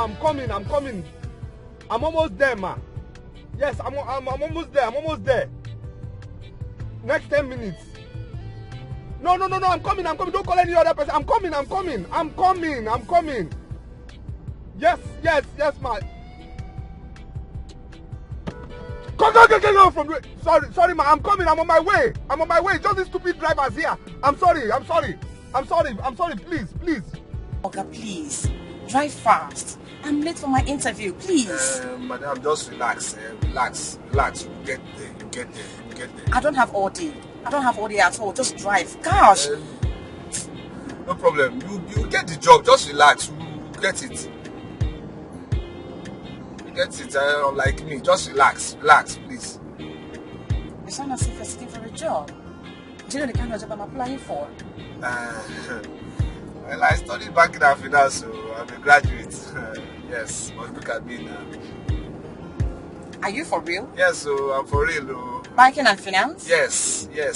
I'm coming. I'm almost there, ma. Yes, I'm almost there. Next 10 minutes. No, I'm coming. Don't call any other person. I'm coming. Yes, ma. Go from the... Sorry, ma. I'm coming. I'm on my way. Just these stupid drivers here. I'm sorry. Please. Oga, please. Drive fast. I'm late for my interview, please. Madam, just relax. Relax. You get there. I don't have all day at all. Just drive. Gosh. No problem. You get the job. Just relax. You get it. Like me. Just relax, please. You sound as if you're seeking for a job. Do you know the kind of job I'm applying for? Well, I studied banking and finance, so I'm a graduate. Yes, but look at me now. Are you for real? Yes, so I'm for real. Banking and finance? Yes. I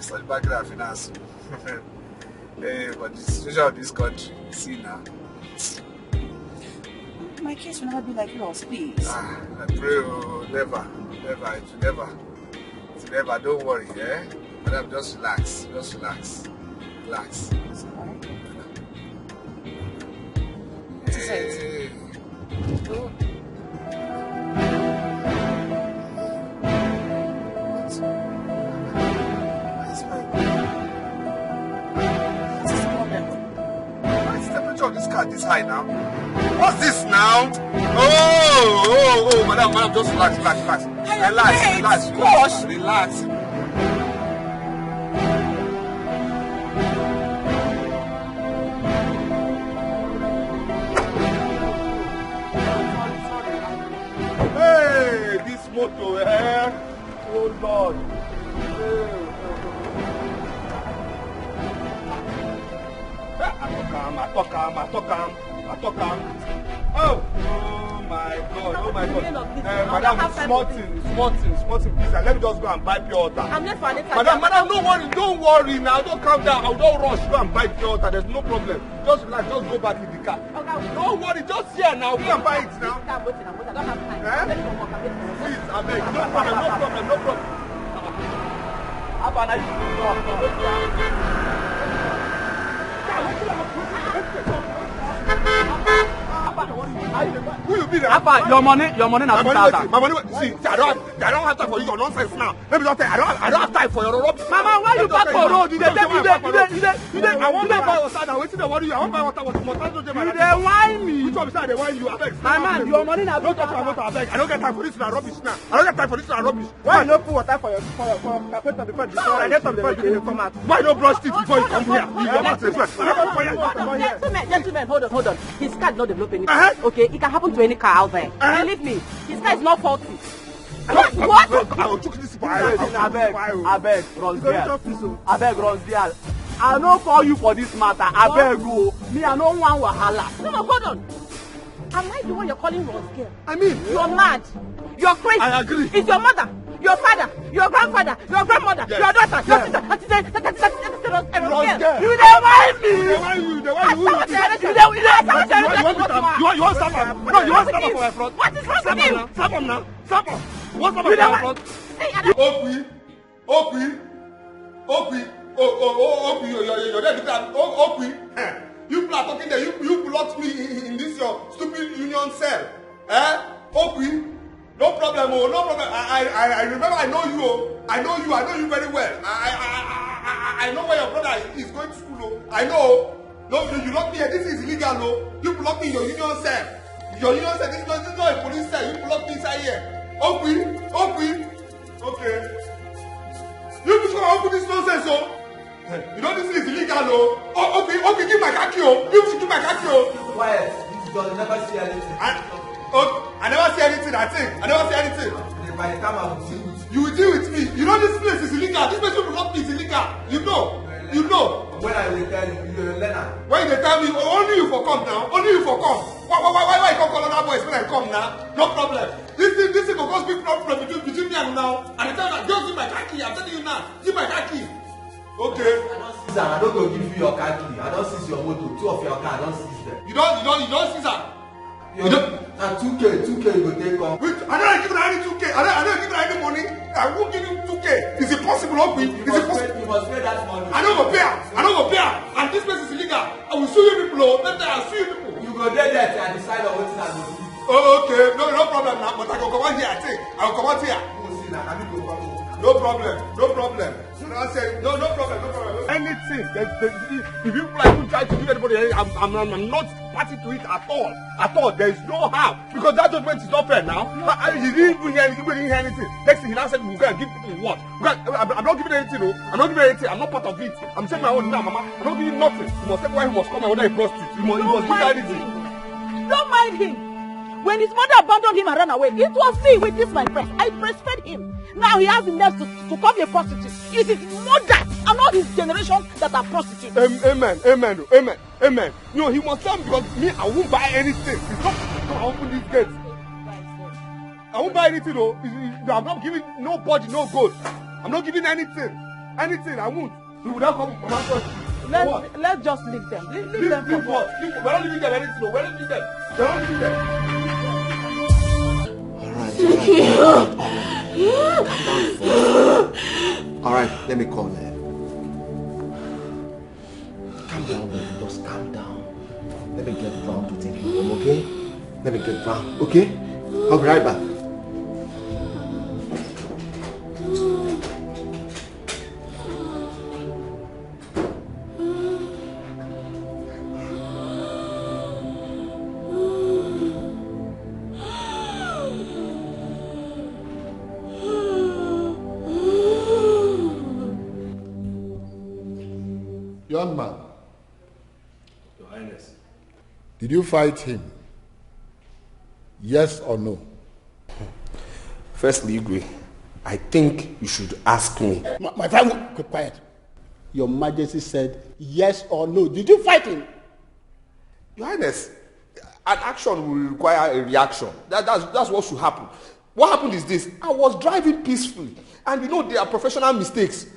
studied banking and finance. Hey, but the situation of this country, see now. My case will never be like yours, please. I pray, never. Don't worry, eh? Madam, just relax. Sorry. Hey. Why is the temperature of this car this high now? What's this now? Oh, madam, just relax. Relax. Hey, this motor, eh? Oh Lord. I talk am. Oh my God. Madam, small thing, please. Let me just go and buy pure water. I'm late for an interview. Madam, don't worry now. Don't calm down. Don't rush. Go and buy pure water. There's no problem. Just relax. Just go back in the car. Okay. Don't worry. Just here now. Go and buy it now. I'm waiting. I don't have time. Eh? Please, I beg. No problem. Who you be there? Abba, your money na 2,000. My money. See, I don't have time for your nonsense now. Let me just tell you, I don't have time for your rubbish. Mama, why you back for road? You dey I want to buy water now. Wetin dey worry you? I want to buy water. You dey whine me. Which one beside dey whine you? Abeg. My man, your money na Don't talk about water, abeg. I don't get time for this rubbish now. Why you no put water for your carpenter before the sun? I get some before you come out. Why you no brush teeth before you come here? You come out as well. Gentlemen, hold on. His car is not developing anything. Okay, it can happen to any car out there. Believe me, his car is not faulty. What? I will choke this fire. Abeg, runs there. I no call you for this matter. Abeg, go. Me, I no want wahala. No, hold on. Am I the one you're calling Rose girl? I mean, you're mad. You're crazy. I agree. It's your mother, your father, your grandfather, your grandmother, your daughter, your sister. Rose girl. You dey mind me. You want stop him? No, you want stop him for my front? What is wrong with you? Stop him now. What's up with my front? Opie. You're there because Opie. You people are talking there. You blocked me in this your stupid union cell. Opie. No problem. I remember. I know you. I know you very well. I know where your brother is going to school. I know. No, you locked me here. This is illegal. No, you blocked me in your union cell. This is not a police cell. You blocked me inside here. Opie. Okay. You people gonna open this nonsense, oh? You know this is illegal, oh? Okay, give my khaki, oh. You should give my khaki, oh. Quiet. This girl never see anything. I never see anything. I think I never see anything. By the time I will deal with you will deal with me. You know this place is illegal. This place you block me is illegal. You know. When I will tell you, you're a learner. When they tell me, only you for come now. Only you for come. Why you come call other boys when I come now? No problem. This thing will cause big problem between me and now. And the time that just give my khaki. I'm telling you now. Give my khaki. Okay. I don't seize am. I don't go give you your car key. I don't seize your motor. 2 of your car, I don't seize them. You don't seize am. You don't. And 2K you go take on. Wait, I don't give you any 2K. I don't give you any money. I won't give you 2K. Is it possible, Obi? You must pay that money. I don't go pay. And this place is illegal. I will sue you people. Let me sue you people. You go there and decide on what I go do. Oh, okay. No problem now. But I go come out here. I think I will come out here. You will see now. I need to come. No problem. So I say no problem. Anything. If you like try to do anybody, I'm not party to it at all. There is no harm because that judgment is not fair now. He didn't even hear anything. Next thing he now said we're gonna give people what? I'm not giving anything. No. I'm not giving anything. I'm not part of it. I'm saying my own now, Mama. I'm not giving nothing. You must take why he must come and whether he prostitute. He must give anything. Don't mind him. When his mother abandoned him and ran away, it was me with this my breast. I breastfed him. Now he has the nerve to come a prostitute. It is mother and all his generation that are prostitutes. Amen. No, he must tell me because me, I won't buy anything. It's not to open these gates. I won't buy anything though. I'm not giving nobody no gold. I'm not giving anything. I won't. We will not come Let's just leave them. Leave them for what? We're not leaving them anything. We're not leaving them. We're not leaving them. All right, let me call her. Calm down, baby. Just calm down. Let me get Brown to take you home, okay? Let me get Brown, okay? I'll be right back. Young man, Your Highness. did you fight him? Yes or no? Firstly, Igwe, I think you should ask me. My friend, keep quiet. Your Majesty said yes or no. Did you fight him? Your Highness, an action will require a reaction. That's what should happen. What happened is this. I was driving peacefully. And you know, there are professional mistakes.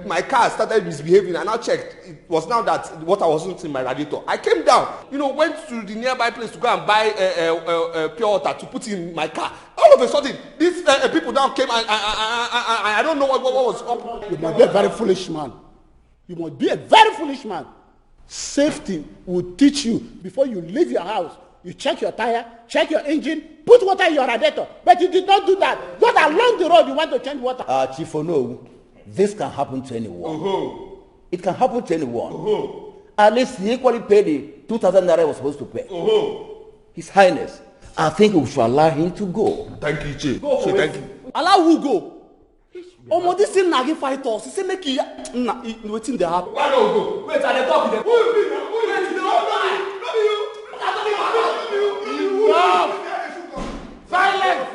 My car started misbehaving and I checked. It was now that water wasn't in my radiator. I came down, went to the nearby place to go and buy pure water to put in my car. All of a sudden, these people now came and I don't know what was up. You must be a very foolish man. You must be a very foolish man. Safety will teach you before you leave your house. You check your tire, check your engine, put water in your radiator. But you did not do that. Just along the road, you want to change water. Chief Ono, this can happen to anyone. It can happen to anyone. At least he equally paid the 2,000 naira he was supposed to pay. His Highness, I think we should allow him to go. Thank you, Chief. Thank you. Allow who go? This thing nagi fight us. He say make you waiting the happen. Why don't go? Wait, I talk with them. Who will be now? Silence!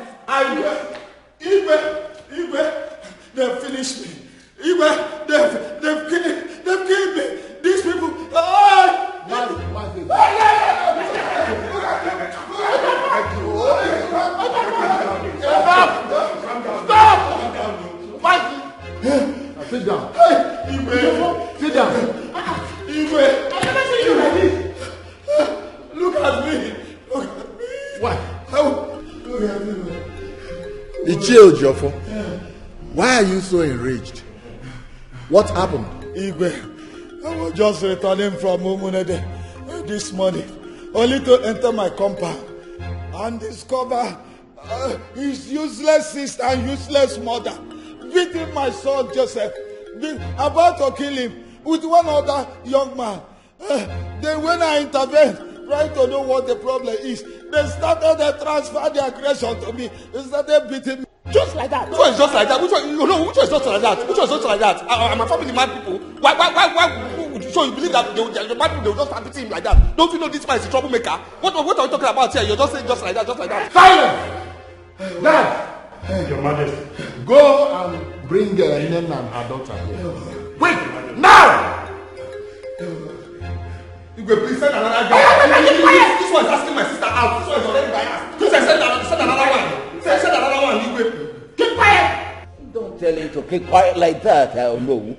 Igwe, they've finished me. Igwe, they've killed me. These people. Sit down. Igwe, Sit down. Igwe, I've never seen you like this. Look at me. Why? Look at me. Ichie Ojofo, why are you so enraged? What happened? Igwe, I was just returning from Umunede this morning, only to enter my compound and discover his useless sister and useless mother beating my son Joseph, about to kill him with one other young man. Then when I intervened, trying to know what the problem is, they started to transfer the aggression to me. They started beating me. Just like that. Which one is just like that? Which one is just like that? Which one is just like that? Am I family mad people? Why? So you believe that the mad people, they will just start beating him like that? Don't you know this man is a troublemaker? What are we talking about here? You're just saying just like that, just like that. Silence! Dad! Your Majesty. Go and bring Nena and her daughter here. Wait! Now! Igwe, please send another guy. This one is asking my sister out. This one is already by us. Please send another one. Send another one, Igwe. Keep quiet! Don't tell him to keep quiet like that, I don't know.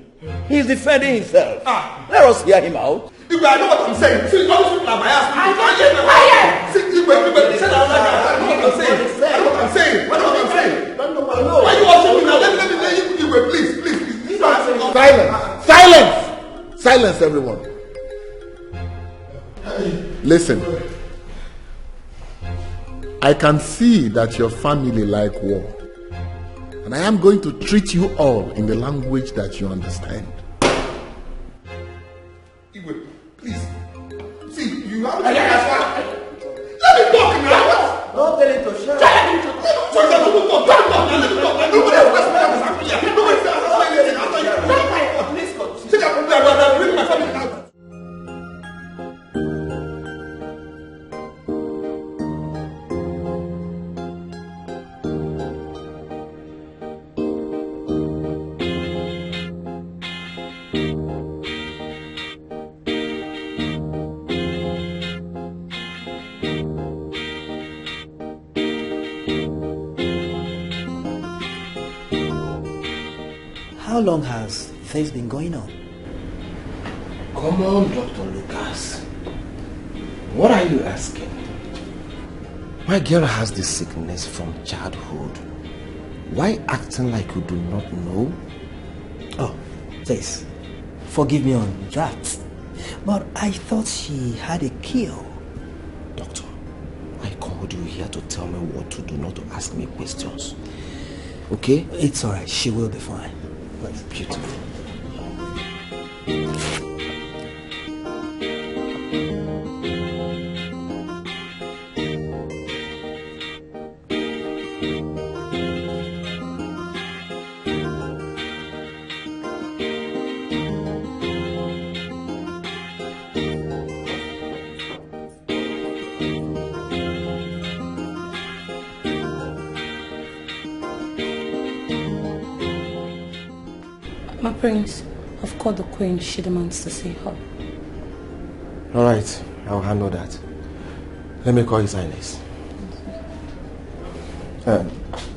He's defending himself. Let us hear him out. Igwe, I know what I'm saying. See, all these people are my ass. I can't get quiet. See, Igwe, say that I know what I'm saying. I know what I'm saying. I know what I'm saying. Why are you watching me now? Let me, Igwe, please. Silence. Silence. Silence, everyone. Listen. I can see that your family like war. And I am going to treat you all in the language that you understand. Igwe, please. See, you have to... Let me talk now. Don't tell him to shut up. Let me talk. Nobody has asked me what happened here. Nobody has asked me anything after you. Please continue. See, I'm bringing my family out. How long has this been going on? Come on, Dr. Lucas. What are you asking? My girl has this sickness from childhood. Why acting like you do not know? Oh, please, forgive me on that. But I thought she had a cure. Doctor, I called you here to tell me what to do, not to ask me questions. Okay? It's alright, she will be fine. That's beautiful. My prince, I've called the queen. She demands to see her. Alright, I'll handle that. Let me call His Highness.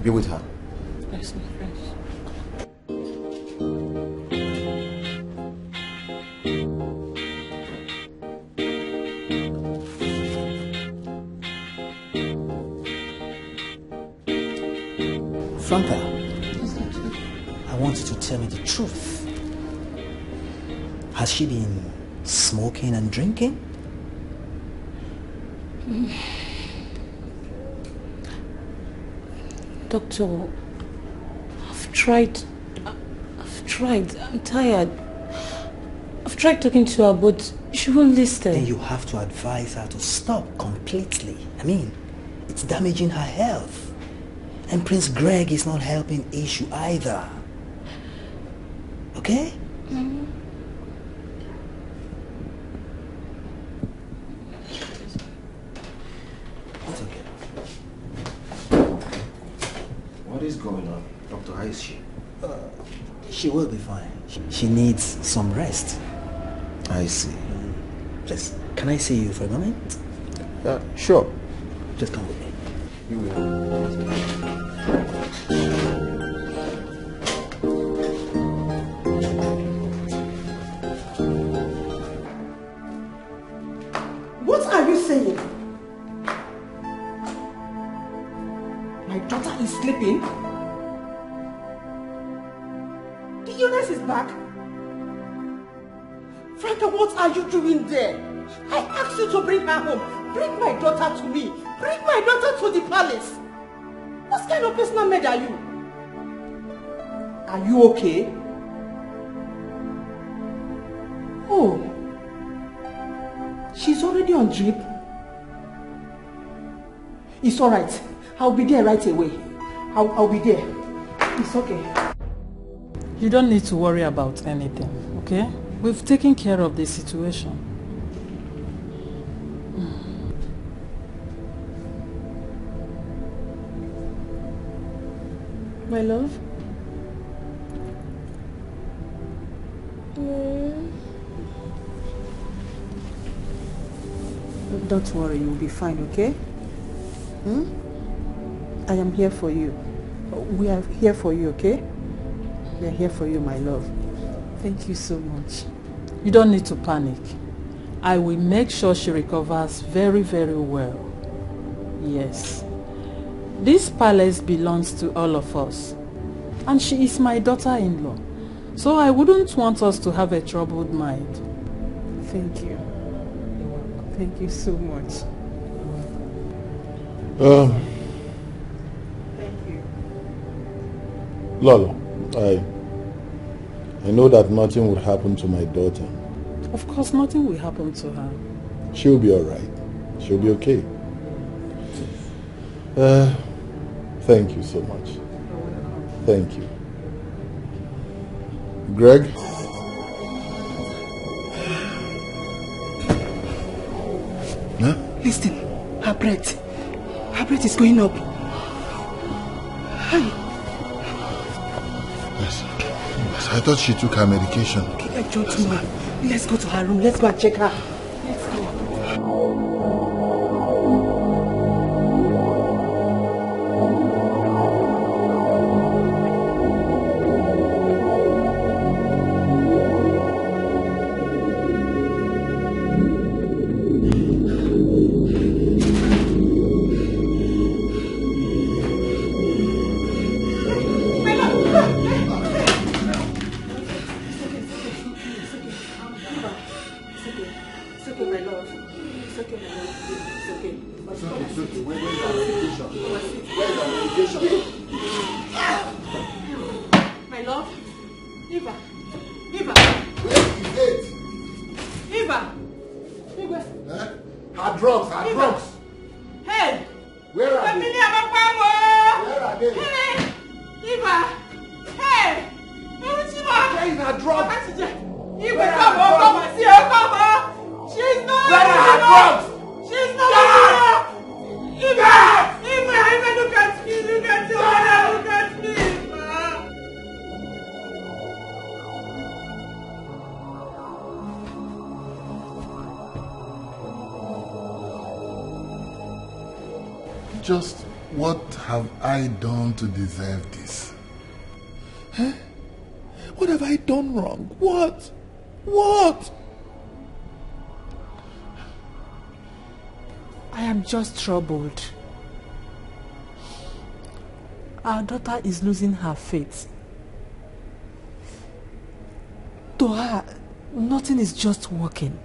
Be with her. Yes, my prince. Franca, I want you to tell me the truth. Has she been smoking and drinking? Doctor, I've tried. I'm tired. I've tried talking to her, but she won't listen. Then you have to advise her to stop completely. I mean, it's damaging her health. And Prince Greg is not helping issue either. Okay? Mm-hmm. It's okay. What is going on? Doctor, how is she? She will be fine. She needs some rest. I see. Please, can I see you for a moment? Sure. Just come with me. You will. What are you saying? My daughter is sleeping? The illness is back? Franca, what are you doing there? I asked you to bring her home. Bring my daughter to me. Bring my daughter to the palace. What kind of personal maid are you? Are you okay? Oh. She's already on drip. It's alright. I'll be there right away. I'll be there. It's okay. You don't need to worry about anything, okay? We've taken care of the situation. My love? Don't worry, you'll be fine, okay? I am here for you. We are here for you, okay? We are here for you, my love. Thank you so much. You don't need to panic. I will make sure she recovers very, very well. Yes. This palace belongs to all of us. And she is my daughter-in-law. So I wouldn't want us to have a troubled mind. Thank you. Thank you so much. Thank you. Lolo, I know that nothing would happen to my daughter. Of course, nothing will happen to her. She'll be all right. She'll be okay. Thank you so much. Thank you. Greg? Huh? Listen, her breath is going up. Hi. Yes, I thought she took her medication. Okay, Tomorrow. Let's go to her room. Let's go and check her. Let's go. Just what have I done to deserve this? Huh? What have I done wrong? What? What? I am just troubled. Our daughter is losing her faith. To her, nothing is just working.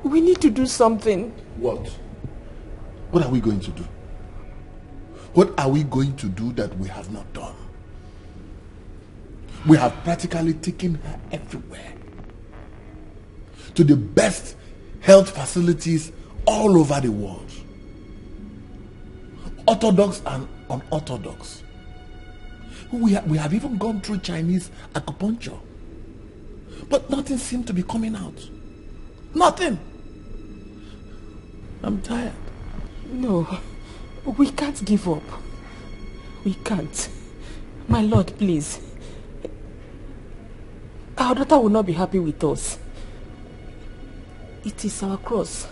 We need to do something. What? What are we going to do? What are we going to do that we have not done? We have practically taken her everywhere. To the best health facilities all over the world. Orthodox and unorthodox. We have even gone through Chinese acupuncture. But nothing seemed to be coming out. Nothing. I'm tired. No, we can't give up. We can't. My Lord, please. Our daughter will not be happy with us. It is our cross.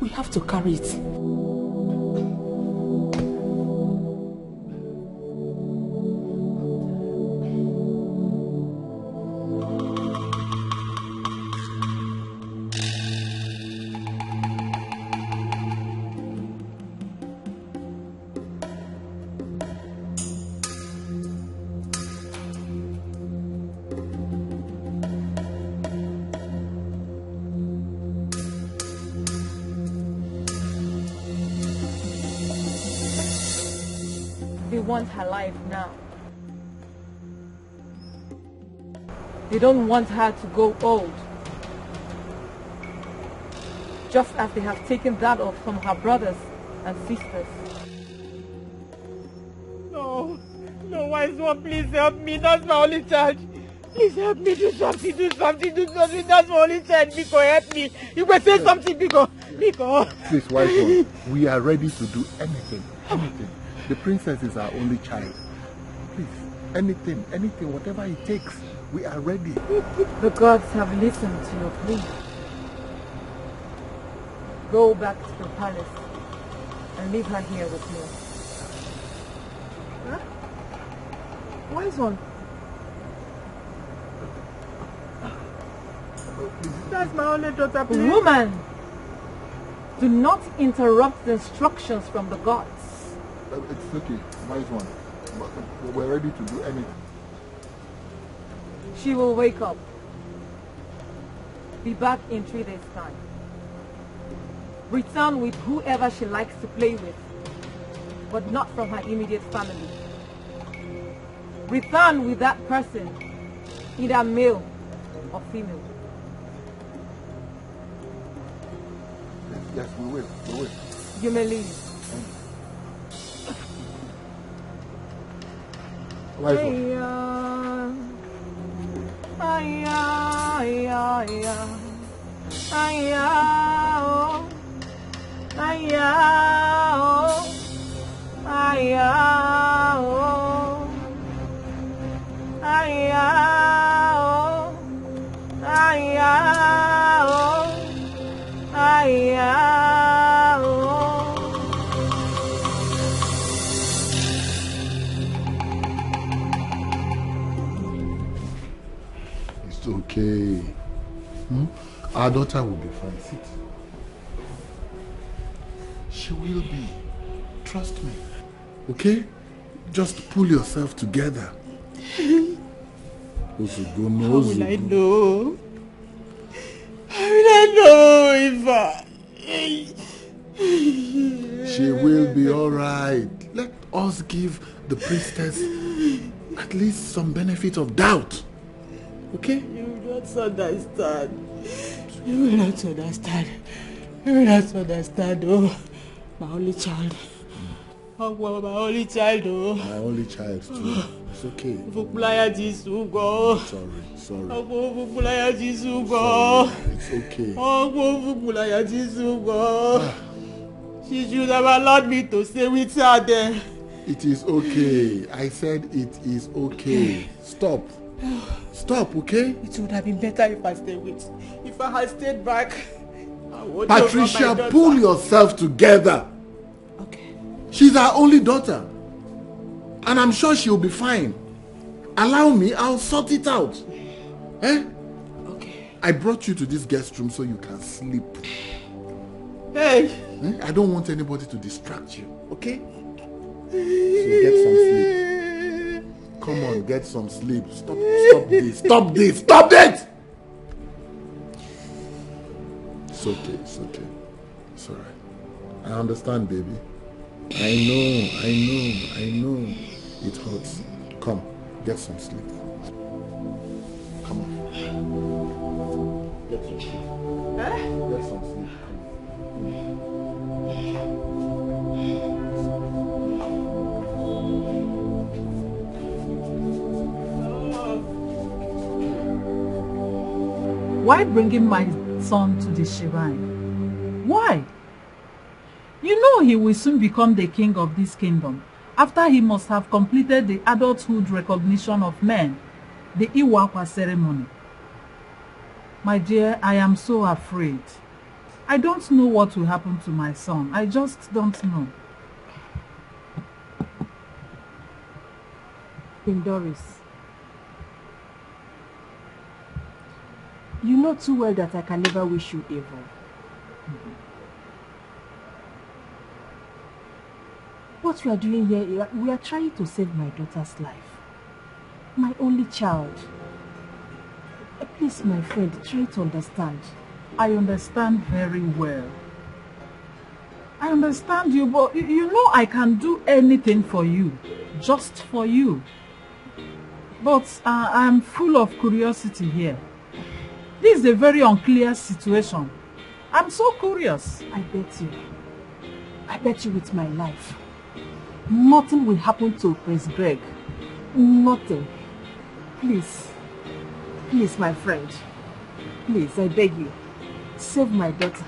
We have to carry it. Want her life now. They don't want her to go old. Just as they have taken that off from her brothers and sisters. No, wise one, please help me. That's my only child. Please help me, do something. That's my only child. Biko, help me. You can say something, Biko. Please, wise one, we are ready to do anything. The princess is our only child. Please, anything, whatever it takes, we are ready. The gods have listened to your plea. Go back to the palace and leave her here with me. Huh? Wise one, That's my only daughter, please. Woman, do not interrupt the instructions from the gods. It's okay, nice one. We're ready to do anything. She will wake up. Be back in 3 days' time. Return with whoever she likes to play with, but not from her immediate family. Return with that person, either male or female. Yes, we will. You may leave. It's okay. Our daughter will be fine. Sit. She will be. Trust me. Okay? Just pull yourself together. How will I know? How will I know if She will be alright. Let us give the priestess at least some benefit of doubt. Okay? You don't understand. You will not understand. You will not understand. Oh, my only child. Oh, my only child. Oh. My only child too. It's okay. Sorry. It's okay. She should have allowed me to stay with her then. It is okay. I said it is okay. Stop. Stop, okay? It would have been better if I stayed with. If I had stayed back, I would. Patricia, pull yourself together. Okay. She's our only daughter. And I'm sure she'll be fine. Allow me, I'll sort it out. Eh? Okay. I brought you to this guest room so you can sleep. Hey! Eh? I don't want anybody to distract you, okay? So get some sleep. Come on, get some sleep. Stop this. Stop this! It's okay. It's alright. I understand, baby. I know. It hurts. Come, get some sleep. Come on. Get some sleep. Get some sleep. Why bringing my son to the shrine? Why? You know he will soon become the king of this kingdom, after he must have completed the adulthood recognition of men, the Iwakwa ceremony. My dear, I am so afraid. I don't know what will happen to my son. I just don't know. Queen Doris, you know too well that I can never wish you evil. What we are doing here, we are trying to save my daughter's life. My only child. Please, my friend, try to understand. I understand very well. I understand you, but you know I can do anything for you. Just for you. But I'm full of curiosity here. This is a very unclear situation. I'm so curious. I bet you with my life. Nothing will happen to Prince Greg. Nothing. Please, my friend. Please, I beg you. Save my daughter.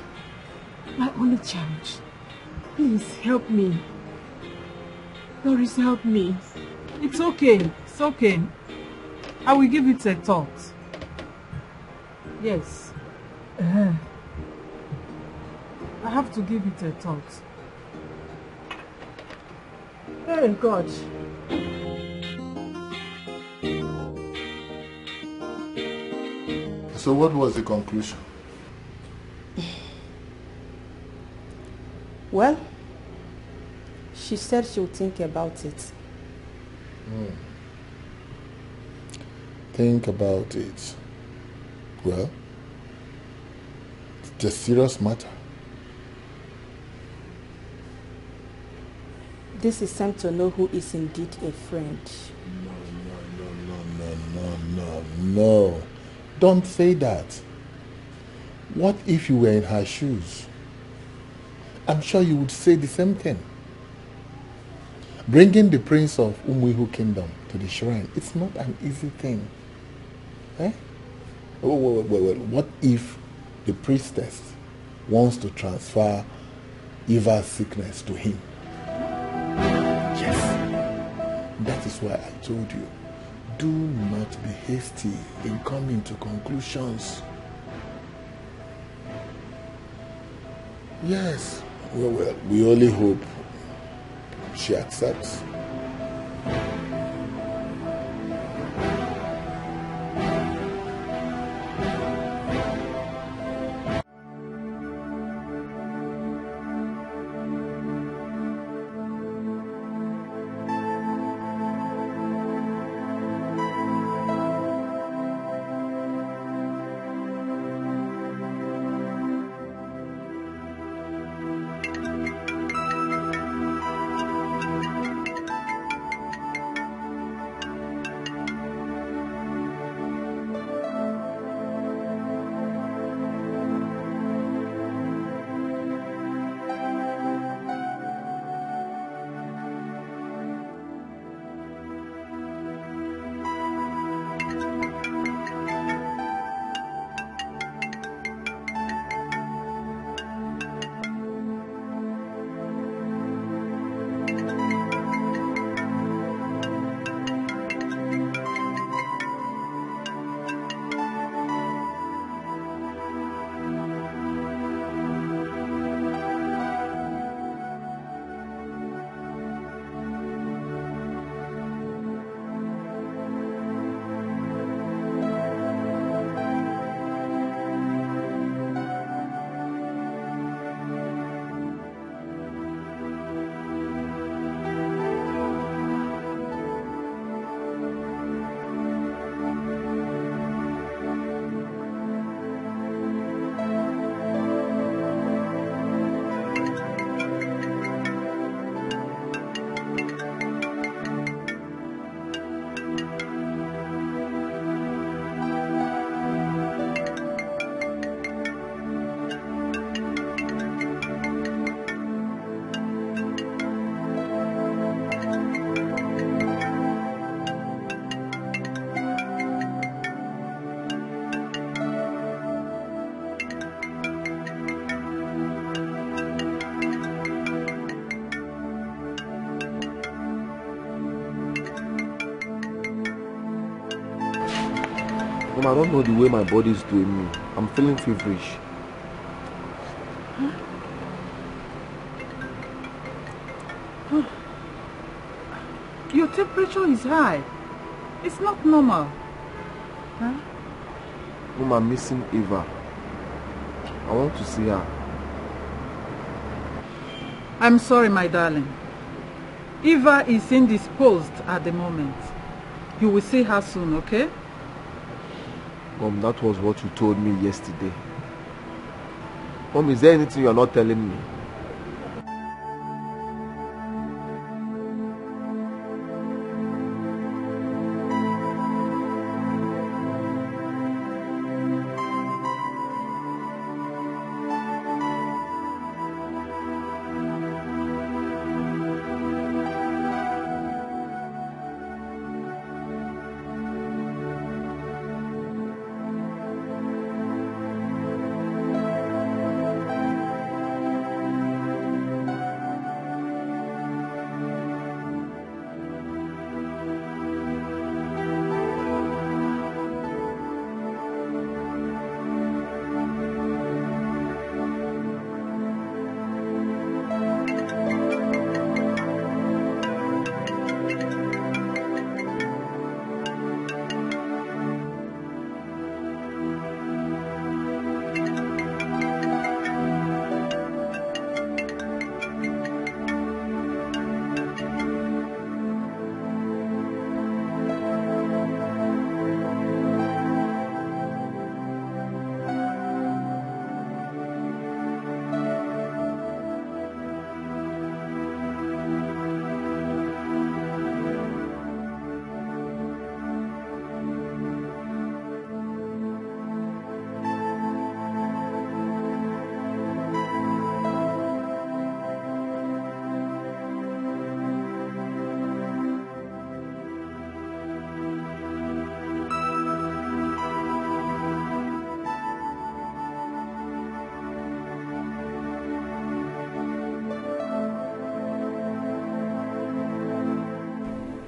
My only child. Please, help me. Doris, help me. It's okay. I will give it a thought. Yes. I have to give it a thought. Oh God. So what was the conclusion? Well, she said she'll think about it. Think about it. Well, it's a serious matter. This is time to know who is indeed a friend. No. Don't say that. What if you were in her shoes? I'm sure you would say the same thing. Bringing the prince of Umuihu kingdom to the shrine, it's not an easy thing. Eh? What if the priestess wants to transfer Eva's sickness to him? Yes. That is why I told you, do not be hasty in coming to conclusions. Yes. Well, we only hope she accepts. Mom, I don't know the way my body is doing me. I'm feeling feverish. Your temperature is high. It's not normal. Huh? Mom, I'm missing Eva. I want to see her. I'm sorry, my darling. Eva is indisposed at the moment. You will see her soon, okay? Mom, that was what you told me yesterday. Mom, is there anything you are not telling me?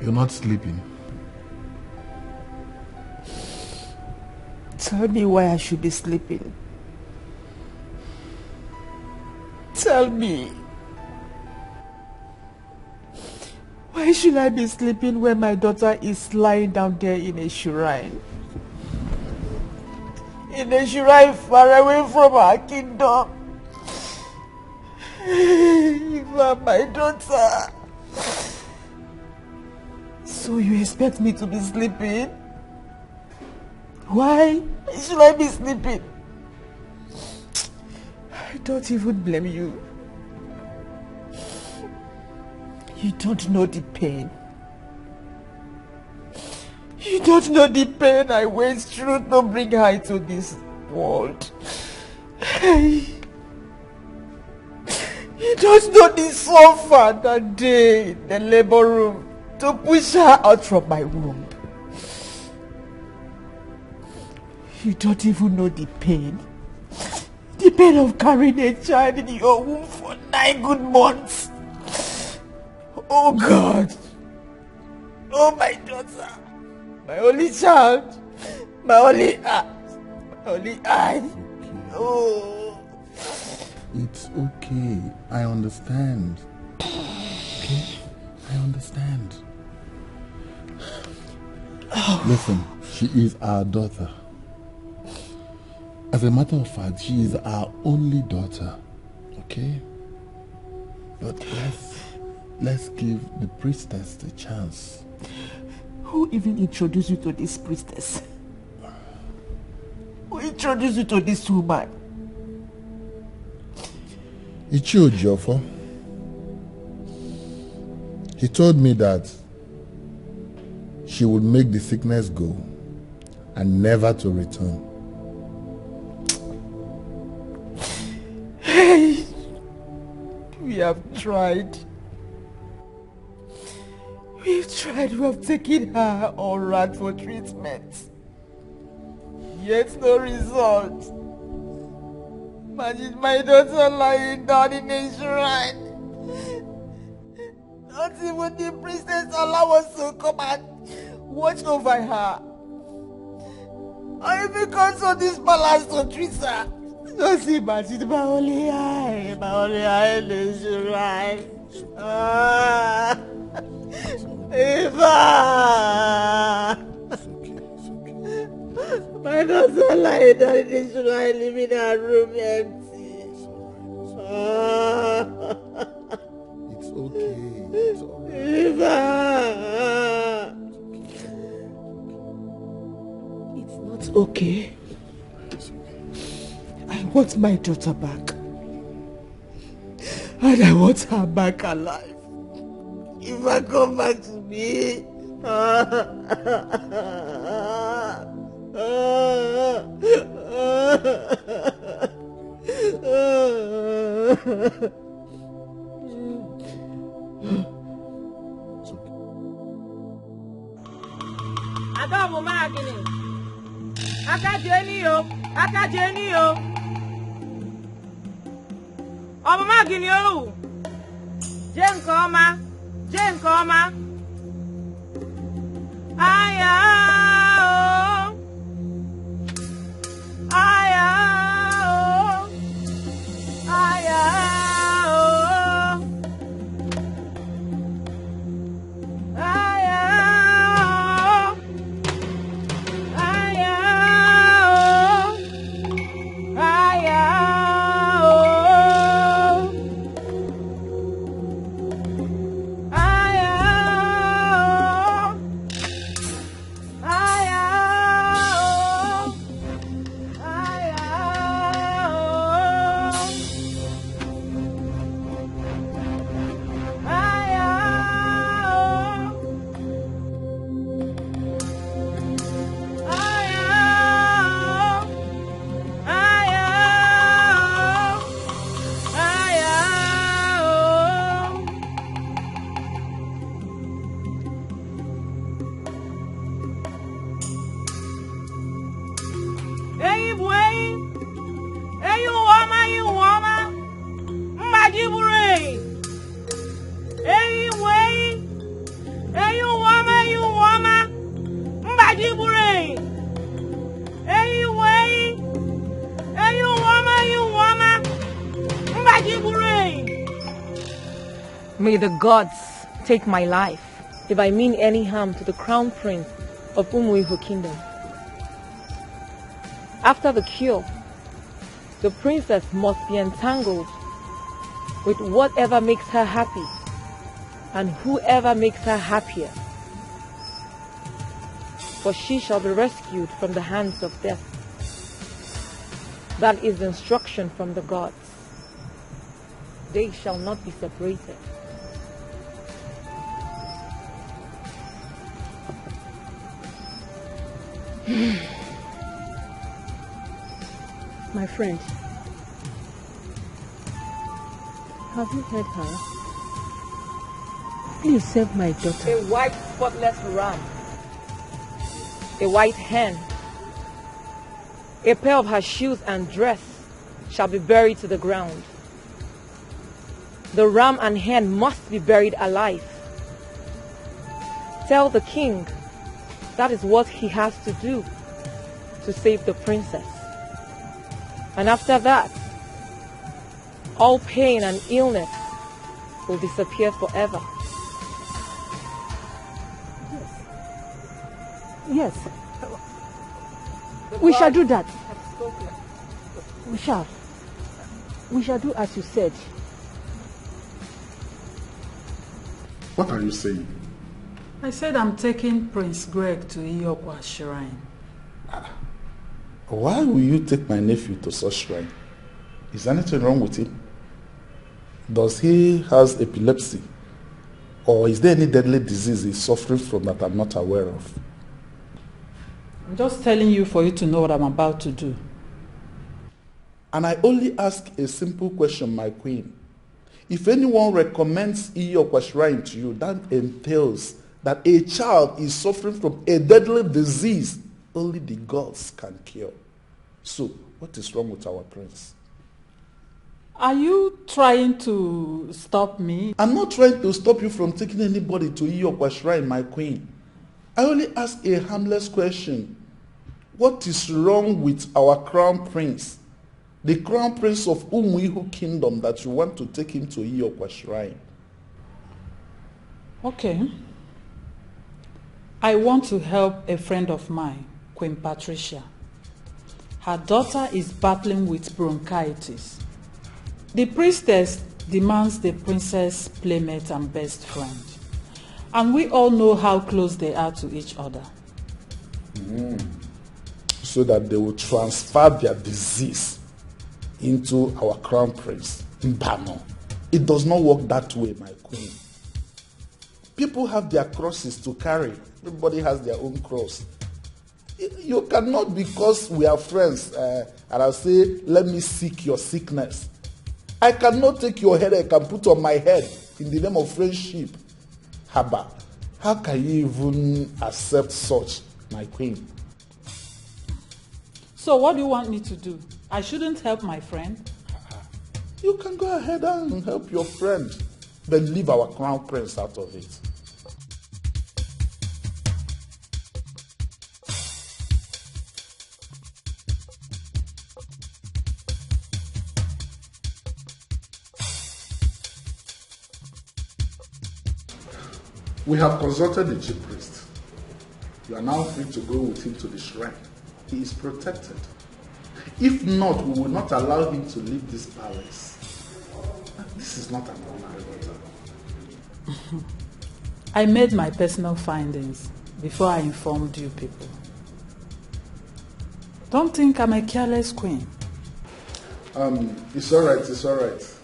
You're not sleeping. Tell me why I should be sleeping. Tell me. Why should I be sleeping when my daughter is lying down there in a shrine? In a shrine far away from her kingdom. Eva, my daughter. So you expect me to be sleeping? Why should I be sleeping? I don't even blame you. You don't know the pain. You don't know the pain I went through to bring her into this world. You don't know the suffer that day in the labor room to push her out from my womb. You don't even know the pain. The pain of carrying a child in your womb for 9 good months. Oh God. Oh my daughter. My only child. My only heart. My only eye. Oh. It's okay. I understand. Okay? I understand. Oh. Listen, she is our daughter. As a matter of fact, she is our only daughter. Okay? But let's give the priestess a chance. Who even introduced you to this priestess? Who introduced you to this woman? Ichio Jofo. He told me that she would make the sickness go and never to return. Hey, we have tried. We've tried. We have taken her all right for treatment. Yet no result. Imagine my daughter lying down in a shrine. Not even the priestess allow us to come and watch over her. Or even come to this palace to treat her. Just imagine my only eye in the shrine. Eva! My daughter lying down in the shrine, leaving her room empty. It's okay. It's alright. Eva! It's not okay. I want my daughter back. And I want her back alive. Eva, come back to me. Adamu magini. Akajeni yo. Akajeni yo. Ọmọ magini o. Jẹ́ nǹkan ọma. Jẹ́ nǹkan ọma. Aya o. Aya o. Aya o. Aya o. Aya o. Aya o. Aya May the gods take my life if I mean any harm to the crown prince of Umuihu Kingdom. After the cure, the princess must be entangled with whatever makes her happy and whoever makes her happier. For she shall be rescued from the hands of death. That is the instruction from the gods. They shall not be separated. My friend, have you heard her? Please save my daughter. A white spotless ram, a white hen, a pair of her shoes and dress shall be buried to the ground. The ram and hen must be buried alive. Tell the king that is what he has to do to save the princess. And after that, all pain and illness will disappear forever. Yes. We shall do that. We shall. We shall do as you said. What are you saying? I said I'm taking Prince Greg to Iyokwa's shrine. Why will you take my nephew to such shrine? Is anything wrong with him? Does he has epilepsy? Or is there any deadly disease he's suffering from that I'm not aware of? I'm just telling you for you to know what I'm about to do. And I only ask a simple question, my queen. If anyone recommends Iyokwa shrine to you, that entails that a child is suffering from a deadly disease only the gods can cure. So, what is wrong with our prince? Are you trying to stop me? I'm not trying to stop you from taking anybody to Iyokwa shrine, my queen. I only ask a harmless question. What is wrong with our crown prince? The crown prince of Umuihu Kingdom that you want to take him to Iyokwa shrine. Okay. I want to help a friend of mine, Queen Patricia. Her daughter is battling with bronchitis. The priestess demands the princess' playmate and best friend. And we all know how close they are to each other. So that they will transfer their disease into our crown prince, Mbano. It does not work that way, my queen. People have their crosses to carry. Everybody has their own cross. You cannot, because we are friends, and I'll say, let me seek your sickness. I cannot take your headache and put on my head in the name of friendship. Haba, how can you even accept such, my queen? So what do you want me to do? I shouldn't help my friend? You can go ahead and help your friend, but leave our crown prince out of it. We have consulted the chief priest. You are now free to go with him to the shrine. He is protected. If not, we will not allow him to leave this palace. This is not an ordinary matter. I made my personal findings before I informed you people. Don't think I'm a careless queen. It's all right, it's all right.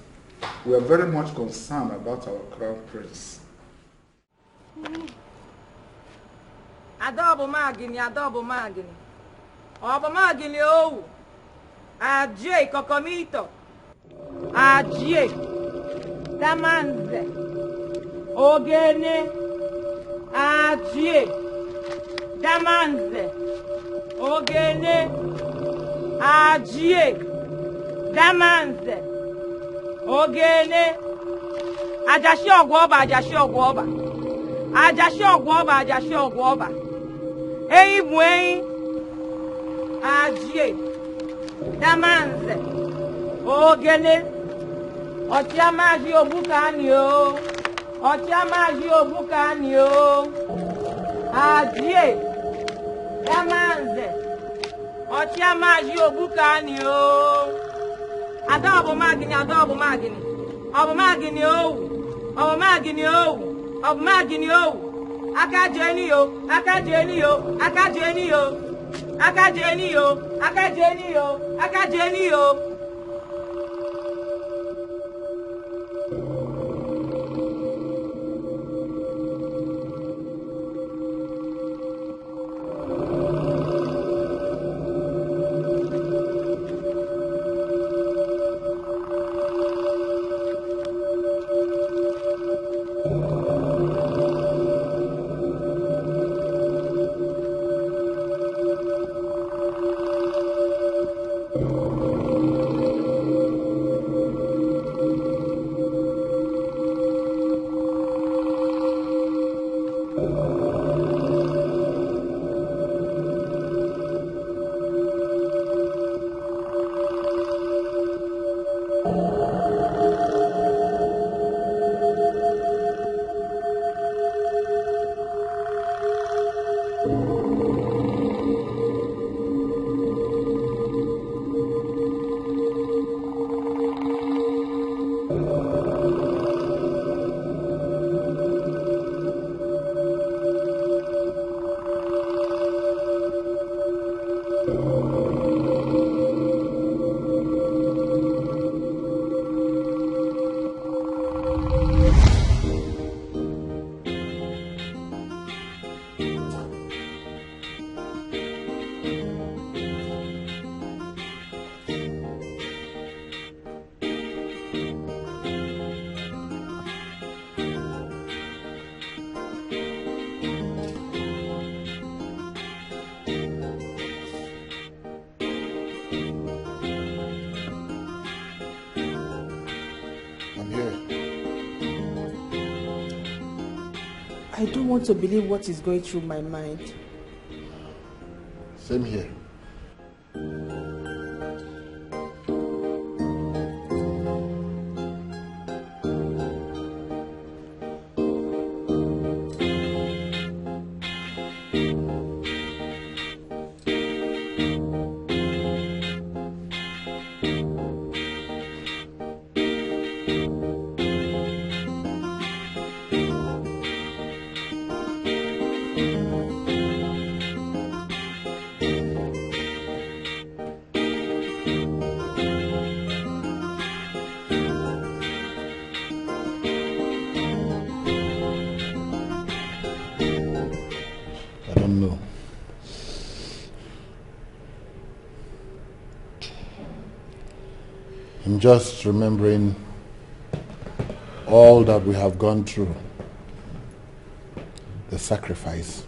We are very much concerned about our crown prince. Adobo magini. Obo magini o. Ajie kokomito. Ajie. Damanze. Ogene. Ajie. Damanze. Ogene. Ajie. Damanze. Ogene. Ajashi ogwoba, ajashi ogwoba. Ajashi ogwoba, ajashi ogwoba. Eyi buen. Ajie. Damanze. Ogene. Ochiamaji Obukani o. Ochiamaji Obukani o. Adie. Yamanze. Ochiamaji Obukani o. Adobo magini o. Obumagini o. Akajeni o. I don't want to believe what is going through my mind. Same here. I'm just remembering all that we have gone through, the sacrifice.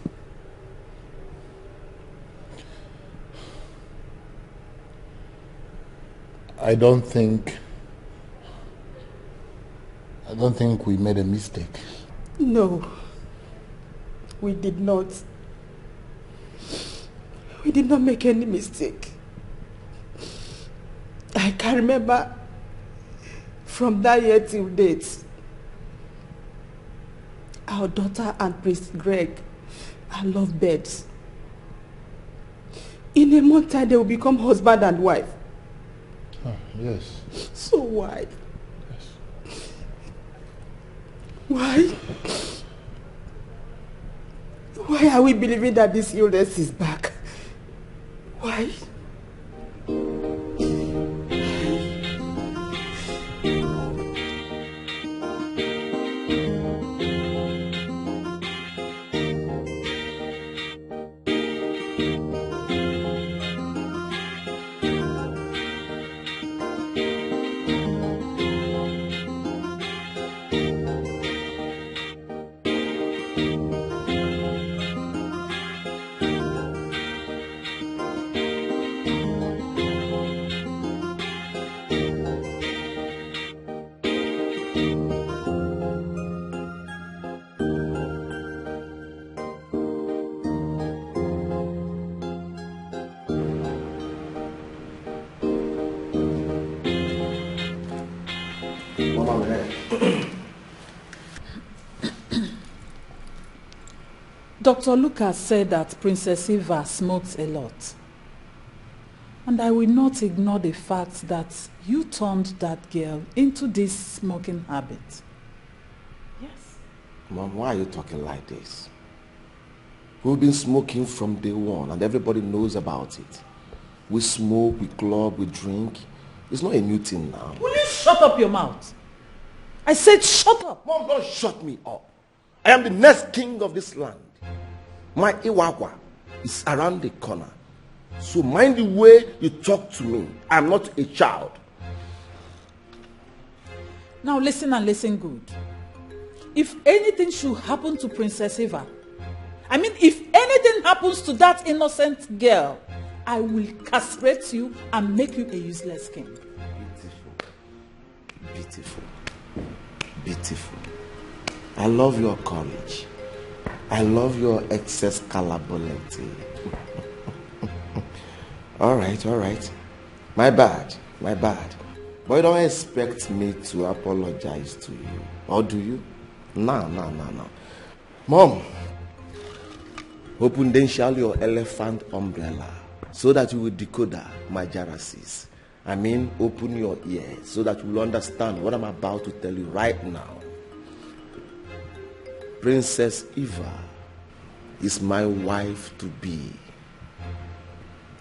I don't think we made a mistake. No, we did not. We did not make any mistake. I can remember from that year till date, our daughter and Priest Greg are lovebirds. In a month time, they will become husband and wife. Oh, yes. So why? Yes. Why? Why are we believing that this illness is back? Why? ahead. Dr. Lucas said that Princess Eva smokes a lot. And I will not ignore the fact that you turned that girl into this smoking habit. Yes. Mom, why are you talking like this? We've been smoking from day one and everybody knows about it. We smoke, we club, we drink. It's not a new thing now. Will you shut up your mouth? I said shut up. Mom, don't shut me up. I am the next king of this land. My Iwagwa is around the corner. So mind the way you talk to me. I'm not a child. Now listen and listen good. If anything should happen to Princess Eva, if anything happens to that innocent girl, I will castrate you and make you a useless king. Beautiful. Beautiful. Beautiful. I love your courage. I love your excess calabolity. All right. My bad. But you don't expect me to apologize to you. Or do you? No. Mom, open your elephant umbrella so that you will decode my jealousies. Open your ears so that you will understand what I'm about to tell you right now. Princess Eva is my wife to be.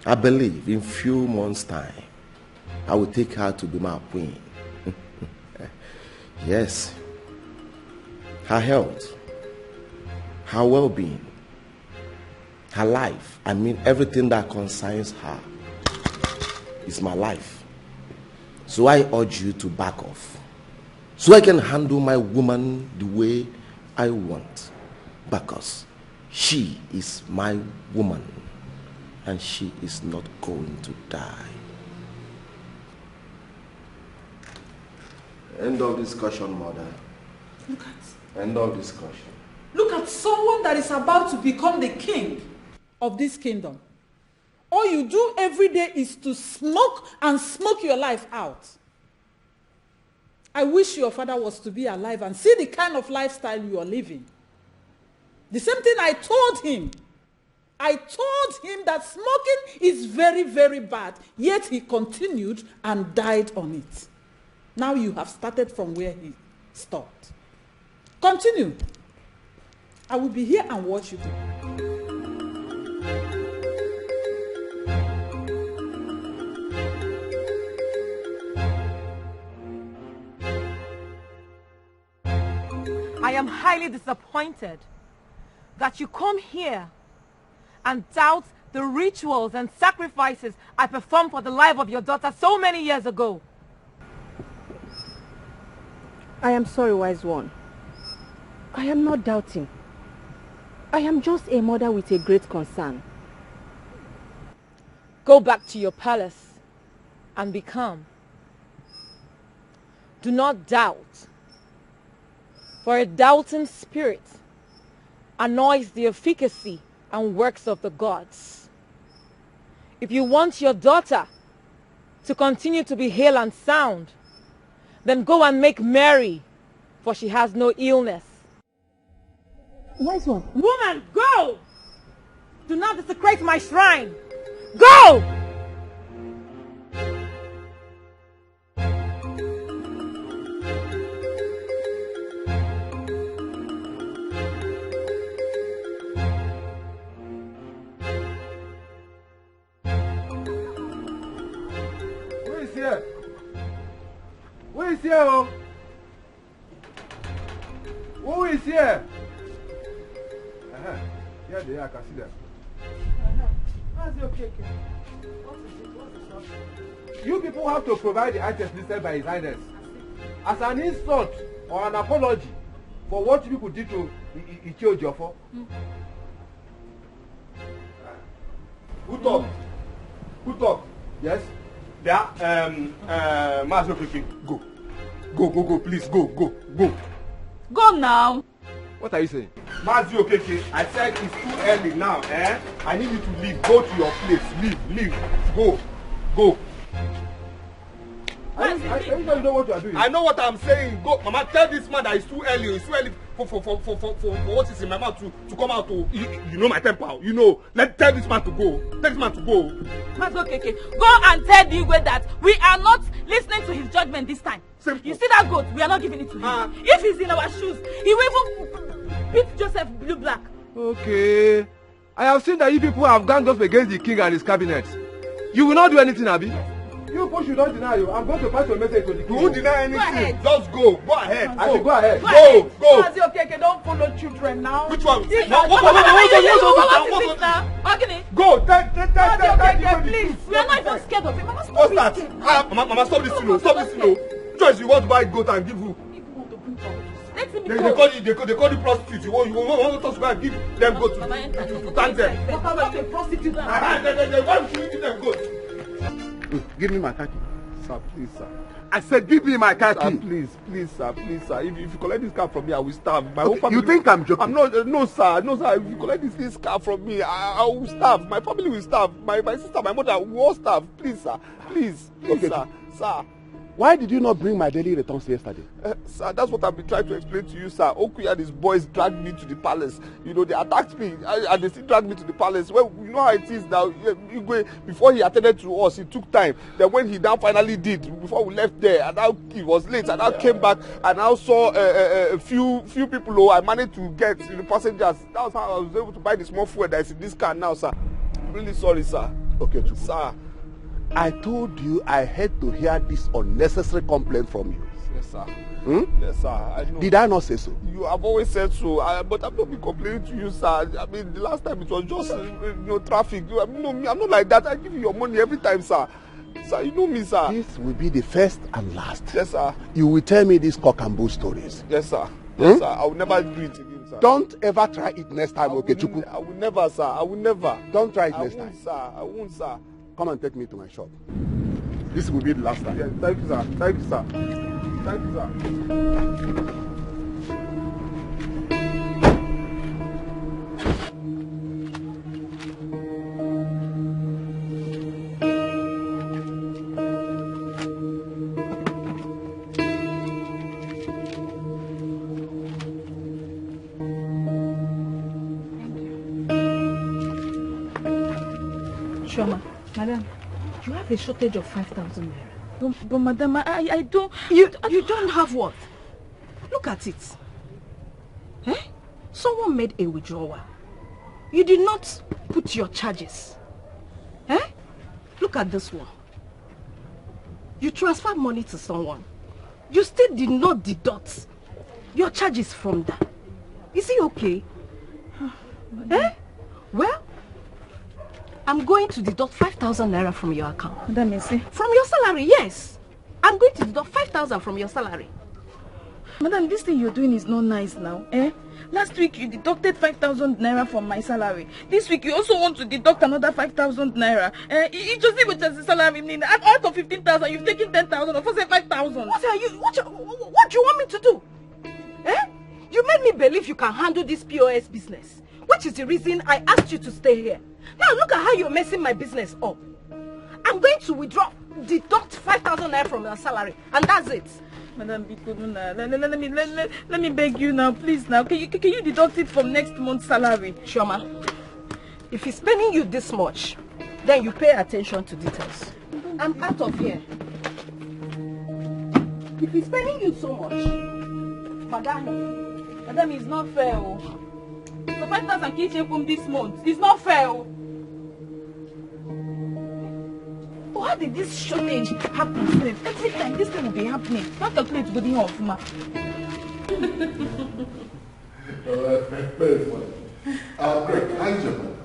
I believe in few months' time, I will take her to be my queen. Yes. Her health, her well-being, her life, everything that concerns her is my life. So I urge you to back off so I can handle my woman the way I want, because she is my woman and she is not going to die. End of discussion, mother. Look at. End of discussion. Look at someone that is about to become the king of this kingdom. All you do every day is to smoke and smoke your life out. I wish your father was to be alive and see the kind of lifestyle you are living. The same thing I told him. I told him that smoking is very, very bad. Yet he continued and died on it. Now you have started from where he stopped. Continue. I will be here and watch you do. I am highly disappointed that you come here and doubt the rituals and sacrifices I performed for the life of your daughter so many years ago. I am sorry, wise one. I am not doubting. I am just a mother with a great concern. Go back to your palace and be calm. Do not doubt, for a doubting spirit annoys the efficacy and works of the gods. If you want your daughter to continue to be hale and sound, then go and make merry, for she has no illness. Wise one. Woman, go! Do not desecrate my shrine. Go! Who is here? Who is here? Oh? Who is here? Here they are, I can see them. What's your cake? What is it? What's the shop? You people have to provide the items listed by His Highness as an insult or an apology for what you people did to Ichio Jofo. Who talk? Who talk? Yes? There, Master Kiki, go. Go, please, go. Go now. What are you saying? Mazi Okeke, I said it's too early now, eh? I need you to leave. Go to your place. Leave. Go. I know what you are doing. I know what I'm saying. Go, Mama, tell this man that it's too early. It's too early for what is in my mouth to come out to. You know my temper. You know. Tell this man to go. Tell this man to go. Mas okay. Go and tell the Igwe that we are not listening to his judgment this time. Simple. You see that goat? We are not giving it to him. If he's in our shoes, he will even beat Joseph blue black. Okay. I have seen that you people have ganged up against the king and his cabinet. You will not do anything, Abi. You people should not deny you. I'm going to pass your message to the king. You won't deny anything. Just go. Go ahead. I should go ahead. Go. Okay, don't follow children now. Which one? What is this now? Go. Please. We are not even scared of him. Mama, stop what's that? Mama, stop this. Stop this. Choice, you want to buy goat and give who? They call you prostitute. You want us to go and give them goat to thank them. What a prostitute. Why should we give them goat? Give me my khaki. Sir, please, sir. I said give me my khaki. Sir, please, sir. If you collect this car from me, I will starve. My whole family. You think I'm joking? No, sir. If you collect this car from me, I will starve. My family will starve. My sister, my mother will all starve. Please, sir. Please, okay, sir. Why did you not bring my daily returns yesterday? Sir, that's what I've been trying to explain to you, sir. Okuya and his boys dragged me to the palace. You know, they attacked me and they still dragged me to the palace. Well, you know how it is now. Before he attended to us, it took time. Then when he now finally did, before we left there, and now it was late, and I came back and I saw a few people who I managed to get the passengers. That was how I was able to buy the small fuel that is in this car now, sir. I'm really sorry, sir. Okay, Chukwu. Sir. I told you I had to hear this unnecessary complaint from you. Yes, sir. Yes, sir. I know. Did I not say so? You have always said so, but I've not been complaining to you, sir. I mean, the last time it was just traffic. I'm not like that. I give you your money every time, sir. Sir, you know me, sir. This will be the first and last. Yes, sir. You will tell me these cock and bull stories. Yes, sir. Yes, sir. I will never do it again, sir. Don't ever try it next time, okay, Chukwu? I will never, sir. I will never. Don't try it next time. Sir. I won't, sir. Come and take me to my shop. This will be the last time. Yeah, thank you, sir. Thank you, sir. Thank you, sir. Shoma, madam, you have a shortage of 5,000 naira. But madam, I don't... You don't have what? Look at it. Eh? Someone made a withdrawal. You did not put your charges. Eh? Look at this one. You transferred money to someone. You still did not deduct your charges from that. Is it okay? Eh? Well, I'm going to deduct 5,000 naira from your account. Madam, Messi. From your salary, yes. I'm going to deduct 5,000 from your salary. Madam, this thing you're doing is not nice now, eh? Last week you deducted 5,000 naira from my salary. This week you also want to deduct another 5,000 naira. You just see which is the salary. Out of 15,000, you've taken 10,000. Of course, 5,000. What do you want me to do? Eh? You made me believe you can handle this POS business, which is the reason I asked you to stay here. Now look at how you're messing my business up. I'm going to deduct 5,000 naira from your salary, and that's it. Madam, let me beg you now, please now. Can you deduct it from next month's salary? Shoma, if he's paying you this much, then you pay attention to details. I'm out of here. If he's paying you so much, Madam, it's not fair. So 5,000 from this month. It's not fair. How did this shortage happen? Every time this thing will be happening. Not calculate good enough, ma. Very funny. Greg, how is your mother?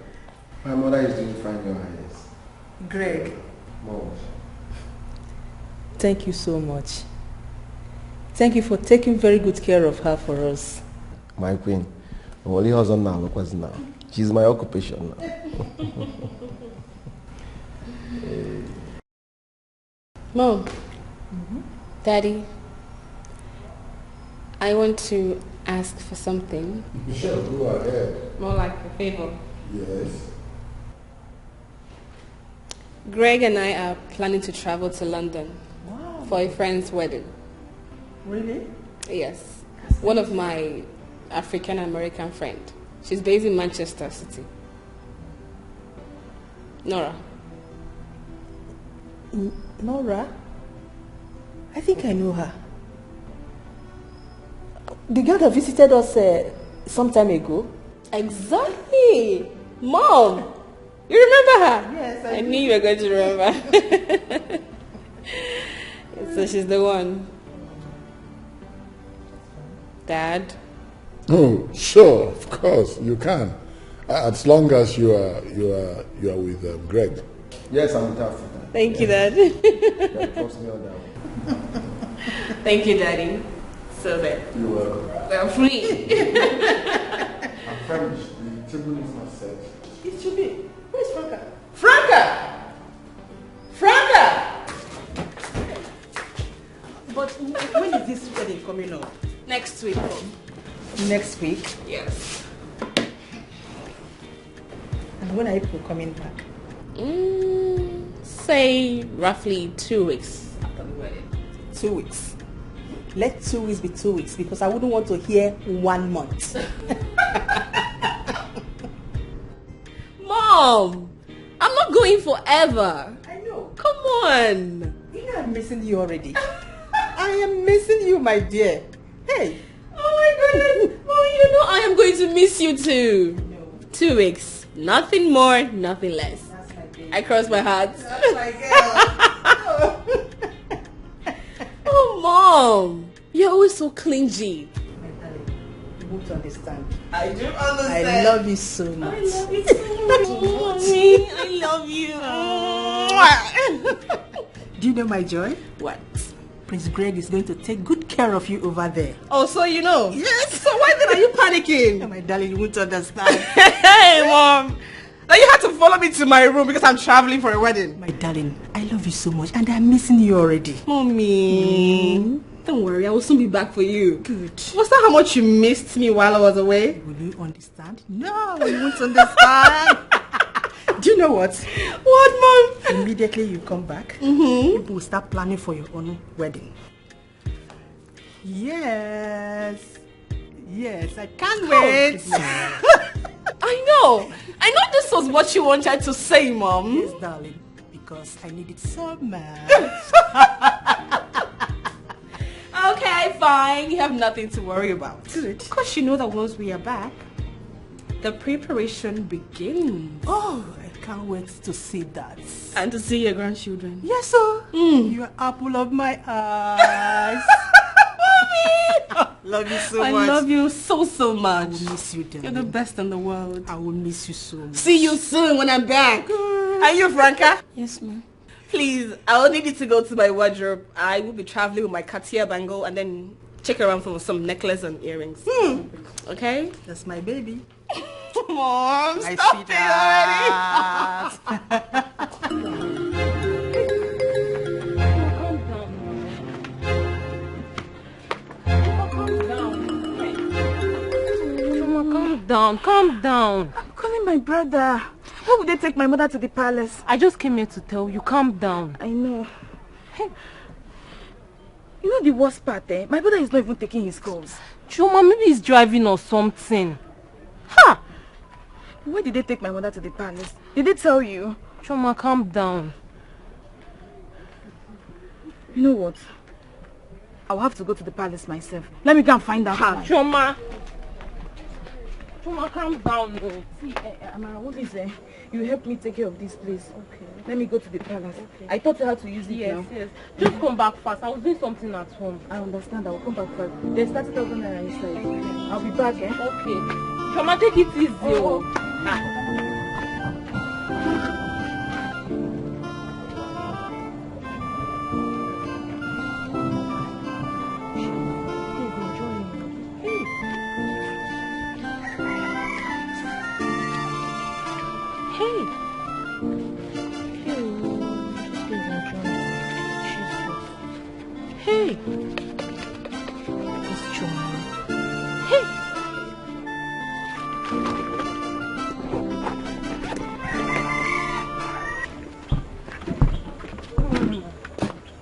My mother is doing fine, Your Highness. Greg. Mom. Thank you so much. Thank you for taking very good care of her for us. My queen. Only husband now, look what's now. She's my occupation now. Mom, Daddy, I want to ask for something. Sure, go ahead. More like a favor. Yes. Greg and I are planning to travel to London for a friend's wedding. Really? Yes. One of my African American friend. She's based in Manchester City. Nora. Nora? I think I know her. The girl that visited us some time ago. Exactly. Mom, you remember her? Yes, I knew you were going to remember. So she's the one. Dad? Oh, sure, of course, you can. As long as you are with Greg. Yes, I'm with Africa. Thank you, Dad. Trust me on that one. Thank you, Daddy. So that You're welcome. we're free. I'm famished. The table is not set. It should be. Where's Franca? Franca! Franca! But when is this wedding coming up? Next week, Mom. Next week? Yes. And when are you people coming back? Say roughly 2 weeks after the wedding. 2 weeks. Let 2 weeks be 2 weeks because I wouldn't want to hear 1 month. Mom, I'm not going forever. I know. Come on. You know I'm missing you already. I am missing you, my dear. Hey. Oh my goodness. Mom, you know I am going to miss you too. No. 2 weeks. Nothing more, nothing less. That's my baby. I cross my heart. That's my girl. Oh, Mom. You're always so clingy. My darling, you won't understand. I do understand. I love you so much. I love you so much. Mommy, I love you. Do you know my joy? What? Prince Greg is going to take good care of you over there. Oh, so you know? Yes. So why then are you panicking? Oh, my darling, you won't understand. Hey, Mom. Now you had to follow me to my room because I'm traveling for a wedding. My darling, I love you so much and I'm missing you already. Mommy. Don't worry, I will soon be back for you. Good. Was that how much you missed me while I was away? Will you understand? No, you won't understand. Do you know what? What, Mom? Immediately you come back, people will start planning for your own wedding. Yes. Yes, I can't wait. I know this was what you wanted to say, Mom. Yes, darling, because I need it so much. Okay, fine. You have nothing to worry about. Good. Because you know that once we are back, the preparation begins. Oh, I can't wait to see that. And to see your grandchildren. Yes, sir. You're apple of my eyes. Mommy! Love you so I much. love you so much. I will miss you, darling. You're the best in the world. I will miss you so much. See you soon when I'm back. Are you Franca? Yes, ma'am. Please, I will need you to go to my wardrobe. I will be traveling with my Cartier bangle and then check around for some necklace and earrings. Okay? That's my baby. Mom, My stop it already. Calm down. I'm calling my brother. Why would they take my mother to the palace? I just came here to tell you, calm down. I know. Hey, you know the worst part, eh? My brother is not even taking his calls. Chuma, maybe he's driving or something. Ha! Why did they take my mother to the palace? Did they tell you? Chuma, calm down. You know what? I'll have to go to the palace myself. Let me go and find out. Chuma, calm down. See, Amara, what is it? You help me take care of this place. Okay. Let me go to the palace. Okay. I taught you how to use it now. Yes. Just come back fast. I was doing something at home. I understand. I will come back fast. There's 30,000 naira inside. I'll be back, eh? Okay. Chuma, take it easy. Oh. Hey. It's Chuma. Hey.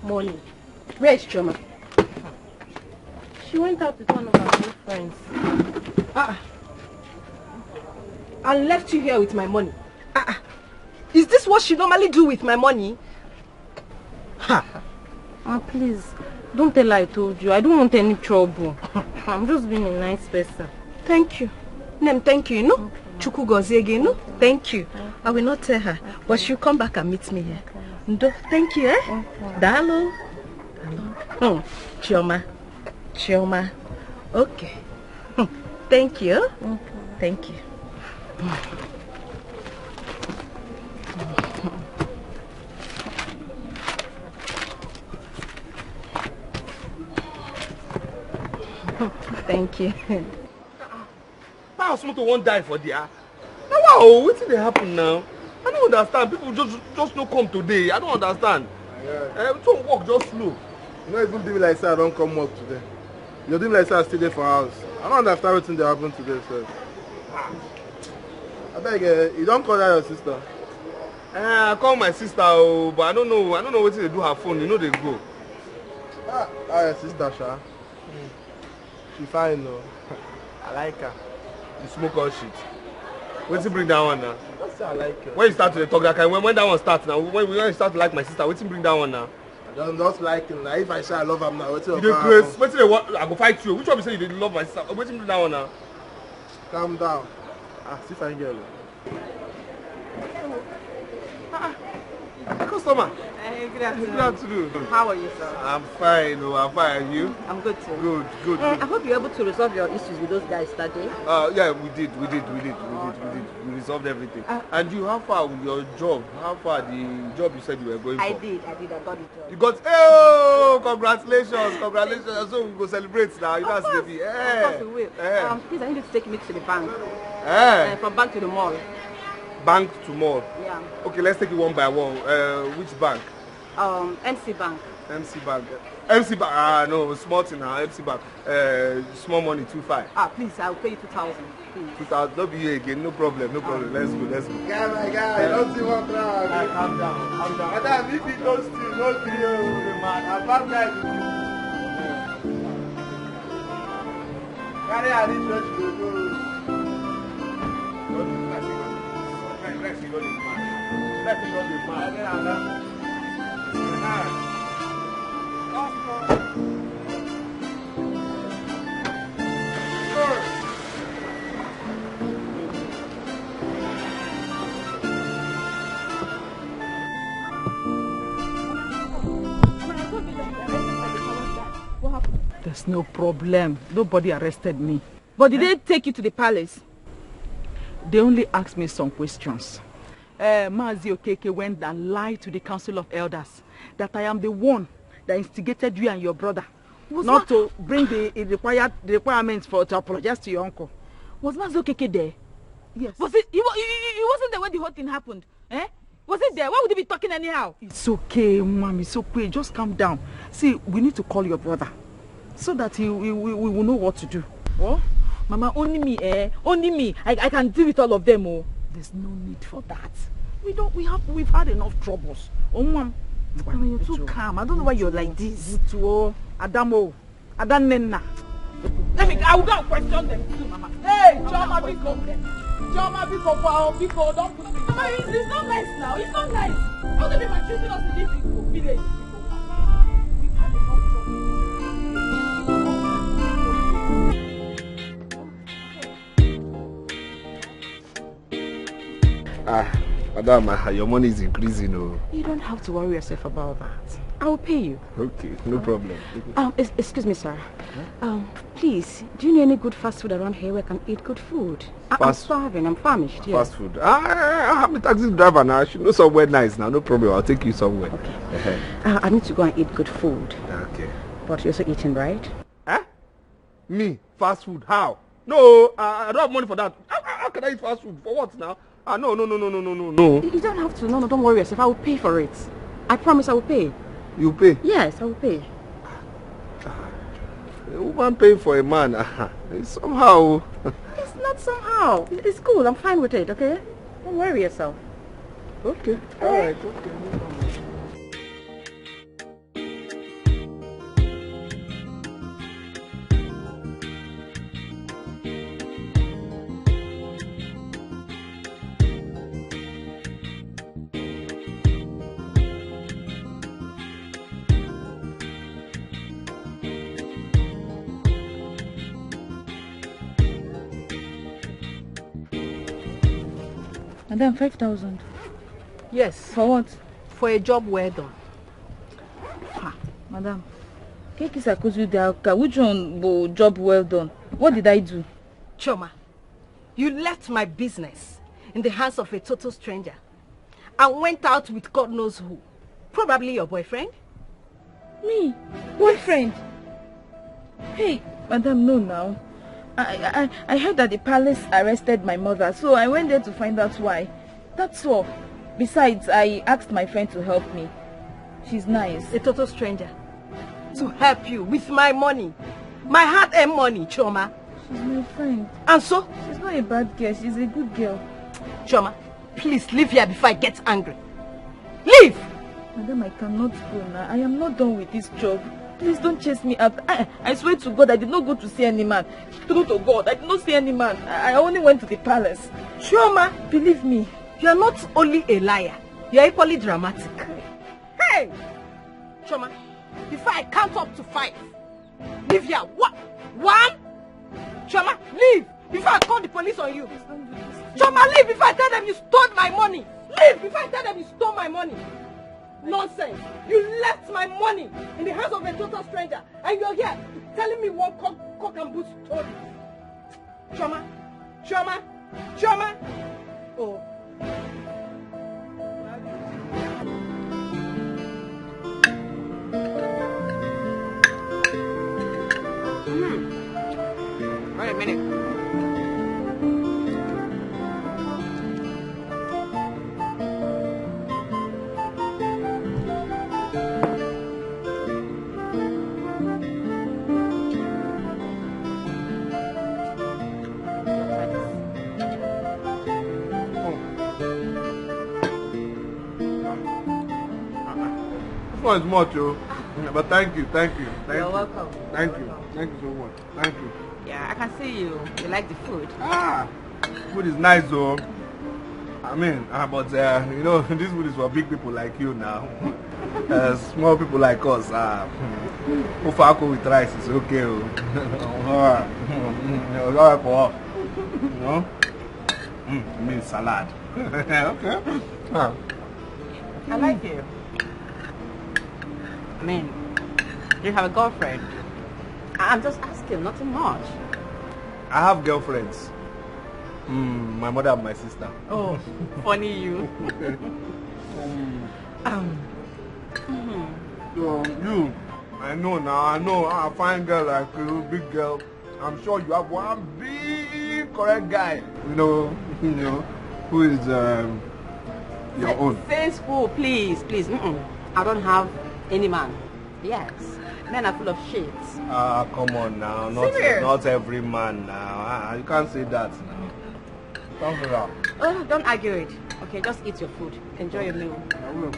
Morning. Where is Choma? She went out with one of her new friends. And left you here with my money. Is this what she normally do with my money? Please, don't tell her I told you. I don't want any trouble. I'm just being a nice person. Thank you. Nem, thank you, you know? Chuku gozie again, no? Thank you. I will not tell her, but she'll come back and meet me here. Ndo, thank you, eh? Dalo. Chioma. Chioma. Okay. Thank you. Thank you. Thank you. How Smoto won't die for there? Now wow, what did they happen now? I don't understand. People just no come today. I don't understand. Don't walk just slow. You know, even doing like that, I don't come work today. You're doing like that, stay there for house. I don't understand everything that happened today, sir. I beg you don't call that your sister. I call my sister, but I don't know what they do her phone. You know they go. Your sister, Sha. She fine though. I like her. You smoke all shit. What's you bring that one now? That's I like her. When you start to talk that kind, when that one starts now, when you start to like my sister, what's you bring that one now? I don't just like him. Now if I say I love him now, what's your problem? What's the what? I go fight you. Which one you say you didn't love my sister? What's you bring that one now? Calm down. See if I can get it. Customer. Good afternoon. Good afternoon. How are you, sir? I'm fine. I'm fine. And you? I'm good too. Good. I hope you're able to resolve your issues with those guys that day. Yeah, we did. We resolved everything. And you, how far with your job? How far the job you said you were going for? I did. I got the job. You got, congratulations. So we go celebrate now. You know, Of course we will. Please, I need you to take me to the bank. From bank to the mall. Bank to mall? Yeah. Okay, let's take it one by one. Which bank? MC Bank. MC Bank. No, small thing now. MC Bank. Small money, 2,500. Please, I'll pay you 2,000. 2,000. Don't be here again. No problem. Let's go. Guy, my guy, I don't see one crowd. Calm down. Madam, if he don't steal, no video, man. I'm bad guy to you. Carry a rich to go. Let me go to What happened? There's no problem. Nobody arrested me. But did they take you to the palace? They only asked me some questions. Mazi Okeke went and lied to the Council of Elders that I am the one that instigated you and your brother not to bring the requirements to apologize to your uncle. Was Mazi Okeke there? Yes. Was it? He wasn't there when the whole thing happened. Was it there? Why would he be talking anyhow? It's okay, Mom. It's okay. Just calm down. See, we need to call your brother so that we will know what to do. What? Mama, only me, Only me. I can deal with all of them, oh. There's no need for that. We've had enough troubles. Oh, Mom. Mama, you're too calm. I don't know why you're like this. Adamo. Adanenna. I will go and question them too, Mama. Hey, Choma Biko, don't put me. Mama, it's not nice now. It's not nice. How can they be choosing us in this village? We've had enough trouble. Madam, your money is increasing. You don't have to worry yourself about that. I will pay you. Okay, no problem. Excuse me, sir. Please, do you know any good fast food around here where I can eat good food? I'm starving. I'm famished. Fast food. I'm a taxi driver now. I should know somewhere nice now. No problem. I'll take you somewhere. Okay. I need to go and eat good food. Okay. But you're also eating, right? Me? Fast food? How? No, I don't have money for that. How can I eat fast food? For what now? No. You don't have to. No, don't worry yourself. I will pay for it. I promise I will pay. You pay? Yes, I will pay. A woman paying for a man. Somehow. It's not somehow. It's cool. I'm fine with it, okay? Don't worry yourself. Okay. Alright. Okay. No problem. Madam, 5,000. Yes. For what? For a job well done. Madam, which one will job well done? What did I do? Choma, you left my business in the hands of a total stranger and went out with God knows who. Probably your boyfriend. Me? Boyfriend? Hey, madam, no now. I heard that the palace arrested my mother, so I went there to find out why. That's all. Besides, I asked my friend to help me. She's nice. A total stranger. To help you with my money. My hard-earned money, Choma. She's my friend. And so? She's not a bad girl. She's a good girl. Choma, please leave here before I get angry. Leave! Madam, I cannot go now. I am not done with this job. Please don't chase me out. I swear to God, I did not go to see any man. True to God, I did not see any man. I only went to the palace. Choma, believe me. You are not only a liar, you are equally dramatic. Hey! Choma, before I count up to 5, leave here. What? 1? Choma, leave before I call the police on you. Choma, leave before I tell them you stole my money. Leave before I tell them you stole my money. Nonsense. You left my money in the hands of a total stranger and you're here telling me one cock and boot story. Choma, Choma, Choma. Oh. Wait a minute. This one is much, oh. But thank you. You're welcome. Thank you so much. Thank you. Yeah, I can see you like the food. Food is nice, though. I mean, but you know, this food is for big people like you now. Small people like us, Ofako with rice is okay. Alright for us. You know? I mean salad. Okay. I like you. I mean, you have a girlfriend. I'm just asking, nothing much. I have girlfriends. My mother and my sister. Oh, funny you. So you, I know a fine girl like you, big girl. I'm sure you have one big correct guy. You know, who is your own. Say school, please. I don't have any man. Yes, men are full of shit. Come on now, not every man now. You can't say that now. Don't do that. Oh, don't argue it. Okay, just eat your food. Enjoy your meal. I will.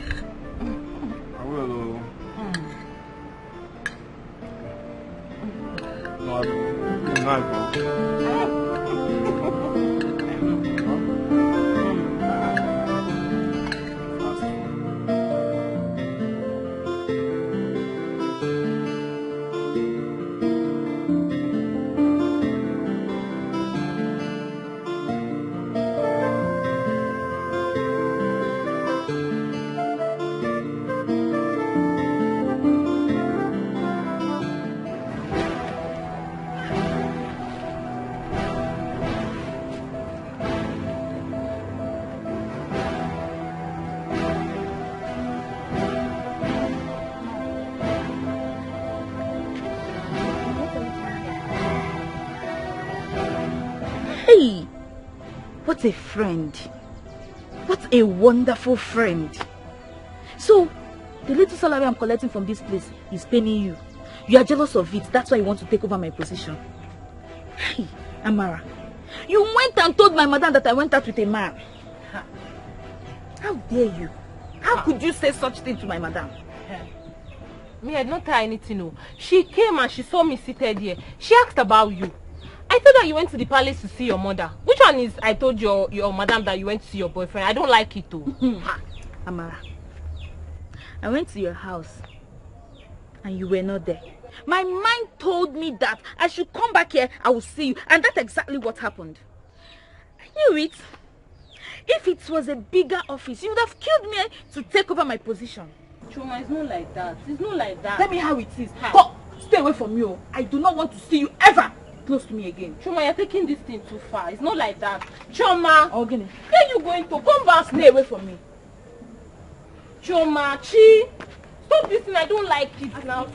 Hey, what a friend. What a wonderful friend. So, the little salary I'm collecting from this place is paying you. You are jealous of it. That's why you want to take over my position. Hey, Amara, you went and told my madam that I went out with a man. How dare you? How could you say such thing to my madam? Me, I did not tell her anything. No. She came and she saw me seated here. She asked about you. I told her you went to the palace to see your mother. Which one is I told your madam that you went to see your boyfriend? I don't like it too. Amara, I went to your house and you were not there. My mind told me that I should come back here, I will see you. And that's exactly what happened. I knew it. If it was a bigger office, you would have killed me to take over my position. Chuma, it's not like that. It's not like that. Tell me how it is. Go, stay away from me. I do not want to see you ever close to me again. Chuma, you're taking this thing too far. It's not like that. Chuma! Ogene, where are you going to? Come back, stay away from me. Chuma, Chi! Stop this thing, I don't like it now.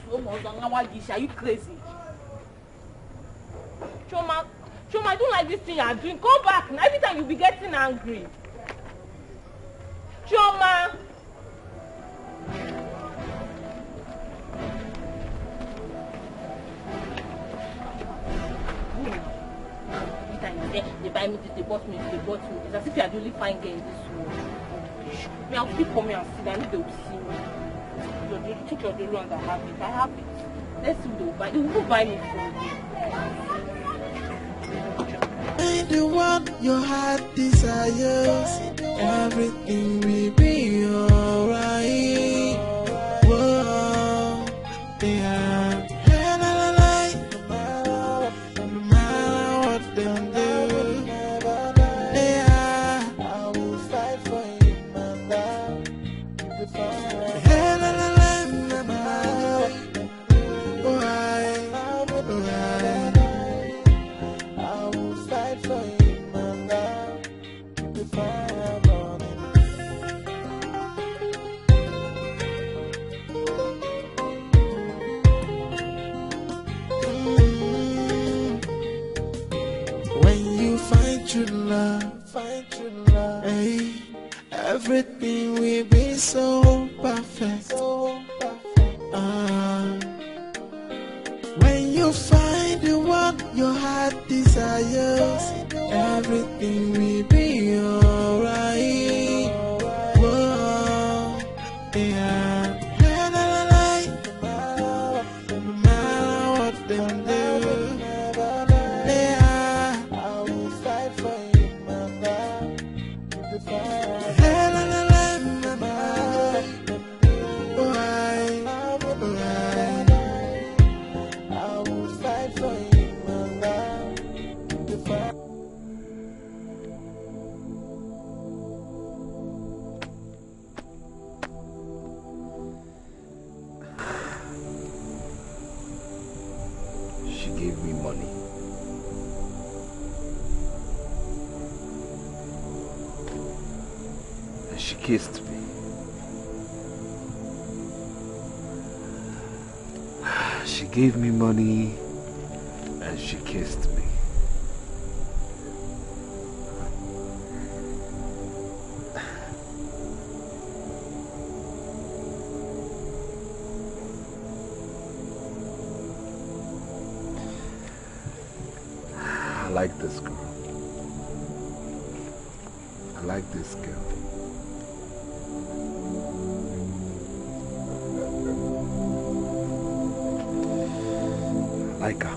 Are you crazy? Chuma, I don't like this thing you're doing. Come back. Every time you'll be getting angry. Chuma! They buy me this, they bought me this, they bought me this. As if you are the only fine girl in this world. Me, I'll still come here and see. I know they will see me. Take your daily ones, I have it. I have it. Let's see what they will buy. They will buy me for me. Find the one your heart desires. Everything will be alright. Whoa, yeah. Find true love. Hey, everything will be so perfect. When you find the one your heart desires, everything will be alright. Whoa, yeah. No matter what them do. Kissed me. She gave me money and she kissed me. I like this girl. I like this girl. Like her.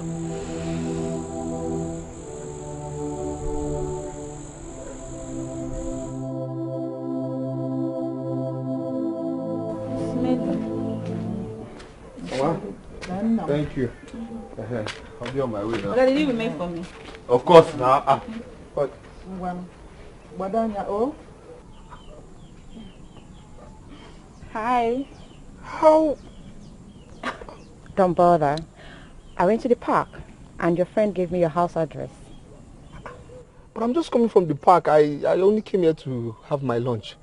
Thank you. I'll be on my way now. What did you make for me? Of course now. What? Hi. How? Don't bother. I went to the park and your friend gave me your house address. But I'm just coming from the park. I only came here to have my lunch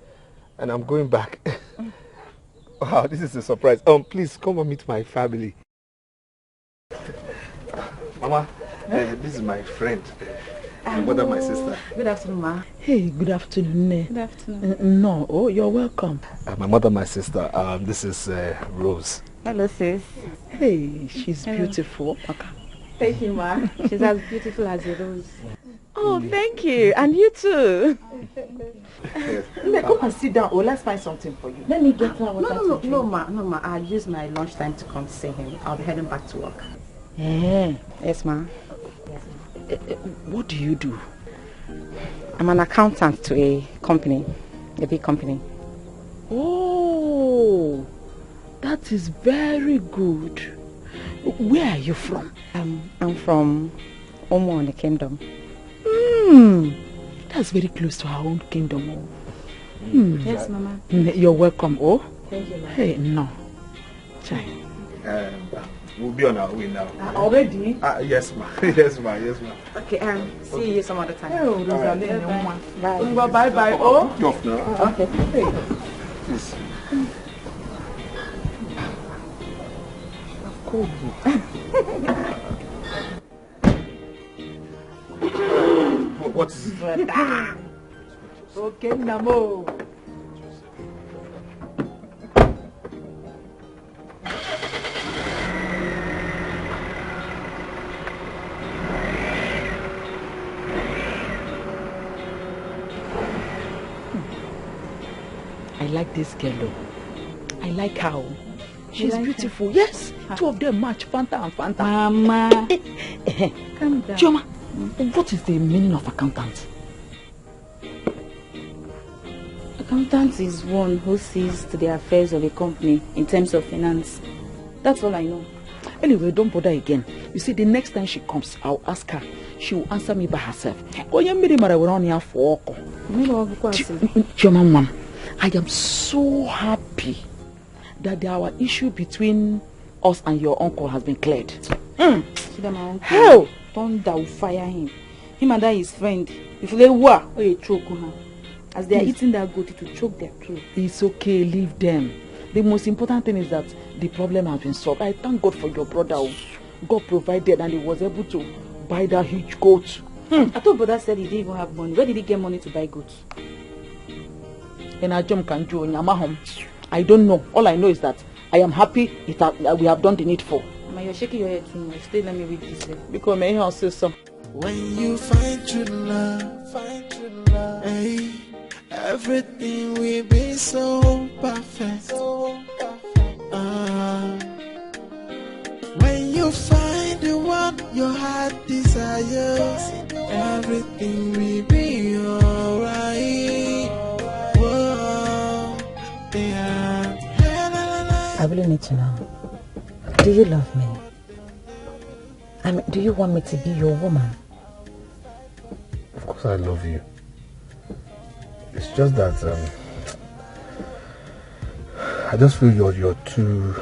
and I'm going back. Wow, this is a surprise. Please come and meet my family. Mama, this is my friend. My mother, my sister. Good afternoon, ma. Hey, good afternoon. Good afternoon. No, oh, you're welcome. My mother, my sister. This is Rose. Hello, sis. Hey, she's beautiful. Okay. Thank you, ma. She's as beautiful as a rose. Oh, thank you. And you too. Come and sit down. Oh, let's find something for you. Let me get her water. No, ma. I'll use my lunchtime to come see him. I'll be heading back to work. Yes, ma. What do you do? I'm an accountant to a company, a big company. Oh, that is very good. Where are you from? I'm from Omo in the kingdom. That's very close to our own kingdom. Oh. Yes, Mama. You're welcome. Oh. Thank you, Mama. Hey, no. Chai. We'll be on our way now. Already? Yes, ma. Yes, ma. Yes, ma. Okay, see you some other time. Oh, Rosalie. Bye. Bye. Bye. Oh. Put you off now. Okay. Hey. Please. What is it? Okay, Namo. I like this girl. I like her. She's like beautiful. Her? Yes. Two of them match Fanta and Fanta. Mama. Calm down. Chioma, what is the meaning of accountant? Accountant is one who sees to the affairs of a company in terms of finance. That's all I know. Anyway, don't bother again. You see, the next time she comes, I'll ask her. She will answer me by herself. Chioma, Mom, I am so happy that our issue between us and your uncle has been cleared. Hell! Tonto will fire him. Him and that his friend. If they were, you choke her. As they are eating that goat, it will choke their throat. It's okay, leave them. The most important thing is that the problem has been solved. I thank God for your brother. God provided and he was able to buy that huge goat. I thought brother said he didn't even have money. Where did he get money to buy goats? I don't know. All I know is that I am happy that we have done the needful. Mama, you're shaking your head too much. Stay, let me read this. Because may I say so. When you find true love, hey, everything will be so perfect. When you find the one your heart desires, everything will be alright. Whoa, yeah. I really need to know, do you love me? I mean, do you want me to be your woman? Of course I love you. It's just that I just feel you're too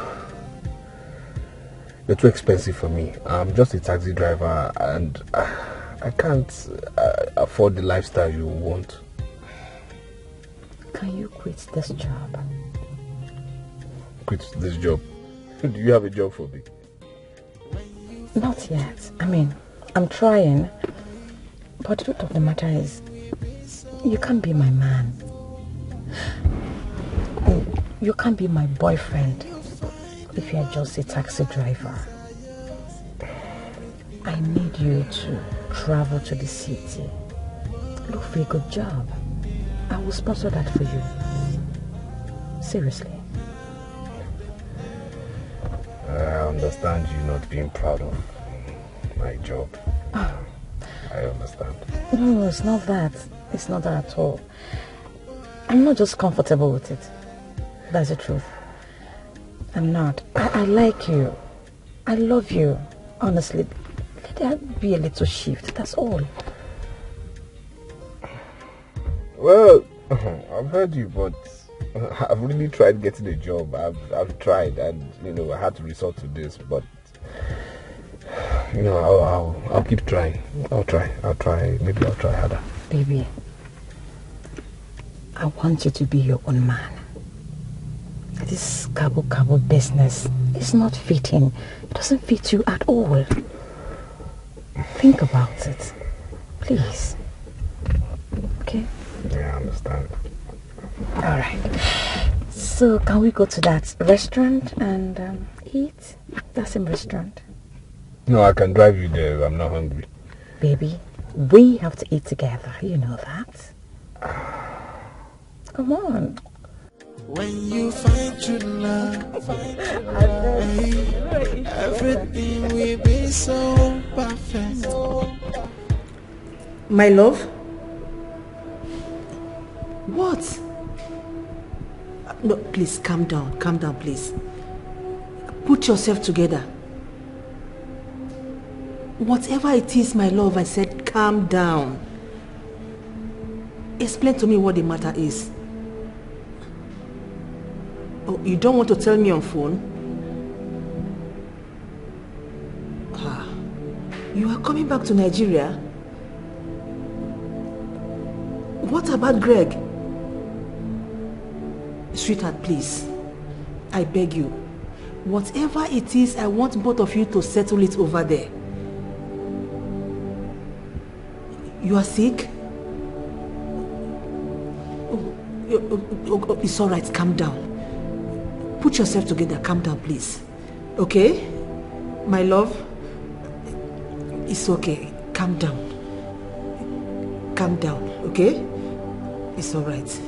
expensive for me. I'm just a taxi driver and I can't afford the lifestyle you want. Can you quit this job? Quit this job? Do you have a job for me? Not yet. I mean, I'm trying. But the truth of the matter is, you can't be my man. You can't be my boyfriend if you're just a taxi driver. I need you to travel to the city. Look for a good job. I will sponsor that for you. Seriously. I understand you not being proud of my job. I understand. No, it's not that. It's not that at all. I'm not just comfortable with it. That's the truth. I'm not. I like you. I love you. Honestly, let there be a little shift. That's all. Well, I've heard you, but I've really tried getting a job. I've tried, and I had to resort to this. But I'll keep trying. I'll try. Maybe I'll try harder. Baby, I want you to be your own man. This cabo business is not fitting. It doesn't fit you at all. Think about it, please. Okay? Yeah, I understand. All right. So can we go to that restaurant and eat? That same restaurant. No, I can drive you there. I'm not hungry. Baby, we have to eat together. You know that. Come on. When you find true love, everything will be so perfect. My love? What? No, please calm down, please. Put yourself together. Whatever it is, my love, I said calm down. explain to me what the matter is. Oh, you don't want to tell me on phone? Ah, you are coming back to Nigeria? What about Greg? Sweetheart, please. I beg you. Whatever it is, I want both of you to settle it over there. You are sick? Oh, it's all right. Calm down. Put yourself together. Calm down, please. Okay? My love? It's okay. Calm down. Calm down, okay? It's all right.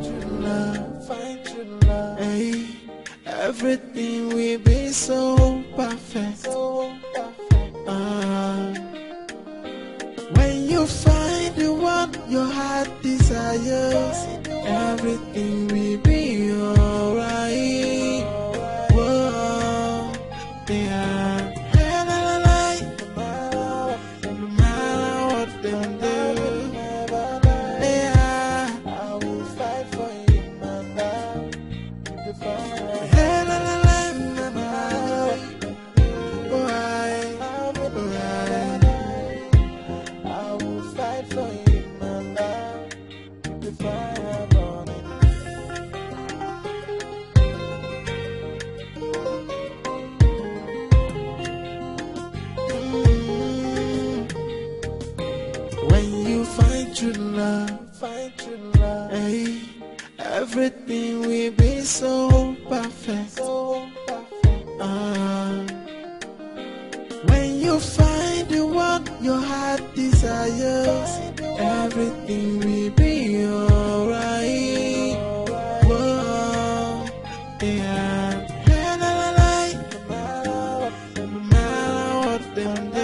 True love, find true love. Hey, everything will be so perfect. When you find the one your heart desires, everything will be alright. Whoa, yeah. No matter what them do, yeah, I will fight for you, my love. Find true love, hey, everything will be so perfect. When you find the one your heart desires, everything will be alright. Whoa, yeah. No matter what them do.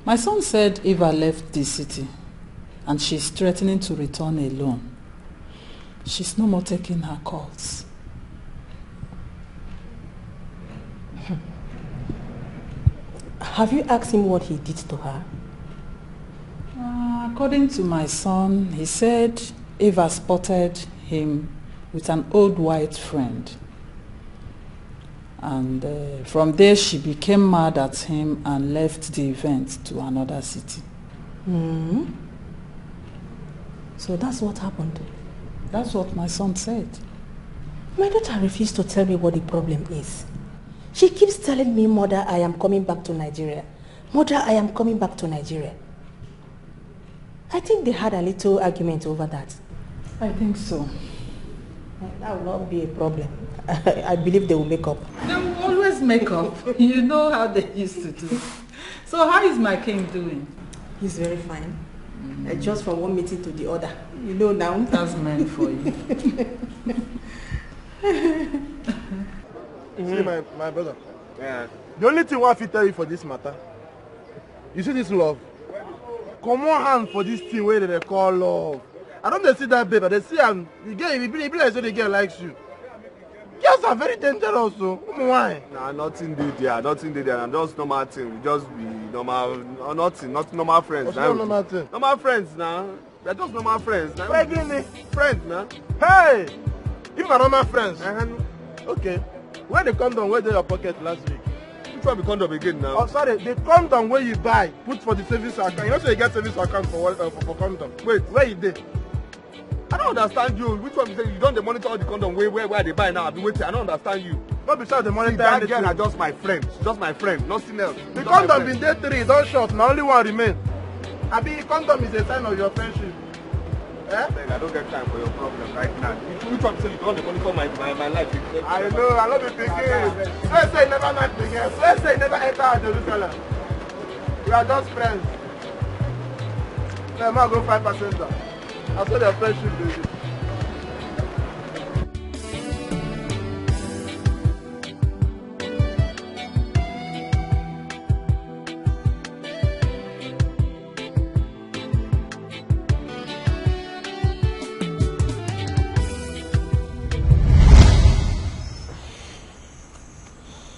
My son said Eva left the city and she's threatening to return alone. She's no more taking her calls. Have you asked him what he did to her? According to my son, he said Eva spotted him with an old white friend. And from there she became mad at him and left the event to another city. Mm-hmm. So that's what happened? That's what my son said. My daughter refused to tell me what the problem is. She keeps telling me, Mother, I am coming back to Nigeria. Mother, I am coming back to Nigeria. I think they had a little argument over that. I think so. That will not be a problem. I believe they will make up. They will always make up. You know how they used to do. So how is my king doing? He's very fine. Just from one meeting to the other. You know now. That's meant for you. See, my brother. Yeah. The only thing I fit tell you for this matter, you see this love? Come on hand for this thing where they call love. I don't see that baby. They see the girl, it be like so the girl likes you. Girls are very dangerous, so why? Nah, nothing did there. Nothing did there. And just normal thing. We just be normal, nothing, not normal friends. What's normal thing? Normal friends now. They're just normal friends. Now. Friends now. Hey! If we're normal friends. Okay. Where the condom where they your pocket last week? Which one be condom again now? Oh, sorry. The condom where you buy, put for the savings account. You know, so you get savings account for condom. Wait, where you did? I don't understand you. Which one you say you don't monitor all the condom where they buy now? I've been waiting. I don't understand you. Not besides the monitor. That girl are just my friend. Just my friend. Nothing else. The condom been there 3, don't short. Now only one remain. I mean, condom is a sign of your friendship. Eh? I don't get time for your problem right now. Which one say you don't monitor my life? I know, I love the pikin. So say you never met pikin. So say you never enter Jerusalem. We are just friends. Let me go find passenger. I saw their friendship, baby.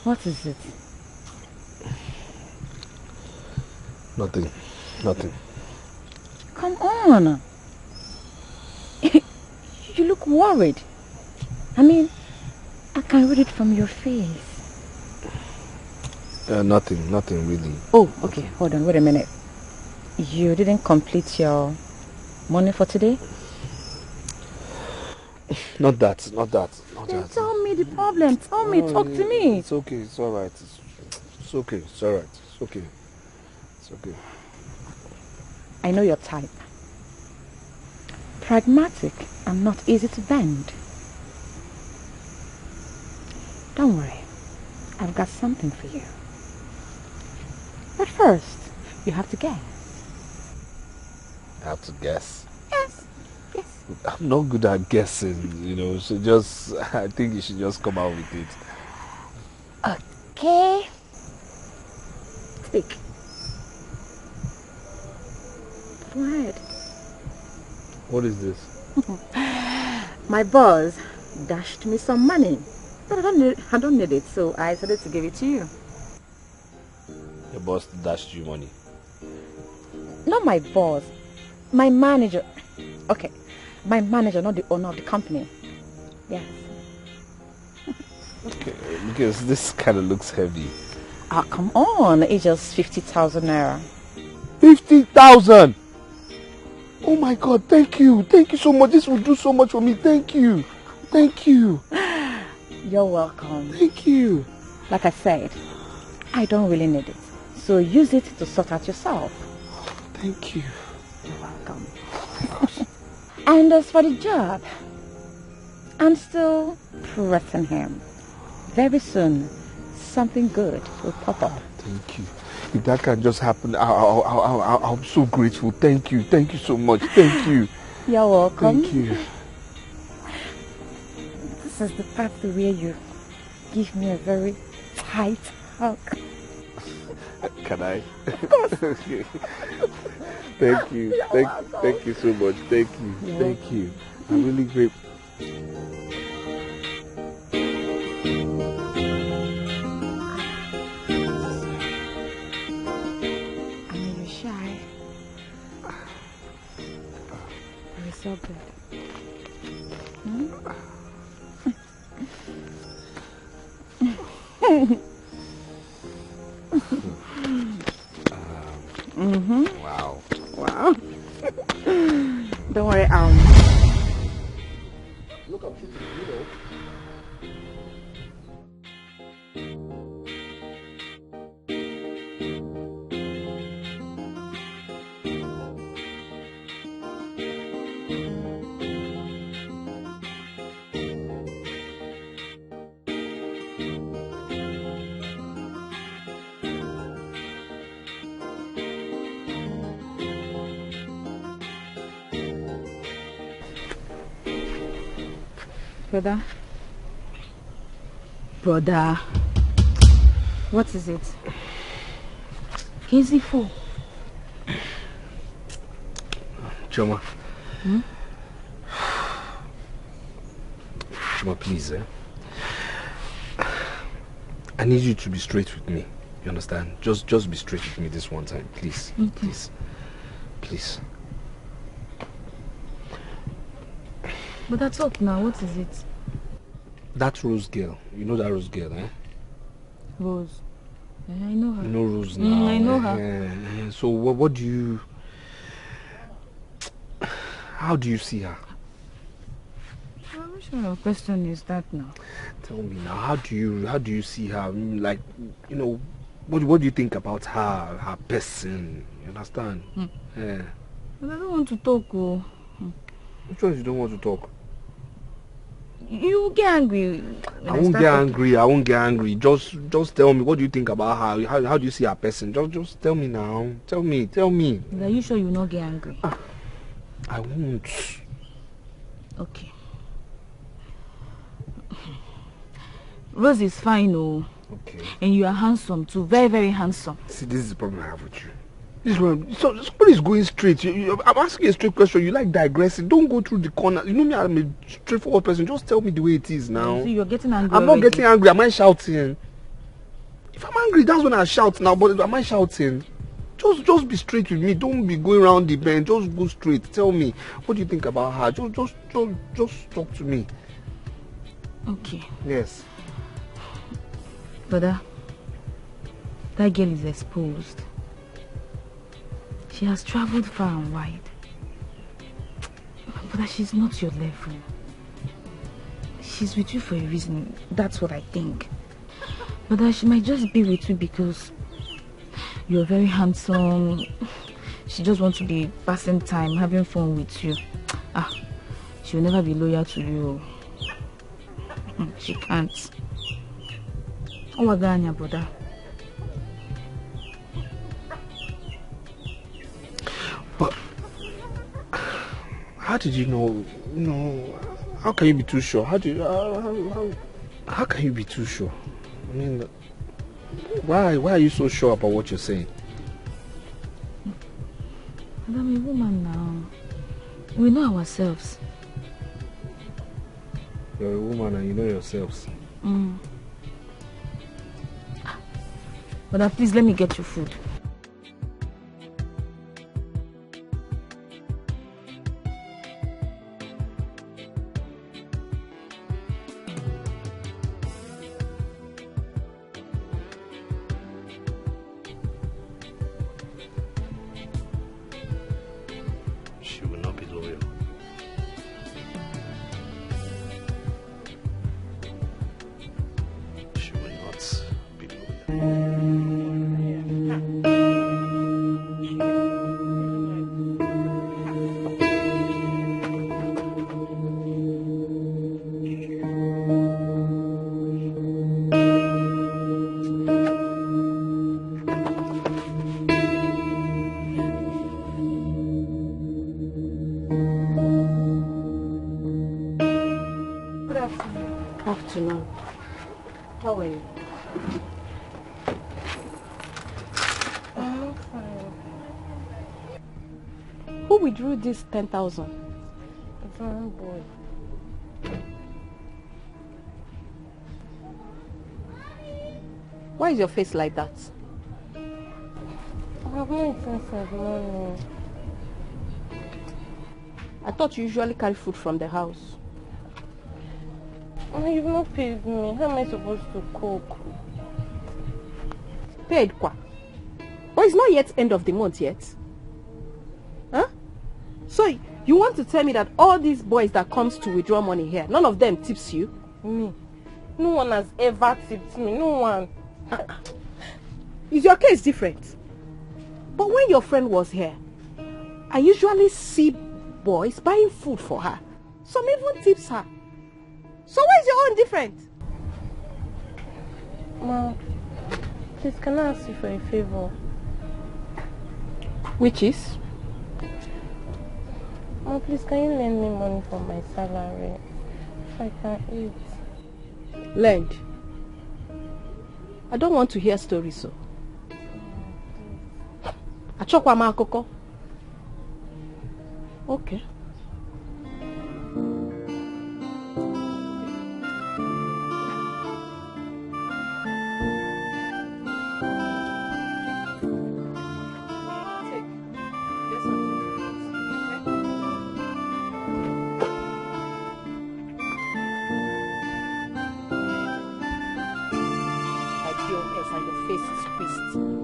What is it? Nothing. Nothing. Come on. You look worried. I mean, I can read it from your face. Nothing really. Oh, okay. Hold on. Wait a minute. You didn't complete your money for today? Not that. Then tell me the problem. Tell me. Talk to me. It's okay. It's all right. It's okay. It's all right. It's okay. It's okay. I know your type. Pragmatic and not easy to bend. Don't worry. I've got something for you. But first, you have to guess. I have to guess. Yes. I'm not good at guessing, you know, so just, I think you should just come out with it. Okay. Take. Go ahead. What is this? My boss dashed me some money, but I don't need it, so I decided to give it to you. Your boss dashed you money? Not my boss, my manager. Okay, my manager, not the owner of the company. Yes. Okay, because this kind of looks heavy. Ah, come on, it's just 50,000 naira. 50,000! Oh my God, thank you. Thank you so much. This will do so much for me. Thank you. Thank you. You're welcome. Thank you. Like I said, I don't really need it. So use it to sort out yourself. Thank you. You're welcome. And as for the job, I'm still pressing him. Very soon, something good will pop up. Thank you. If that can just happen, I'm so grateful. Thank you. Thank you so much. Thank you. You're welcome. Thank you. This is the part where you give me a very tight hug. Can I? Of course. Okay. Thank you. Thank you so much. Thank you. Thank you. I'm really grateful. So good. Wow. Wow. Don't worry, Look up, you know. Brother. What is it? Easy for. Choma. Hmm? Choma, please, I need you to be straight with me. You understand? Just be straight with me this one time, please. Okay. Please. Please. But that's up now. What is it? That Rose girl. You know that Rose girl, eh? Rose. I know her. You know Rose now. I know her. So what do you... How do you see her? Which kind of question is that now? Tell me now, how do you see her? Like, you know, what do you think about her person? You understand? Yeah. But I don't want to talk. Which one you don't want to talk? You get angry. I won't get angry. I won't get angry. Just tell me. What do you think about her? How do you see her person? Just tell me now. Tell me. Are you sure you will not get angry? I won't. Okay. Rose is fine, oh. Okay. And you are handsome too. Very, very handsome. See, this is the problem I have with you. So somebody's going straight. I'm asking a straight question. You like digressing. Don't go through the corner. You know me, I'm a straightforward person. Just tell me the way it is now. See, you're getting angry. I'm not getting angry. Am I shouting? If I'm angry, that's when I shout now. But am I shouting? Just be straight with me. Don't be going around the bend. Just go straight. Tell me, what do you think about her? Just talk to me. Okay. Yes. Brother, that girl is exposed. She has traveled far and wide. But she's not your level. She's with you for a reason. That's what I think. But she might just be with you because you're very handsome. She just wants to be passing time, having fun with you. She will never be loyal to you. She can't. Oh, Waganya, brother. But how did you know? How can you be too sure? How can you be too sure? I mean, why are you so sure about what you're saying? I'm a woman now. We know ourselves. You're a woman and you know yourselves. But please let me get you food. She will not be loyal. She will not be loyal. Afternoon. How are you? I'm fine. Who withdrew this 10,000? It's my own boy. Why is your face like that? I have no sense of money. I thought you usually carry food from the house. You've not paid me. How am I supposed to cook? Paid kwa? But it's not yet end of the month yet. Huh? So you want to tell me that all these boys that comes to withdraw money here, none of them tips you? Me? No one has ever tipped me. No one. Is your case different? But when your friend was here, I usually see boys buying food for her. Some even tips her. So why is your own different? Mom, please can I ask you for a favor? Which is? Mom, please can you lend me money for my salary? If I can eat. Lend? I don't want to hear stories, so. Achokwa ma akoko. Okay.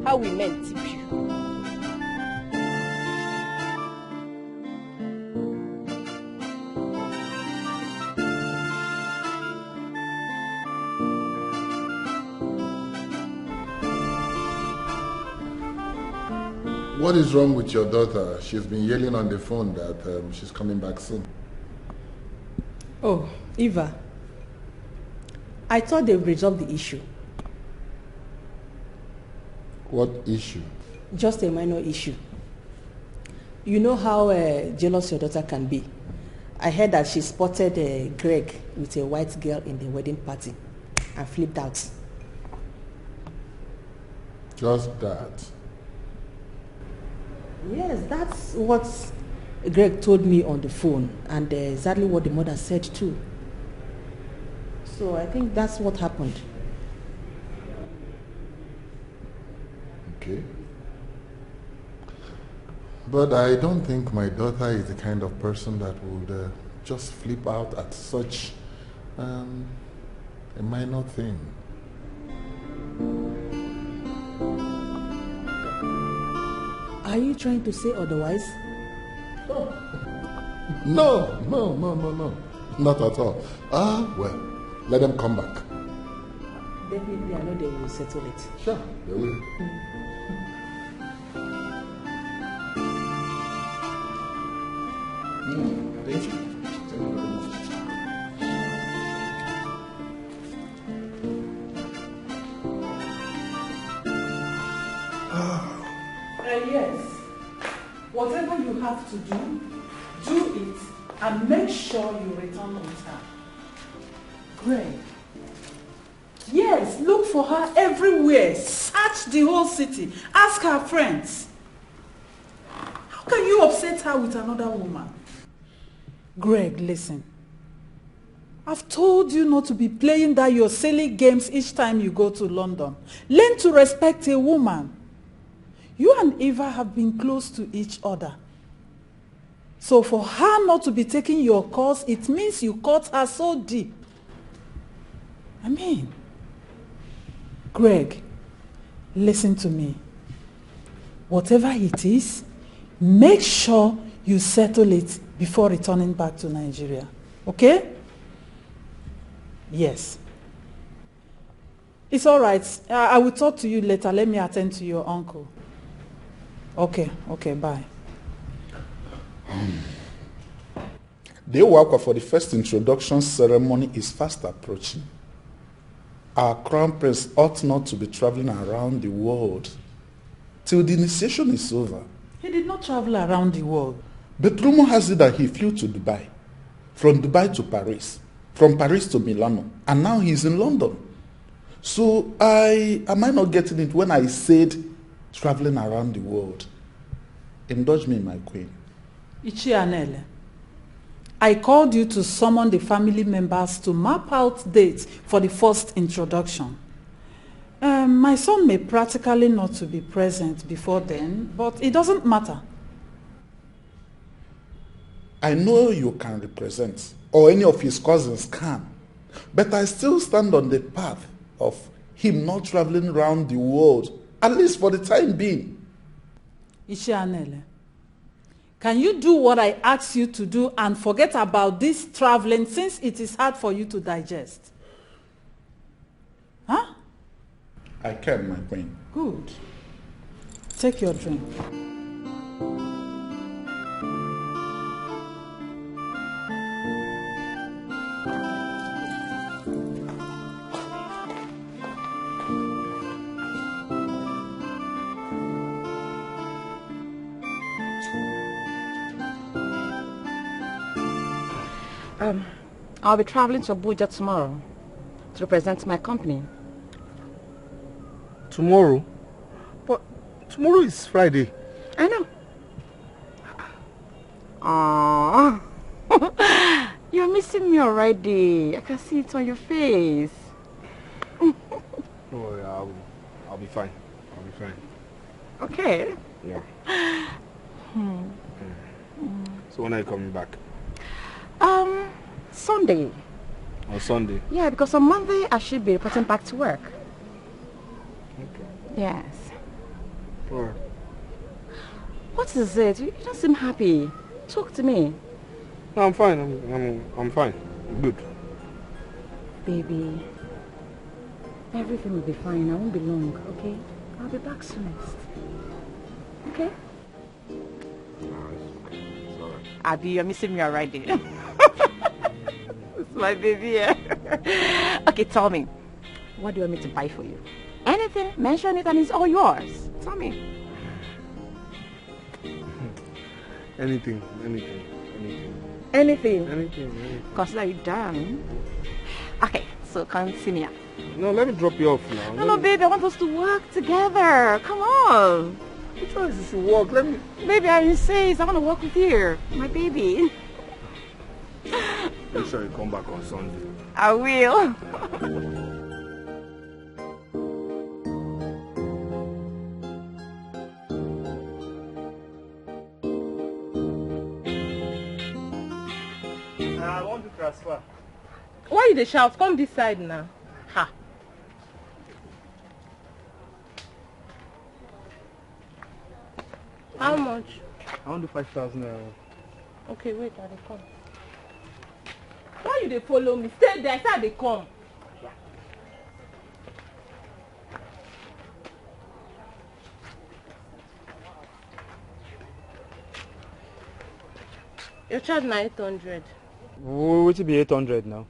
How we men tip you. What is wrong with your daughter? She's been yelling on the phone that she's coming back soon. Oh, Eva, I thought they would resolve the issue. What issue? Just a minor issue. You know how jealous your daughter can be. I heard that she spotted Greg with a white girl in the wedding party and flipped out. Just that? Yes, that's what Greg told me on the phone, and exactly what the mother said too. So I think that's what happened. Okay. But I don't think my daughter is the kind of person that would just flip out at such a minor thing. Are you trying to say otherwise? No. Not at all. Well, let them come back. Definitely, I know they will settle it. Sure, they will. Thank you. Yes. Whatever you have to do, do it and make sure you return on time. Greg. Yes, look for her everywhere. Search the whole city. Ask her friends. How can you upset her with another woman? Greg, listen. I've told you not to be playing that your silly games each time you go to London. Learn to respect a woman. You and Eva have been close to each other. So for her not to be taking your course, it means you caught her so deep. I mean, Greg, listen to me. Whatever it is, make sure you settle it before returning back to Nigeria. Okay? Yes. It's all right. I will talk to you later. Let me attend to your uncle. Okay, bye. The work for the first introduction ceremony is fast approaching. Our crown prince ought not to be traveling around the world till the initiation is over. He did not travel around the world. But rumor has it that he flew to Dubai, from Dubai to Paris, from Paris to Milano, and now he's in London. So am I not getting it when I said traveling around the world? Indulge me, my queen. Ichianele, I called you to summon the family members to map out dates for the first introduction. My son may practically not to be present before then, but it doesn't matter. I know you can represent, or any of his cousins can, but I still stand on the path of him not traveling around the world, at least for the time being. Ishianele, can you do what I asked you to do and forget about this traveling since it is hard for you to digest? Huh? I can, my queen. Good. Take your drink. I'll be traveling to Abuja tomorrow to represent my company. Tomorrow? But tomorrow is Friday. I know. Aww. You're missing me already. I can see it on your face. Don't worry, I'll be fine. I'll be fine. Okay. Yeah. So when are you coming back? Sunday. On Sunday? Yeah, because on Monday I should be reporting back to work. Okay. Yes. Alright. What is it? You don't seem happy. Talk to me. No, I'm fine. I'm fine. I'm good. Baby, everything will be fine. I won't be long, okay? I'll be back soonest. Okay? It's alright. Abby, you're missing me already. my baby. Okay, tell me, what do you want me to buy for you? Anything, mention it and it's all yours. Tell me. Anything. Consider you done. Okay, so come see me. No, let me drop you off now. No, baby, I want us to work together. Come on. Which one is this to work? Let me... Baby, I insist. I want to work with you. My baby. Make sure you come back on Sunday. I will. I want to transfer. Why you dey shout? Come this side now. Ha. How much? I want to 5,000 naira. Okay, wait, I dey come. Why you dey follow me? Stay there, I dey come. Your charge na 800. What be 800 now?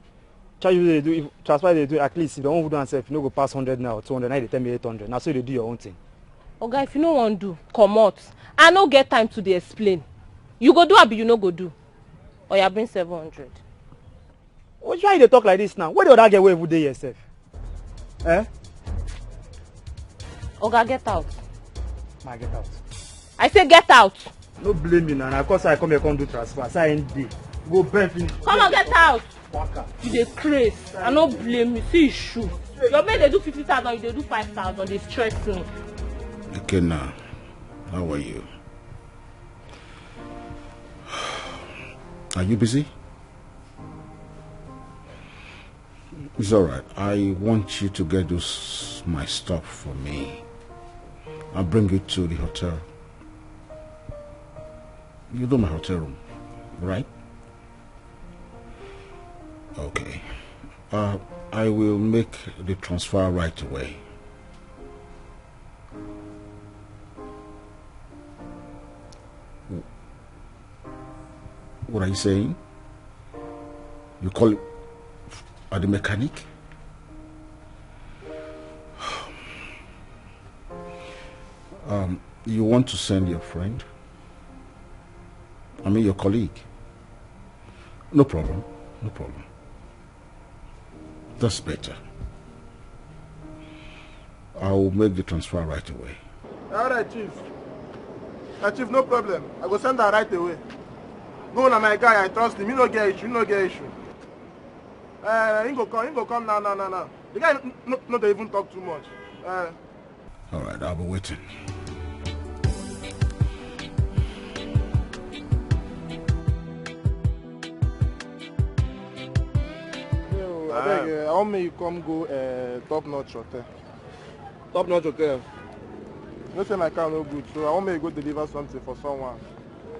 Charge you they do, if transfer they do at least if they don't do themselves, you no go pass 100 now or 200, now they tell me 800. Now so they do your own thing. Oga, if you no wan do, come out. I no get time to dey explain. You go do abi you no go do. Or you bring 700. Why they talk like this now? Where the other get away every day yourself? Eh? Oga, get out. Ma get out. I say get out. No blame me now. Of course I come here come do transfer. Say I ain't day. Go bend finish. Come on, get out. You dey craze. I no blame you. See issue. Your man they do 50,000, you dey do 5,000. They stress me. Okay now. How are you? Are you busy? It's alright. I want you to get my stuff for me. I'll bring it to the hotel. You know my hotel room, right? Okay. I will make the transfer right away. What are you saying? You call it at the mechanic? You want to send your friend? I mean your colleague? No problem. No problem. That's better. I'll make the transfer right away. Alright, Chief. Chief, no problem. I go send her right away. Go na my guy, I trust him. You no get issue, he go come now. The guy not even talk too much. Alright, I'll be waiting. I want me you come go Top Notch Hotel. Top Notch Hotel? You know say my car no good, so I want me you go deliver something for someone.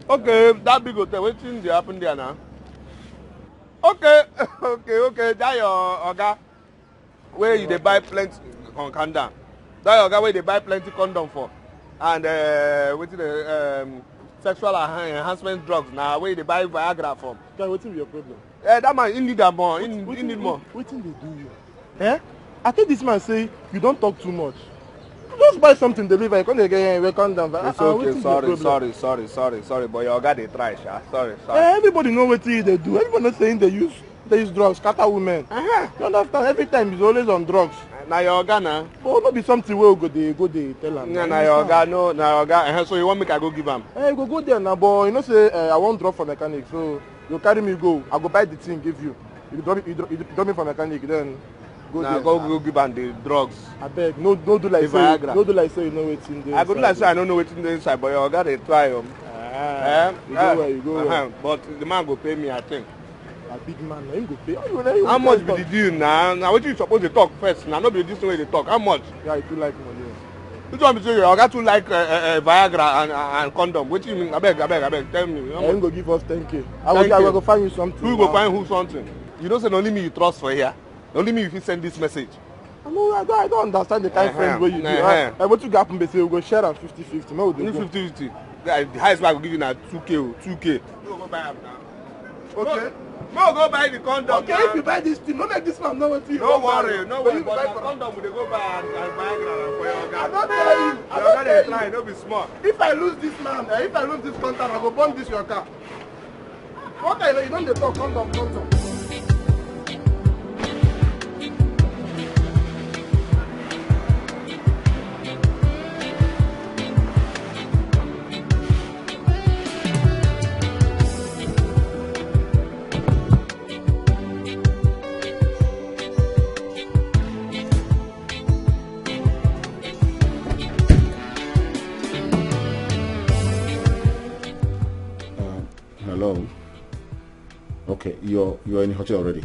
Okay, that big hotel, what thing dey happen there now? Okay, that your oga where you dey buy plenty condom. That your oga where they buy plenty condom for. And wetin the sexual enhancement drugs now where they buy Viagra from. Guy, wetin be your problem? That man, he need more. He need more. Wetin dey do you? Eh? I think this man say you don't talk too much. Just buy something, deliver. You can't get here, calm down. It's okay. Sorry, but your oga dey try, sha. Sorry. Everybody know what they do. Everybody not saying they use drugs, scatter women. You understand? Every time he's always on drugs. Na your oga na. Oh, not be something where we go dey tell him. Na your oga, no, na your oga. So you want make I go give him? You go there now, but you know say I won't drop for mechanic, so you carry me go. I go buy the thing, give you. You drop me for mechanic, then. Go give am the drugs. I beg, no do like say, no do like say you know what's in there. I go do like say I don't know what's in the inside, but your oga dey try. You go where. But the man go pay me, I think. A big man, him go pay. How much be the deal now? Now what you supposed to talk first? Now not be this way they talk. How much? Yeah, you too like money. Which one be say your oga too like Viagra and condom? What do you mean? I beg, tell me. Him go give us 10K. I go find you something. Who go find who something? You don't say only me you trust for here. Only me if you send this message. I don't understand the kind of friend where you do. What you got from say we go share am 50-50. No, 50-50. The highest I will give you now 2K. You go buy am now. Okay. No, go buy the condom. Okay, if you buy this thing, don't make this man know what you No worry, no worry. You But buy the for condom, they go buy and buy for your guy. I don't tell you. I don't tell you. Try, don't be smart. If I lose this man, if I lose this contract, I go burn this your car. What I know, you don't talk condom. Hello. Okay, you're in the hotel already.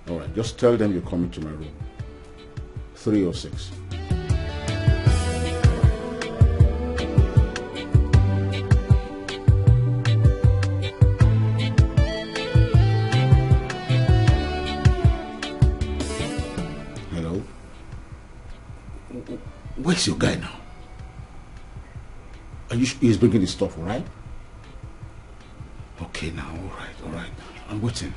All right, just tell them you're coming to my room. 306. Hello. Where's your guy now? He's bringing the stuff, all right? Okay now, all right. I'm waiting.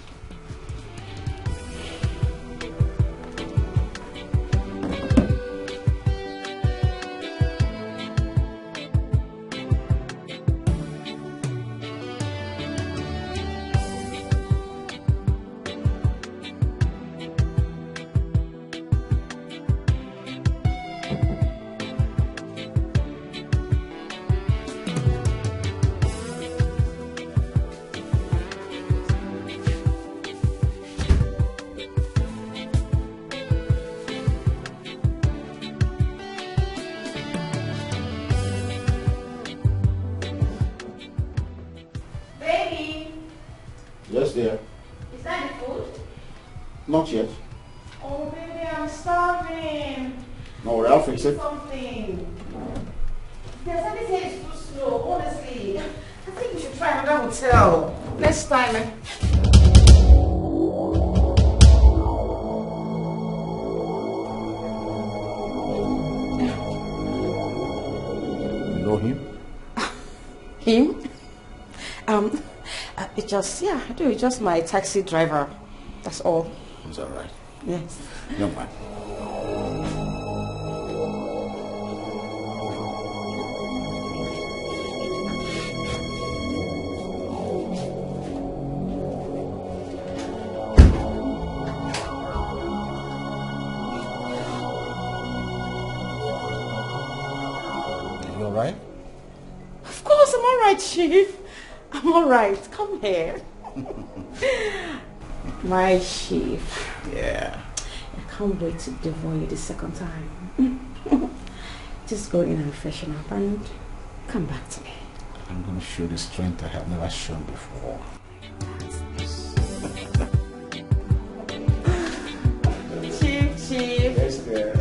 Yes, dear. Is that the food? Not yet. Oh, baby, I'm starving. No worry, I'll fix it. Something. There's anything is too slow, honestly. I think we should try another hotel. Next time. You know him? Him? It's just, yeah, I do. It's just my taxi driver. That's all. Is that right? Yes. Young man. You all right? Of course, I'm all right, Chief. I'm all right. Come here. My chief. Yeah. I can't wait to devour you the second time. Just go in and freshen up and come back to me. I'm going to show the strength I have never shown before. Chief. Yes, dear.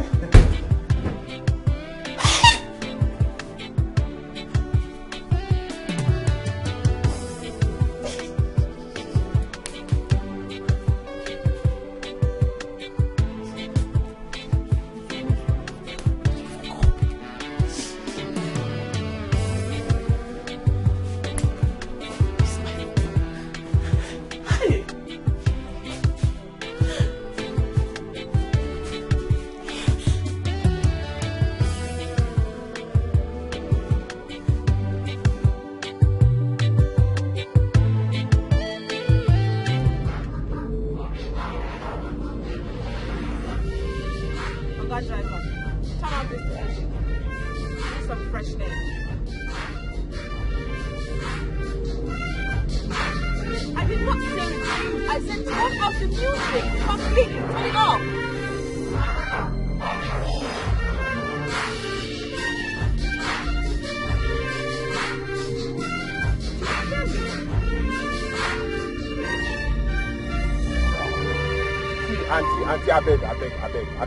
Auntie, I beg.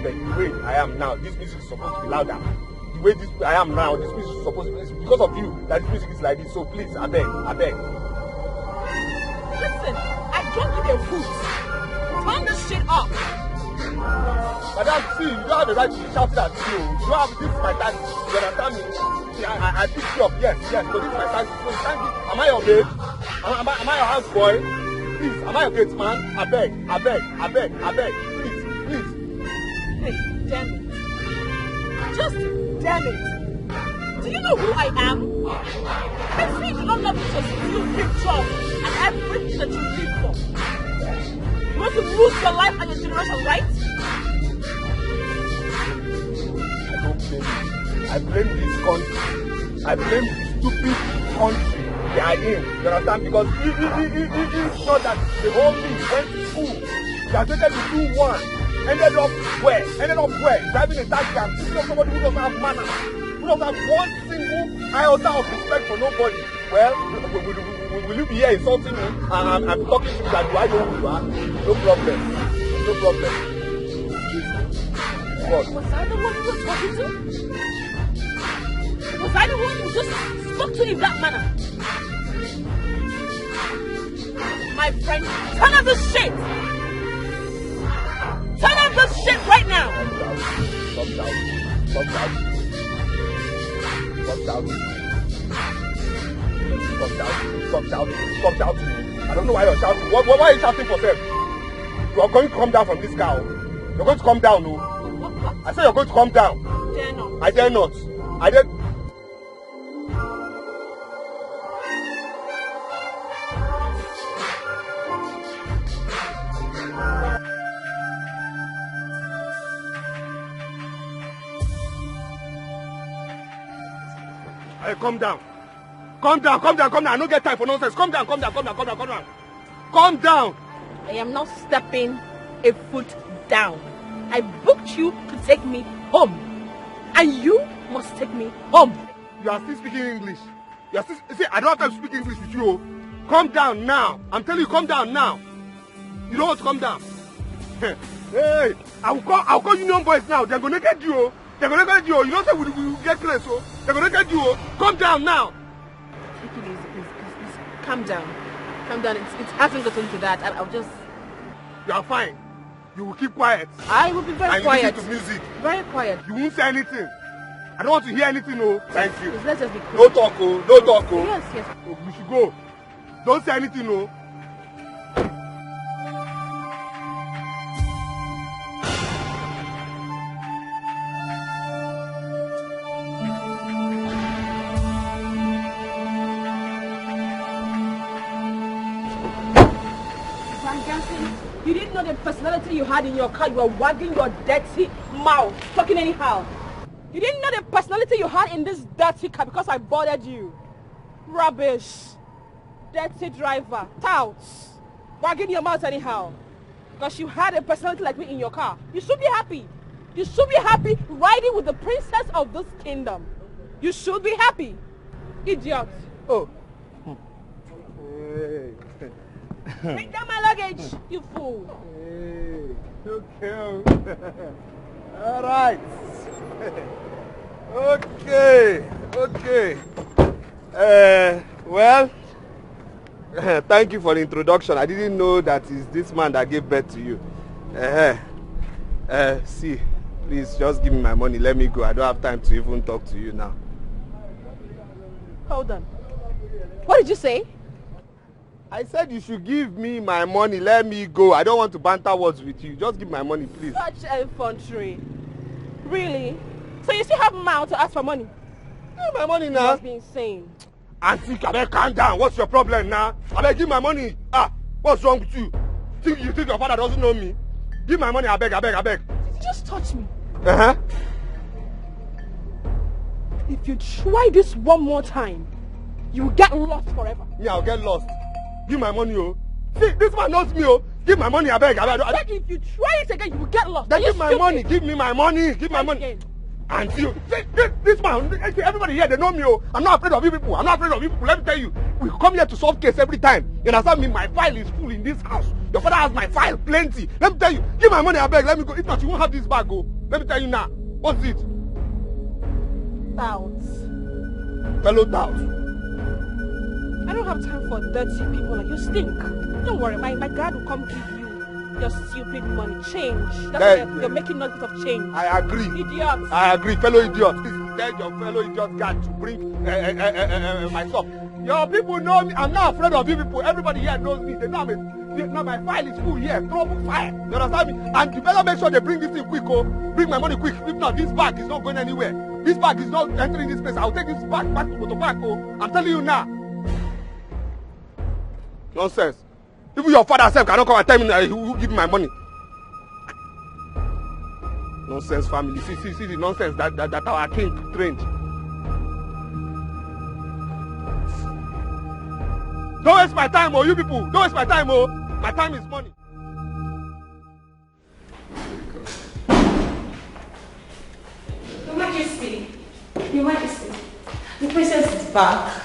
The way I am now, this music is supposed to be louder. The way I am now, this music is supposed to be, it's because of you that this music is like this. So please, I beg. Listen, I don't give a hoot. Turn this shit off. Madam, see, you don't have the right to shout at you. You don't have, this is my taxi. You understand me? See, I picked you up, yes, but this is my taxi. So you can't give, am I your babe? Am I your house boy? please, am I a great man? I beg. Please. Hey, damn it. Just damn it. Do you know who I am? I see you don't love me just stupid job and everything that you live for. You want to lose your life and your generation, right? I blame this country. I blame the stupid country they are in. You understand? Because it's not that the whole thing went to school. They are taken to do one. Ended up where? Driving a taxi and picking up somebody who doesn't have manners. Who doesn't have one single iota of respect for nobody. Well, will you be here insulting me and talking to me that do I know who you are? No problem. What? Was I the one who was talking to? Was I the one who just spoke to you in that manner? My friend, turn off this shit! Turn off this shit right now! Stop shouting. I don't know why you're shouting. Why are you shouting for them? You are going to come down from this car. You're going to come down, no? I said you're going to come down. I dare not. Hey, come down. I don't get time for nonsense. Come down. I am not stepping a foot down. I booked you to take me home. And you must take me home. You are still speaking English. See, I don't have time to speak English with you. Come down now. I'm telling you, come down now. You don't want to come down. Hey, I'll call Union Boys now. They're going to get you. You don't say we get close, so they're going to get you. Come down now. Please, calm down. It hasn't gotten to that. I'll just... You are fine. You will keep quiet. I will be very quiet. And listen to music. Very quiet. You won't say anything. I don't want to hear anything, no. Thank you. Let's just be quiet. No talk, oh. Yes. Oh, we should go. Don't say anything, no. You didn't know the personality you had in your car. You were wagging your dirty mouth, talking anyhow. You didn't know the personality you had in this dirty car because I bothered you. Rubbish. Dirty driver. Touts. Wagging your mouth anyhow. Because you had a personality like me in your car. You should be happy. You should be happy riding with the princess of this kingdom. You should be happy. Idiot. Oh. Bring down my luggage, you fool. Hey, okay. All right. Okay. Well, thank you for the introduction. I didn't know that it's this man that gave birth to you. See, please just give me my money. Let me go. I don't have time to even talk to you now. Hold on. What did you say? I said you should give me my money. Let me go. I don't want to banter words with you. Just give my money, please. Such effrontery. Really? So you still have mouth to ask for money? Give my money now. You must be insane. Auntie, calm down. What's your problem now? I beg, give my money. What's wrong with you? You think your father doesn't know me? Give my money, I beg. Did you just touch me? If you try this one more time, you will get lost forever. Yeah, I'll get lost. Give my money, oh. See, this man knows me, oh. Give my money, I beg. If you try it again, you will get lost. Then give my money. Give me my money. Give my money. And see, this man, everybody here, they know me, oh. I'm not afraid of you people. Let me tell you, we come here to solve case every time. You understand me? My file is full in this house. Your father has my file, plenty. Let me tell you, give my money, I beg. Let me go. If not, you won't have this bag, oh. Let me tell you now. What's it? Touts. Fellow touts. I don't have time for dirty people like you. Stink. Don't worry, my dad will come give you your stupid money. Change. That's why you're making noise of change. I agree. Idiot. I agree, fellow idiot. Please tell your fellow idiot guy to bring my stuff. Your people know me. I'm not afraid of you people. Everybody here knows me. They know now my file is full here, trouble file. You understand me? And you better make sure they bring this thing quick, oh. Bring my money quick. If not, this bag is not going anywhere. This bag is not entering this place. I'll take this bag back to Motor Park, oh. I'm telling you now. Nonsense. Even your father self cannot come and tell me that he will give me my money. Nonsense family. See the nonsense that our king trained. Don't waste my time, oh, you people. Don't waste my time, oh. My time is money. Your Majesty. Your Majesty. The princess is back.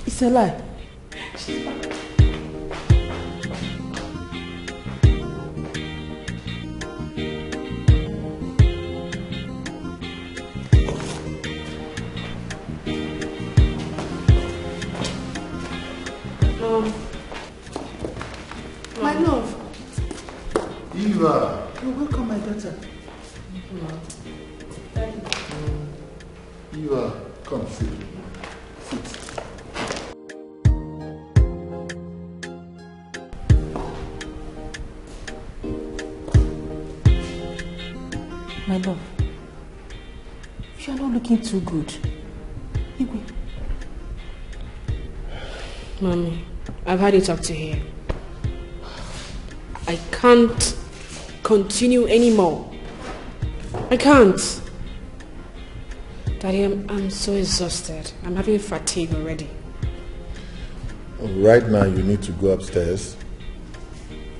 It's a lie. She's back. My love. Eva. You're welcome, my daughter. Eva, come sit. Sit. My love, you are not looking too good. Igwe. Mommy, I've had it up to here. I can't continue anymore. I can't. Daddy, I'm so exhausted. I'm having fatigue already. Right now you need to go upstairs,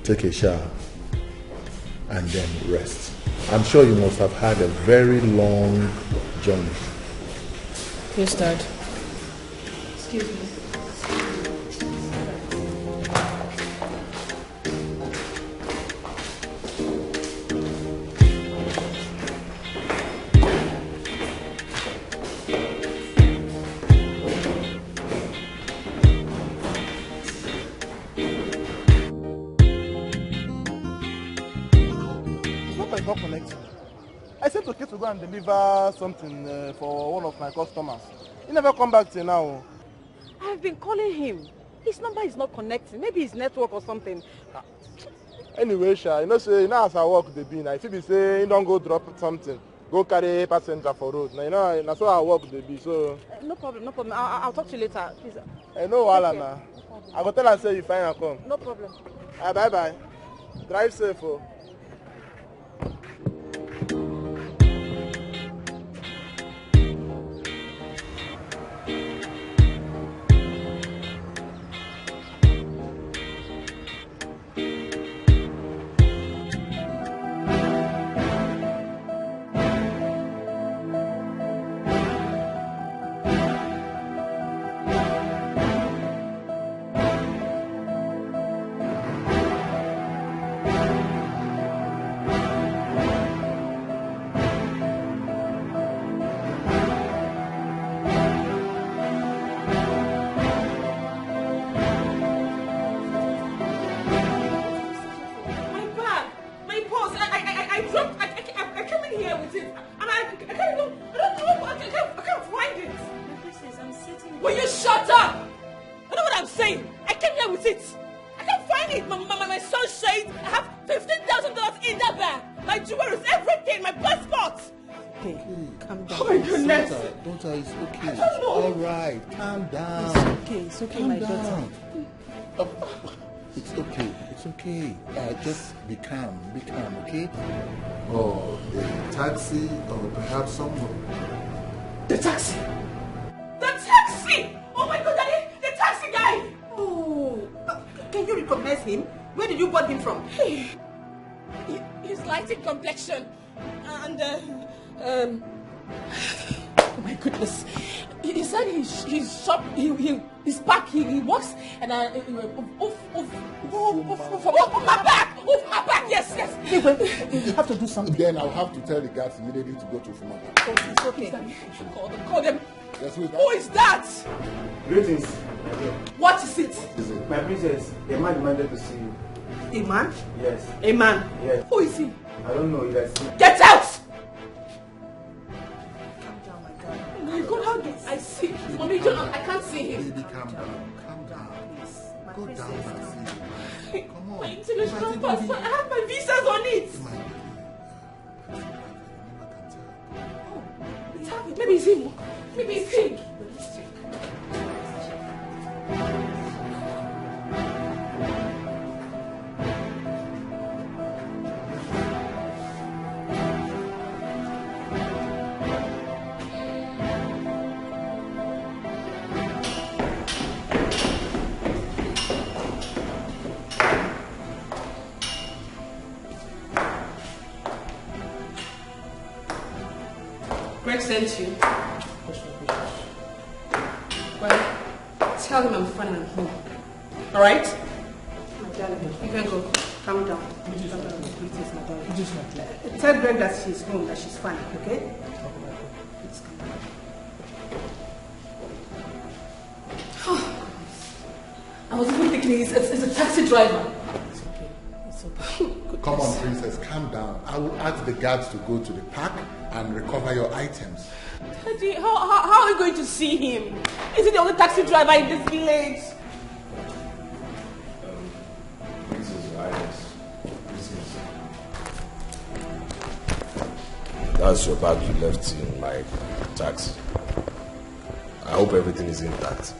take a shower, and then rest. I'm sure you must have had a very long journey. Yes, Dad. Excuse me. Not connecting. I said to Kate to go and deliver something for one of my customers. He never come back till now. I've been calling him. His number is not connecting. Maybe his network or something. Anyway, Sha, you know as I work the bin. If he say he don't go drop something, go carry a passenger for road. Now that's how I work the bin. So No problem, no problem. I'll talk to you later. Please. I know Wala now. I go tell her say you fine and come. No problem. Bye bye. Drive safe. Oh. It's okay, my daughter. It's okay. Just be calm, okay? Or a taxi, or perhaps someone. The taxi! The taxi! Oh my God, Daddy! The taxi guy! Oh, can you recognize him? Where did you bought him from? He's light in complexion. And, oh my goodness. He said he's shop, he's back, he works, and off my back! Off my back! Yes! Hey, well, you have to do something. Then I'll have to tell the guards immediately to go to Philmond. Oh, it's okay. Call them. Yes, who is that? Greetings. What is it? My princess, a man demanded to see you. A man? Yes. A man? Yes. Who is he? I don't know. You guys see. Get out! My God, how do I see? Mommy, I can't see him. Baby, calm down. Calm down. Please, my Come on. My international passport. I have my visas on it. Oh, it's happening. Maybe it's him. Maybe it's him. Greg sent you. Well, tell him I'm fine and I'm home. Alright? My darling, you can go. Calm down. Tell Greg that she's home, that she's fine, okay? Please come down. I was even thinking it's a taxi driver. It's okay. Come on, princess, calm down. I will ask the guards to go to the park and recover your items. Daddy, how are we going to see him? Is he the only taxi driver in this village? This is Iris. That's your bag you left in my taxi. I hope everything is intact.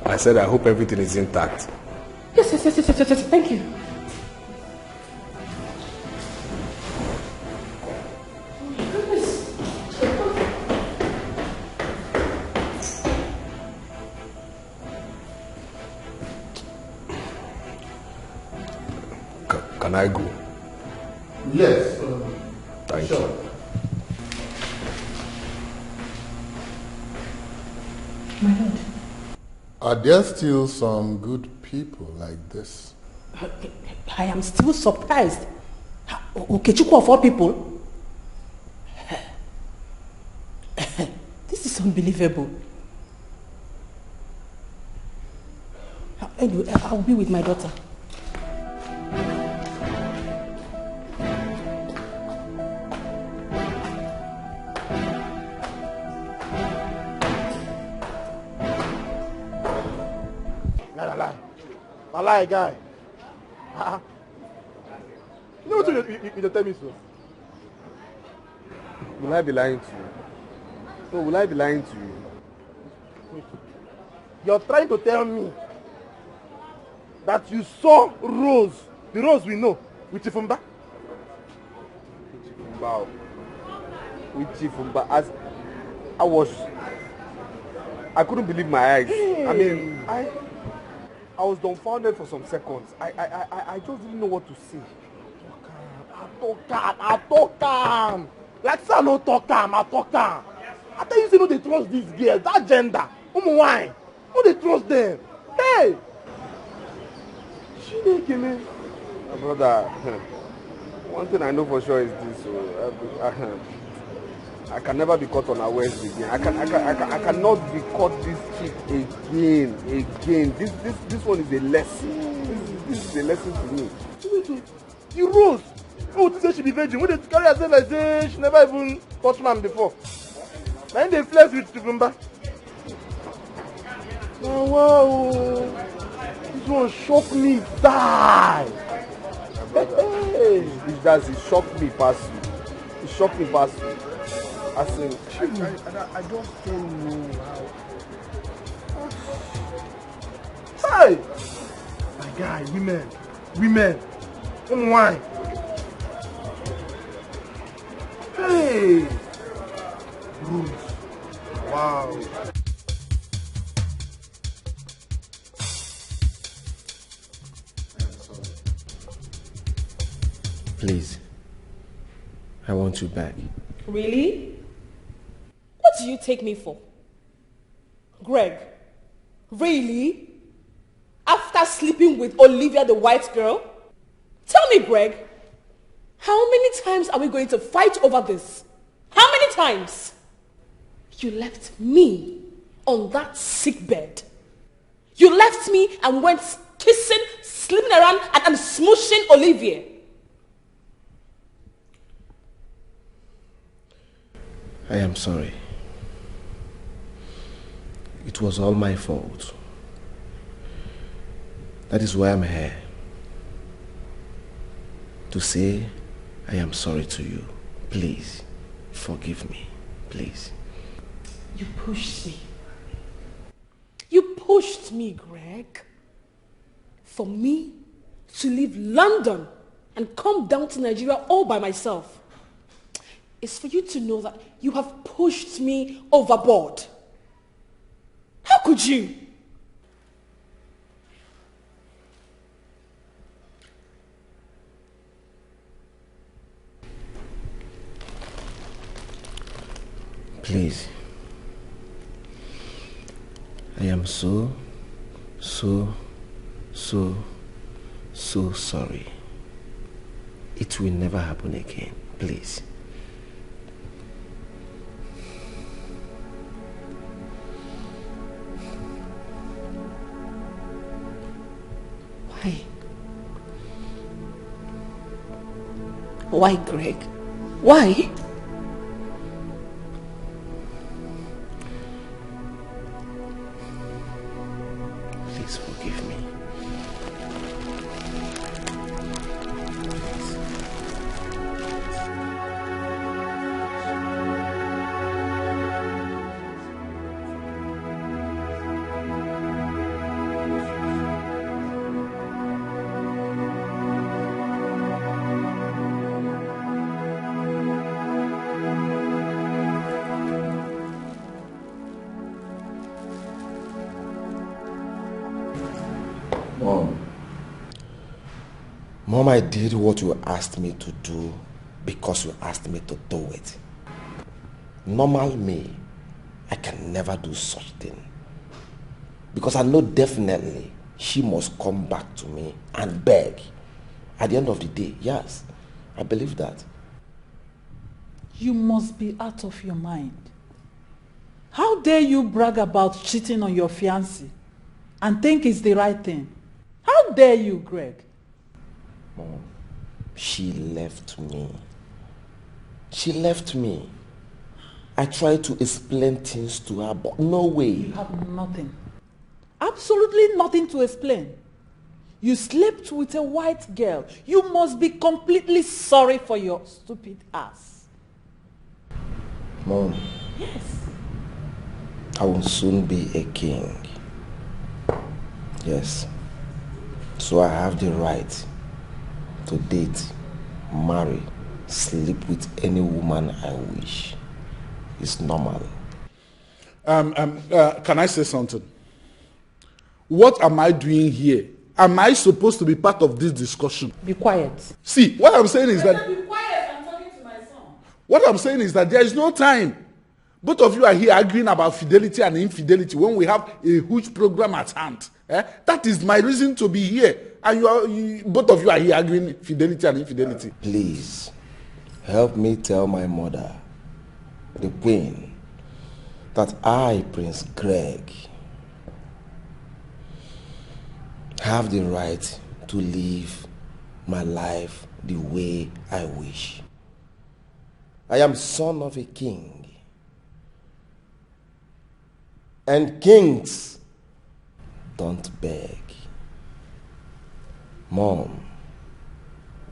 I said I hope everything is intact. Yes. Thank you. Can I go? Yes. Thank sure. you. My lord. Are there still some good people like this? I am still surprised. Okechukwu of all people? This is unbelievable. Anyway, I'll be with my daughter. Lie, guy. You know what you tell me so? Will I be lying to you? No, will I be lying to you? Wait. You're trying to tell me that you saw Rose, the Rose we know, with Chifumba? With Chifumba. As I couldn't believe my eyes. I mean, I was dumbfounded for some seconds. I just didn't know what to say. I talk calm. Like say I no talk calm, I talk calm. I tell you, say no dey trust these girls, that gender. Why? No dey trust them. Hey! She dey give me. My brother, one thing I know for sure is this. I can never be caught unawares again. I cannot be caught this cheap again. This one is a lesson. This is a lesson to me. You Rose. Oh, to say she be virgin. When they carry herself like say she never even touched man before. Then they flex with Chifumba. Oh wow. This one shocked me. Die. Hey. It shocked me past you. It shocked me past you. I just don't know how. Hey! My guy, women. Why? Hey! Rose. Wow. Please. I want you back. Really? What do you take me for? Greg, really? After sleeping with Olivia the white girl? Tell me, Greg, how many times are we going to fight over this? How many times? You left me on that sick bed. You left me and went kissing, sleeping around and smooshing Olivia. I am sorry. It was all my fault. That is why I'm here. To say I am sorry to you. Please, forgive me. Please. You pushed me. You pushed me, Greg. For me to leave London and come down to Nigeria all by myself. It's for you to know that you have pushed me overboard. How could you? Please. I am so sorry. It will never happen again. Please. Why? Why, Greg? Why? Please forgive me. Mom, I did what you asked me to do because you asked me to do it. Normal me, I can never do such thing. Because I know definitely she must come back to me and beg. At the end of the day, yes, I believe that. You must be out of your mind. How dare you brag about cheating on your fiancé and think it's the right thing? How dare you, Greg? Mom, she left me. She left me. I tried to explain things to her, but no way. You have nothing. Absolutely nothing to explain. You slept with a white girl. You must be completely sorry for your stupid ass. Mom. Yes. I will soon be a king. Yes. So I have the right to date, marry, sleep with any woman I wish. It's normal. Can I say something? What am I doing here? Am I supposed to be part of this discussion? Be quiet. See, what I'm saying is that... Be quiet, I'm talking to my son. What I'm saying is that there is no time. Both of you are here arguing about fidelity and infidelity when we have a huge program at hand. That is my reason to be here. And both of you are here arguing fidelity and infidelity. Please, help me tell my mother, the queen, that I, Prince Greg, have the right to live my life the way I wish. I am son of a king. And kings don't beg. Mom,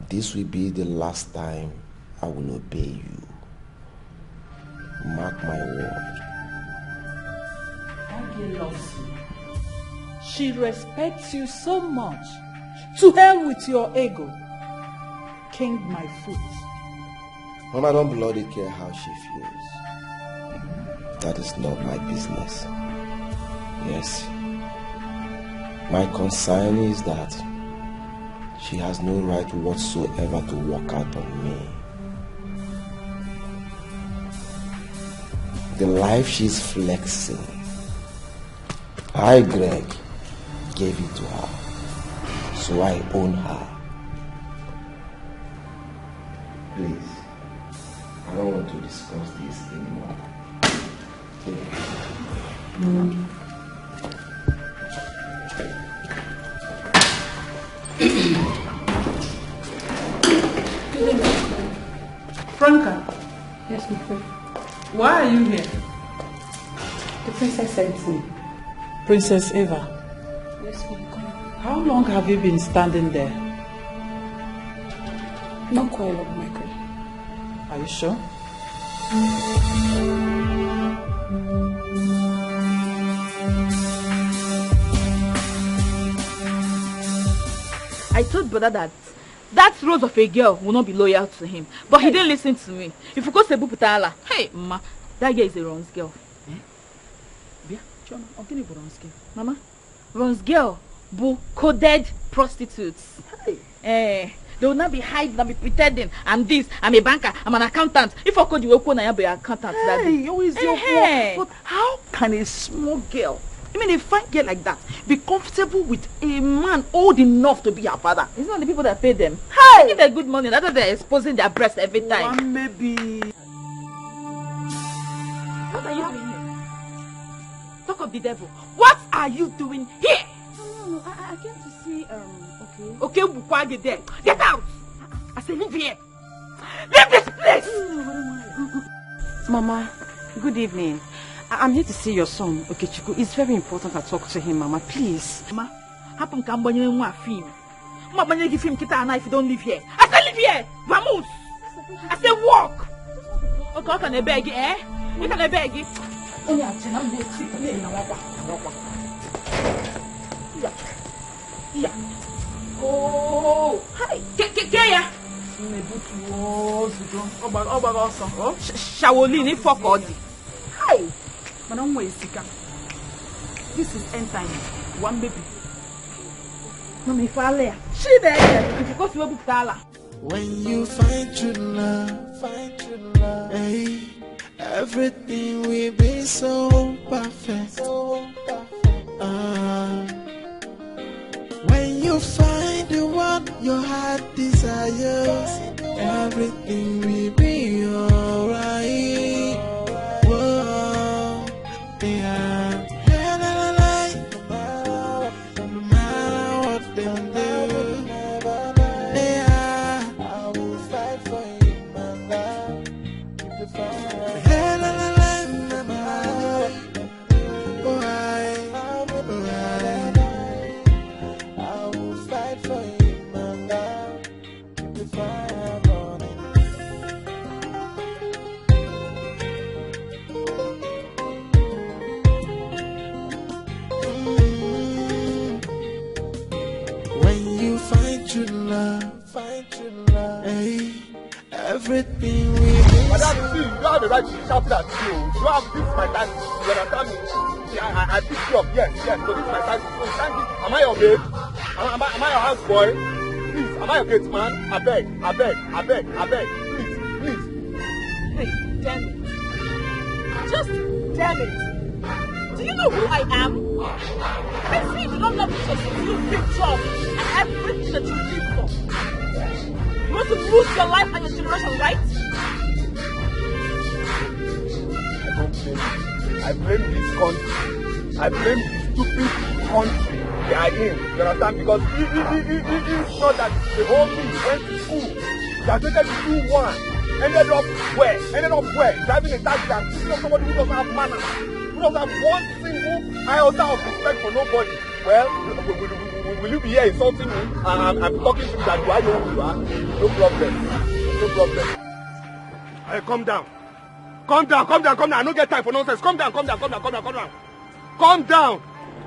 this will be the last time I will obey you. Mark my word. Aggie loves you. She respects you so much. To hell with your ego. King my foot. Mom, I don't bloody care how she feels. That is not my business. Yes. My concern is that she has no right whatsoever to walk out on me. The life she's flexing, I, Greg, gave it to her, so I own her. Please, I don't want to discuss this anymore. Franca. Yes, my friend. Why are you here? The princess sent me. Princess Eva. Yes, ma'am. Come on. How long have you been standing there? Not quite long, my queen. Are you sure? I told brother that rose of a girl will not be loyal to him, but he didn't listen to me. If you go say Buputala, hey, ma, that girl is a Ron's girl. Bia, Choma, I'll give you Ron's girl. Mama, Ron's girl, bu coded prostitutes. They will not be hiding, not be pretending. I'm this, I'm a banker, I'm an accountant. If I call you, I'll be an accountant. Hey, always your work. But how can a small girl, I mean a fine girl like that, be comfortable with a man old enough to be her father? It's not the people that pay them. Hey! They give them good money. That's why they're exposing their breasts every time. One maybe. What are you doing here? Talk of the devil. What are you doing here? No, I came to see, okay. Okay, Bukwagi there. Get out! I say leave here. Leave this place! Mama, good evening. I'm here to see your son, Okechukwu. It's very important I talk to him, Mama. Please. Mama, happen can buy you a film. Mama, buy you film kita if you don't live here. I say live here. Vamos. I say walk. Okay, I can beg, eh? You can beg. Oh, hi. Keya. Shaolin, fuck all. Hi. But don't waste it. This is end time. One baby. Mama, if I lay, she there. If you go to a book, when you find true love, hey, everything will be so perfect. When you find the one your heart desires, everything will be alright. Whoa, yeah. No matter what they do, yeah, I will fight for you, my love. Keep the fire. Find true love, hey, everything we need. Madam, see, you don't have the right to shout at you. You have this is my time. You understand me? See, I pick you up, yes, so this is my time. So you can't give, am I your babe? Am I your house boy? Please, am I your gate man? I beg, please. Hey, damn it. Just damn it. Do you know who I am? I see you don't love me just to do big job and everything that you live for. You want to lose your life and your generation, right? I don't blame you. I blame this country. I blame the stupid country they are in. You understand? Because it's not that the whole thing went to school. They attended to do one. Ended up where? Driving a taxi and picking up somebody who doesn't have manners. Who doesn't have one single iota of respect for nobody. Well, will you be here insulting me and I'm talking to you that do I know who you are? No problem. Hey, calm down. I don't get time for nonsense. Calm down.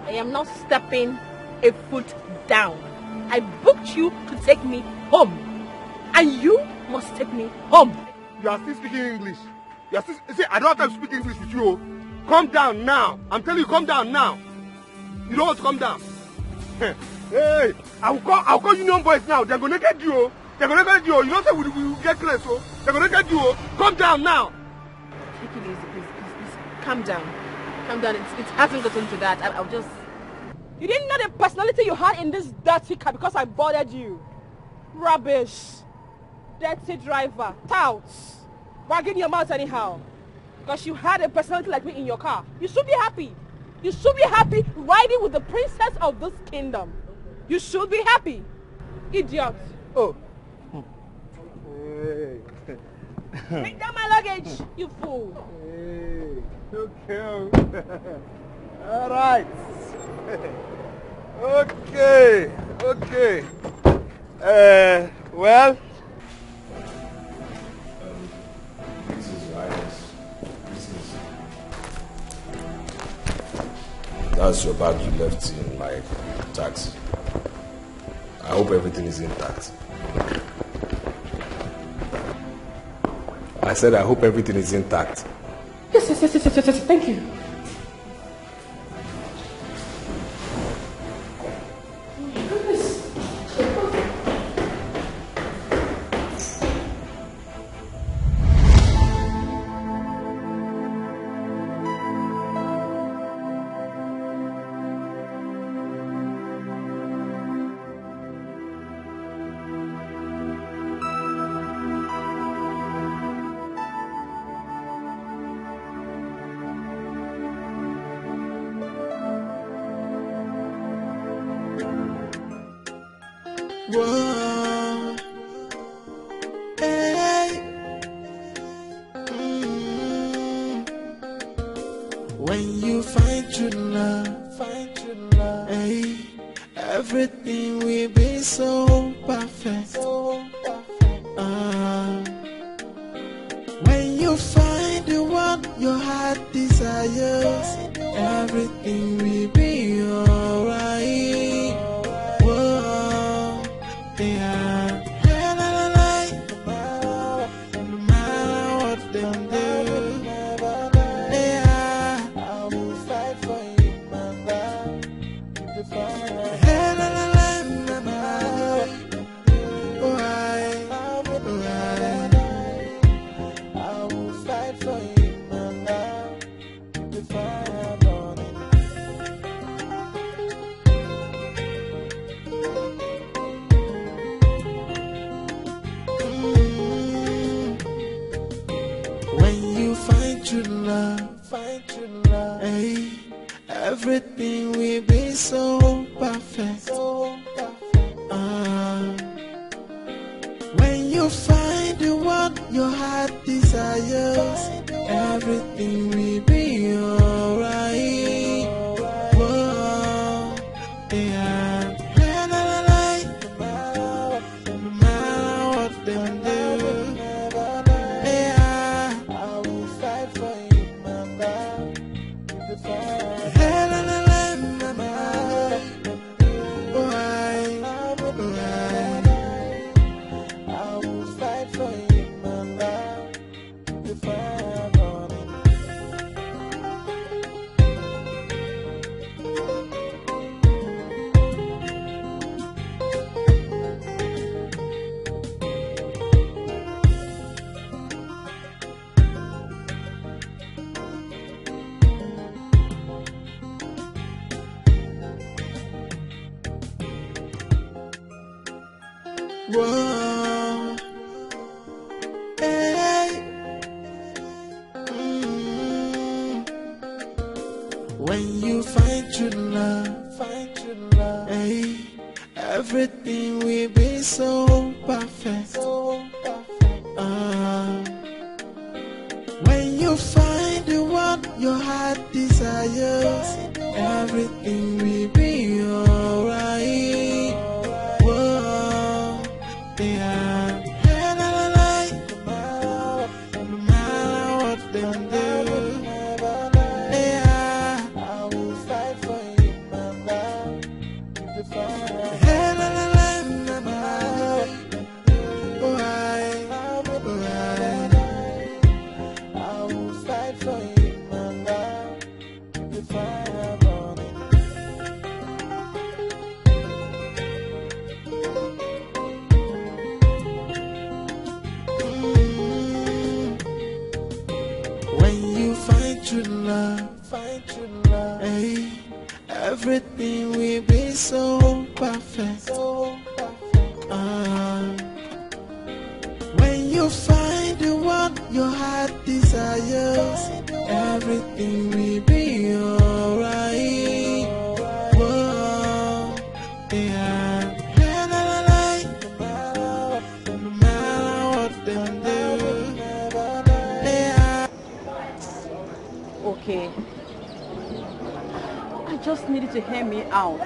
I am not stepping a foot down. I booked you to take me home. And you must take me home. You are still speaking English. See, I don't have time to speak English with you. Calm down now. I'm telling you, calm down now. You don't want to calm down. Hey, I'll call Union Boys now. They're gonna get you. You don't say we get close, so they're gonna get you. Calm down now. Take it easy, please. Calm down. It hasn't gotten to that. I'll just. You didn't know the personality you had in this dirty car because I bothered you. Rubbish. Dirty driver. Touts. Wagging your mouth anyhow. Because you had a personality like me in your car. You should be happy. You should be happy riding with the princess of this kingdom. You should be happy. Idiot. Oh. Hey. Bring down my luggage, you fool. Hey. Okay. All right. Okay. Well. This is Highness. That's your bag you left in my taxi. I hope everything is intact. I said I hope everything is intact. Yes. Thank you. Whoa. Hey. When you find true love, hey, everything will be so perfect. When you find the one your heart desires, everything will be alright. Whoa, yeah. No matter what they do, yeah, I will fight for you, my love. Keep the fire. I will fight for you, my love. Keep the fire burning. When you find true love, hey, everything will be so perfect. When you find the one your heart desires, everything will be alright. Whoa, yeah. No matter what they do, yeah, I will fight for you, my love. Keep the fire. I will fight for you, my love. Keep the fire burning. Whoa, hey. When you find true love, hey, everything will be so perfect. When you find the one your heart desires, everything will be alright. Whoa, yeah. No matter what they do, yeah, I will fight for you, my love. Keep the fire. I will fight for you, my love. Keep the fire burning. When you find true love, hey, everything will be so perfect. When you find the one your heart desires, everything will be alright. Whoa, yeah. No matter what they do, yeah. Okay. just need you to hear me out.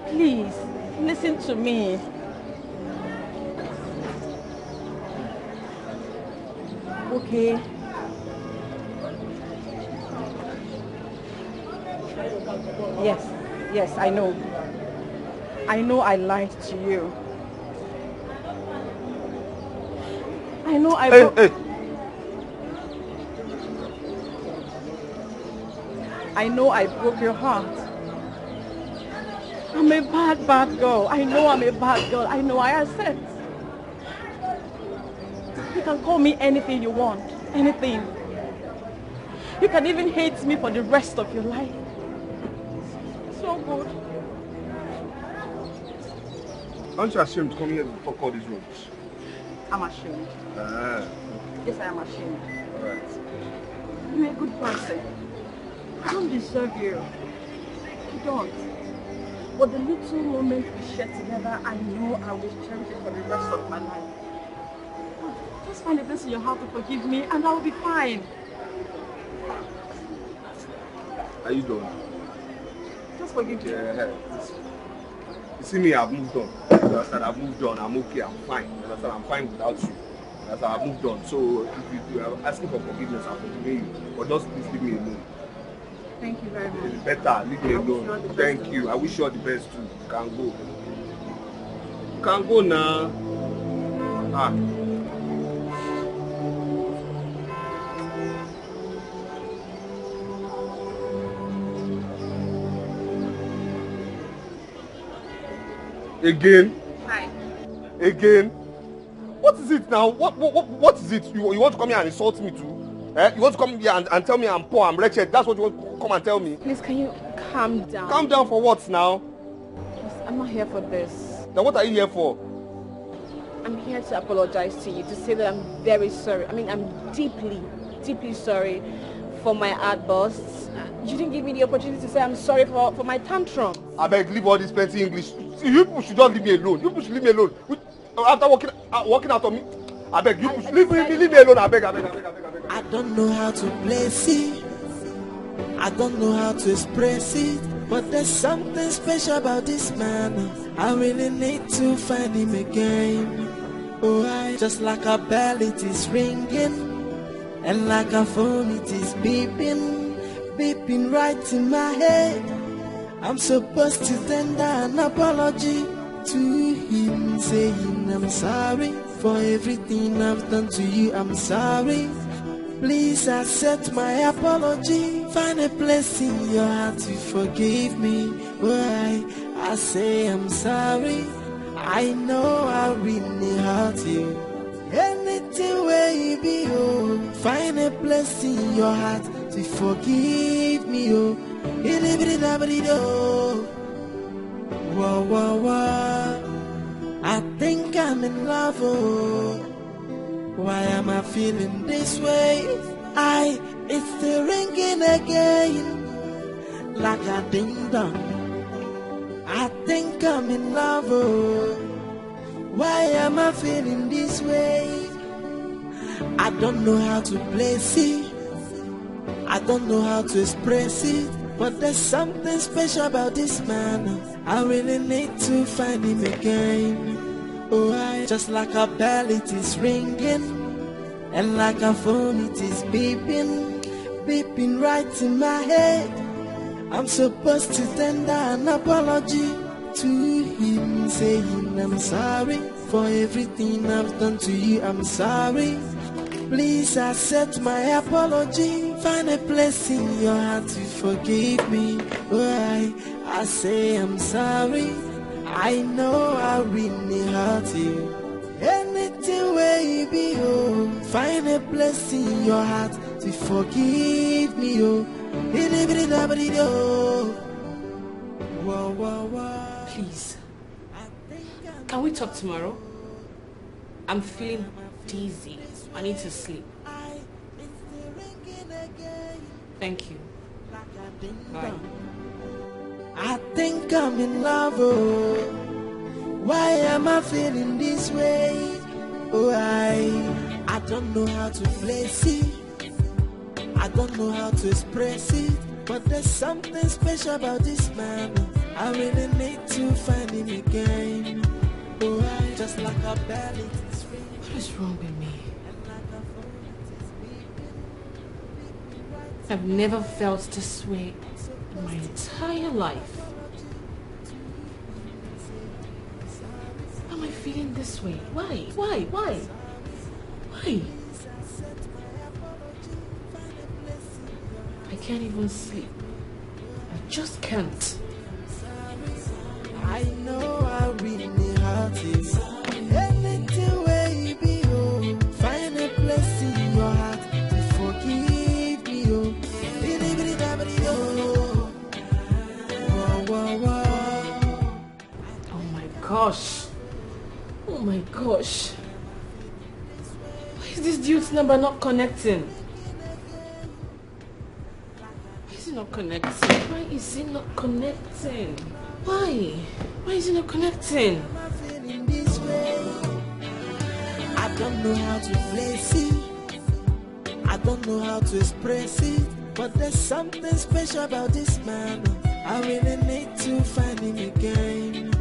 Please, listen to me. Okay. Yes, I know. I know I lied to you. I know I Hey. I know I broke your heart. I'm a bad girl. I know I'm a bad girl. I know, I accept. You can call me anything you want. Anything. You can even hate me for the rest of your life. So good. Aren't you ashamed to come here and talk all these rubbish? I'm ashamed. Yes, I am ashamed. Alright. You're a good person. I don't deserve you. You don't. But the little moment we share together, I know I will cherish it for the rest of my life. Just find a place in your heart to forgive me and I'll be fine. Are you done? Just forgive me. Yeah. You see me, I've moved on. You understand? I've moved on. I'm okay. I'm fine. You understand? I'm fine without you. You understand? I've moved on. So if you are asking for forgiveness, I'll forgive you. But just please leave me alone. Thank you very much. It's better. Leave me alone. Thank you. I wish you all the best too. You can go. You can go now. Again? Hi. Again? What is it now? What is it? You want to come here and insult me too? You want to come here and tell me I'm poor, I'm wretched? That's what you want to come and tell me? Please, can you calm down? Calm down for what now? I'm not here for this. Then what are you here for? I'm here to apologize to you, to say that I'm very sorry. I mean, I'm deeply, deeply sorry for my outbursts. You didn't give me the opportunity to say I'm sorry for my tantrum. I beg, leave all this plenty English. See, you people should just leave me alone. You people should leave me alone. After walking out on me, I beg, you should leave me alone. I beg. I don't know how to place it. I don't know how to express it. But there's something special about this man. I really need to find him again. Oh, just like a bell it is ringing, and like a phone it is beeping, beeping right in my head. I'm supposed to tender an apology to him, saying I'm sorry for everything I've done to you. I'm sorry. Please accept my apology. Find a place in your heart to forgive me. Why I say I'm sorry. I know I really hurt you. Anything where you be, oh, find a place in your heart to forgive me, oh. Whoa, whoa, whoa. I think I'm in love, oh. Why am I feeling this way? It's still ringing again, like a ding dong. I think I'm in love, oh. Why am I feeling this way? I don't know how to place it. I don't know how to express it. But there's something special about this man. I really need to find him again. Oh, just like a bell it is ringing, and like a phone it is beeping, beeping right in my head. I'm supposed to tender an apology to him, saying I'm sorry for everything I've done to you. I'm sorry. Please accept my apology. Find a place in your heart to forgive me. Why I say I'm sorry. I know I really hurt you. Anything where you be, oh, find a place in your heart to forgive me, oh. Please, can we talk tomorrow? I'm feeling dizzy. I need to sleep. Thank you. Bye. I think I'm in love, oh. Why am I feeling this way? Oh, I don't know how to place it. I don't know how to express it. but there's something special about this man. I really need to find him again. Oh, I just like a belly. What is wrong with me? I've never felt this way in my entire life. Why am I feeling this way? Why? Why? I can't even sleep. I just can't. I know I really hurt it. Anything where you be, oh, find a place in your heart to forgive me, oh. Oh my gosh. Why is this dude's number not connecting? Why is it not connecting? Why is it not connecting? Why? Why is it not connecting? I don't know how to place it. I don't know how to express it. But there's something special about this man. I really need to find him again.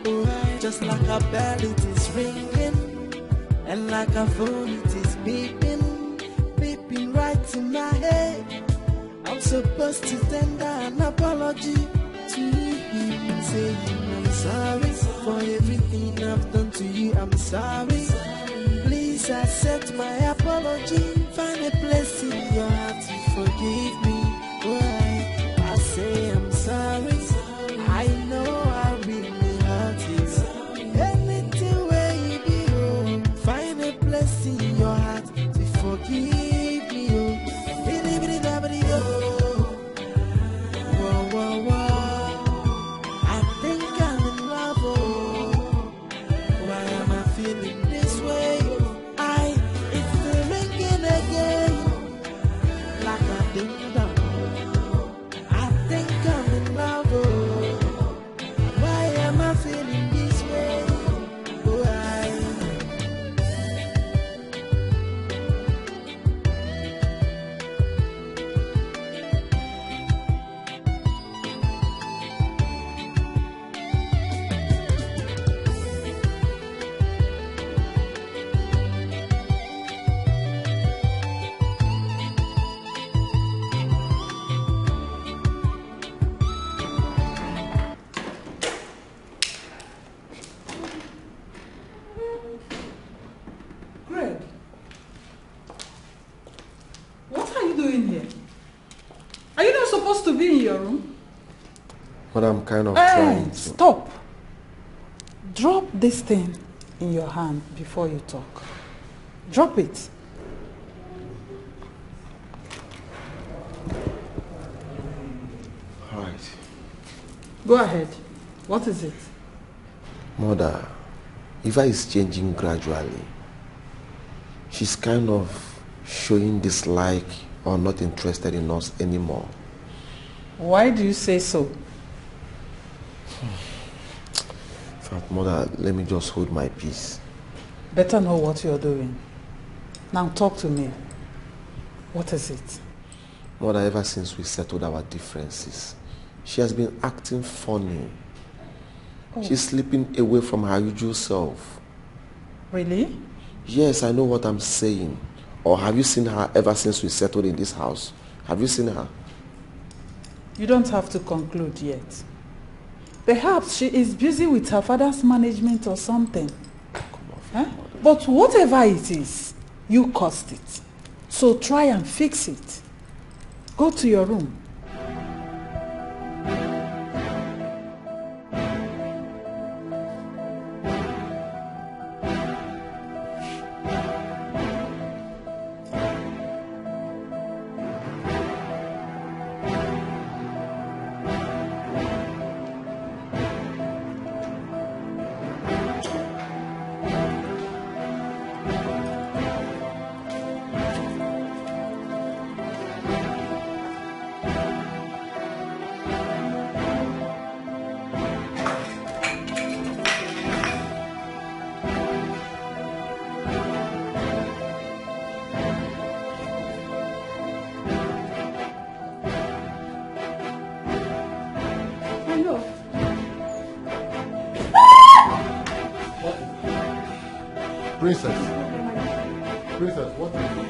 Oh, just like a bell it is ringing, and like a phone it is beeping, beeping right in my head. I'm supposed to tender an apology to him, saying I'm sorry for everything I've done to you. I'm sorry. Please accept my apology. Find a place in your heart to forgive me. Why I say I'm sorry. I know I really hurt you. Anything where you be, oh, find a place in your heart to forgive me. Oh, whoa, whoa, whoa. I think I'm in love. Oh, why am I feeling this way? It's the ringing again, like a ding dong. I think I'm in love. Oh, why am I feeling this way? Oh, Greg, what are you doing here? Are you not supposed to be in your room? But I'm kind of trying to. Stop. Drop this thing in your hand before you talk. Drop it. All right. Go ahead. What is it? Mother, Eva is changing gradually. She's kind of showing dislike or not interested in us anymore. Why do you say so? In fact, Mother, let me just hold my peace. Better know what you're doing. Now talk to me. What is it? Mother, ever since we settled our differences, she has been acting funny. Oh. She's slipping away from her usual self. Really? Yes, I know what I'm saying. Or have you seen her ever since we settled in this house? Have you seen her? You don't have to conclude yet. Perhaps she is busy with her father's management or something. Huh? But whatever it is, you caused it. So try and fix it. Go to your room. Princess, what is it?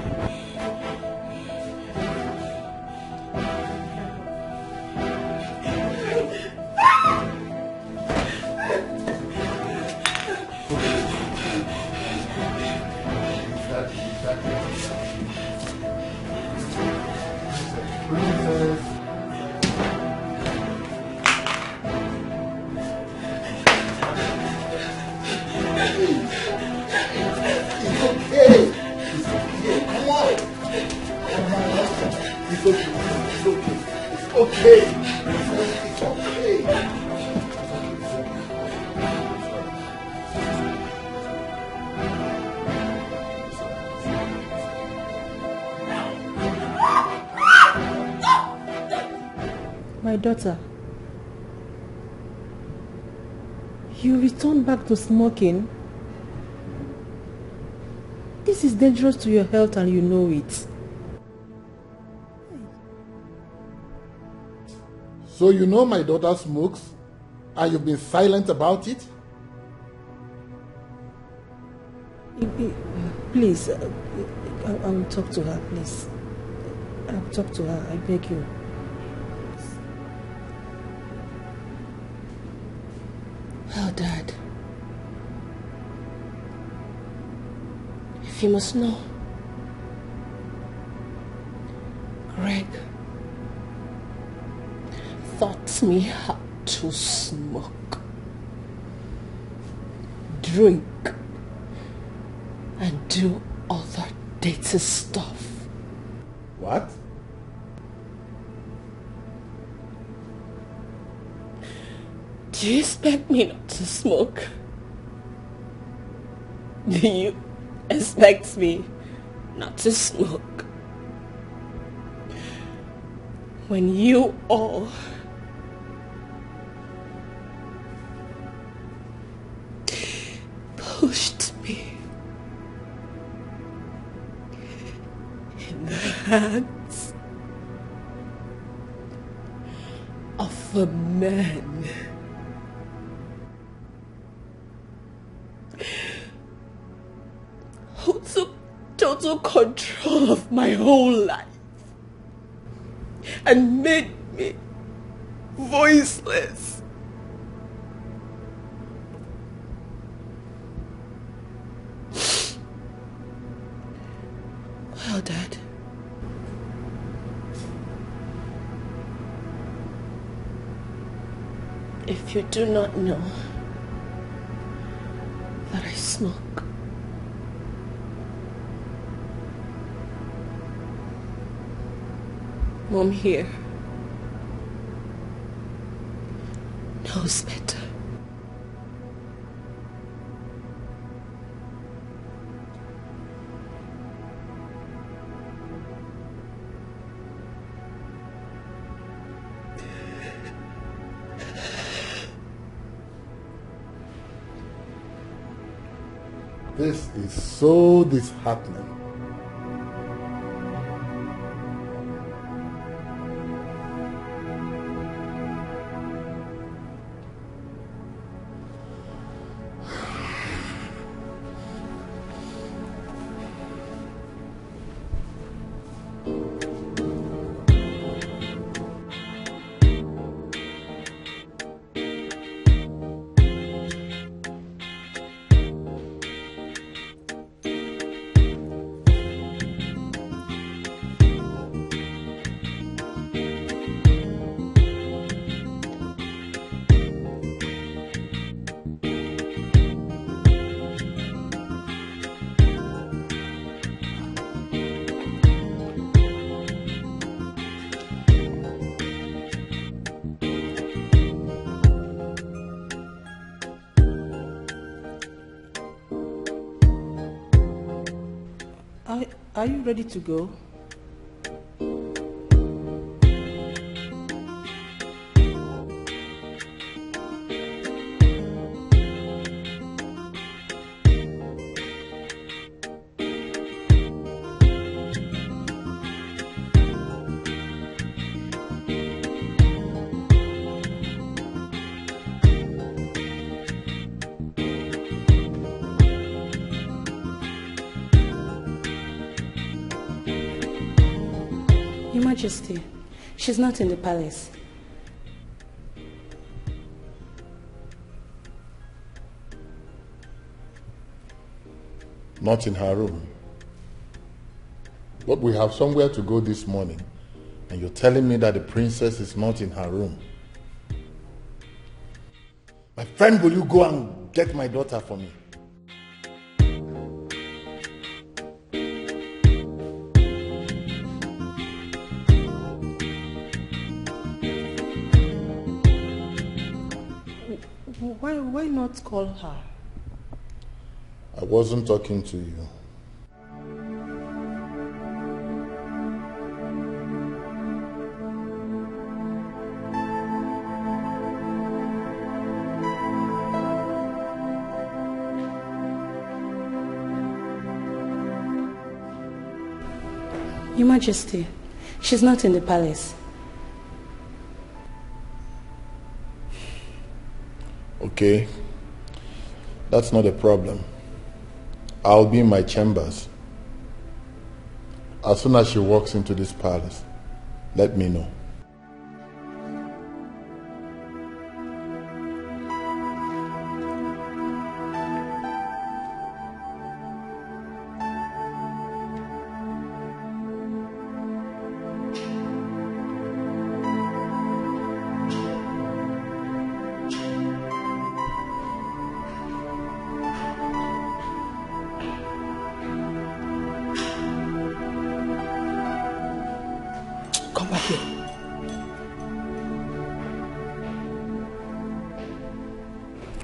My daughter, you return back to smoking? This is dangerous to your health and you know it. So you know my daughter smokes and you've been silent about it? Please, I will talk to her, please. I'll talk to her, I beg you. Well, Dad, if you must know, Greg taught me how to smoke, drink, and do other dirty stuff. What? Do you expect me not to smoke? Do you expect me not to smoke? When you all pushed me in the hands of a man who took total control of my whole life and made me voiceless. Well, Dad, if you do not know that I smoke, Mom here knows better. This is so disheartening. Are you ready to go? Majesty, she's not in the palace. Not in her room. But we have somewhere to go this morning, and you're telling me that the princess is not in her room. My friend, will you go and get my daughter for me? Why not call her? I wasn't talking to you. Your Majesty, she's not in the palace. Okay, that's not a problem. I'll be in my chambers. As soon as she walks into this palace, let me know.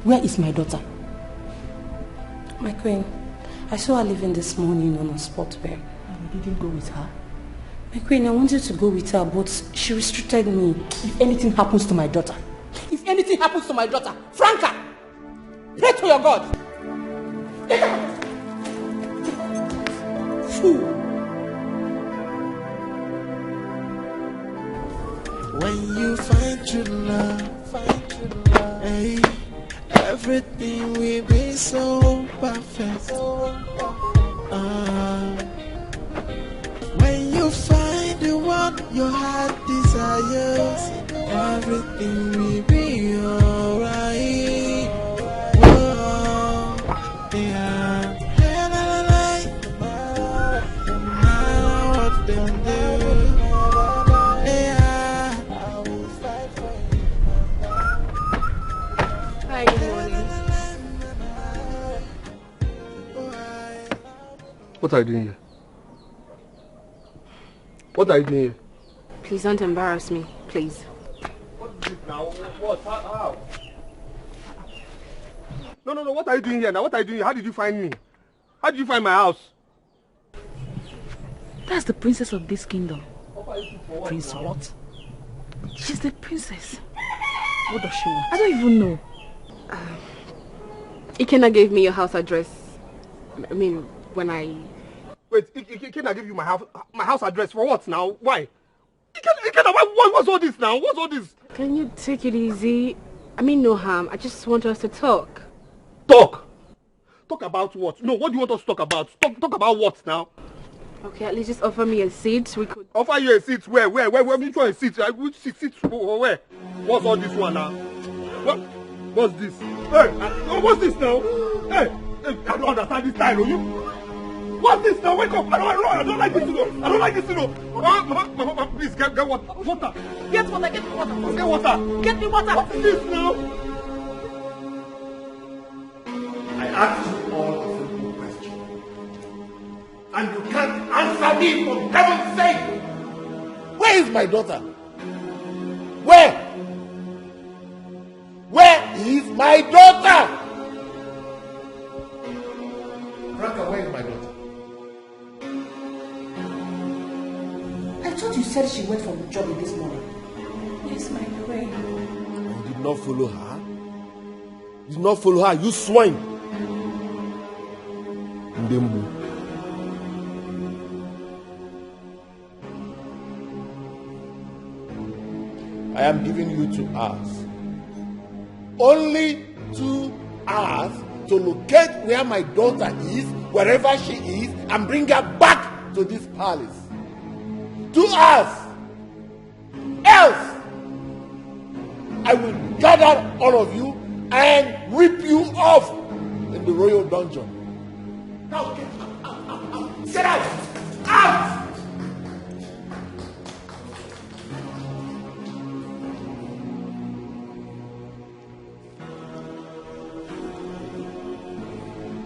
Where is my daughter? My queen, I saw her leaving this morning on a sport wear. And you didn't go with her? My queen, I wanted to go with her, but she restricted me. If anything happens to my daughter, Franca, pray to your God. Fool. When you find true love, hey, everything will be so perfect. When you find the one your heart desires, everything will be alright. Whoa, yeah. No matter what they do, yeah. Hi, good morning. What are you doing here? What are you doing here? Please don't embarrass me, please. What is it now? What? How? No, what are you doing here now? What are you doing here? How did you find me? How did you find my house? That's the princess of this kingdom. Prince what? She's the princess. What does she want? I don't even know. Ikenna gave me your house address. I mean, when I... Wait, Ikenna give you my house address for what now? Why? Ikenna, what's all this now? What's all this? Can you take it easy? I mean no harm. I just want us to talk. Talk? Talk about what? No, what do you want us to talk about? Talk about what now? Okay, at least just offer me a seat. We could... Offer you a seat? Where? Which one is seat? Which seat? Where? What's all this one now? What's this? Hey, what's this now? Hey, I don't understand this style, you? What's this now? Wake up! I don't like this, you know. I don't like this, you know. Mama, please get water. Water. Get water. Get me water. Get water. Get me water. What is this now? I asked you all a simple question, and you can't answer me for heaven's sake. Where is my daughter? Where? Where is my daughter? Franca, where is my daughter? I thought you said she went for the job this morning. Yes, my queen. You did not follow her? You did not follow her, you swine! Ndembu. I am giving you 2 hours. Only 2 hours to locate where my daughter is, wherever she is, and bring her back to this palace. 2 hours. I will gather all of you and rip you off in the royal dungeon. Now get out. Get out! Out!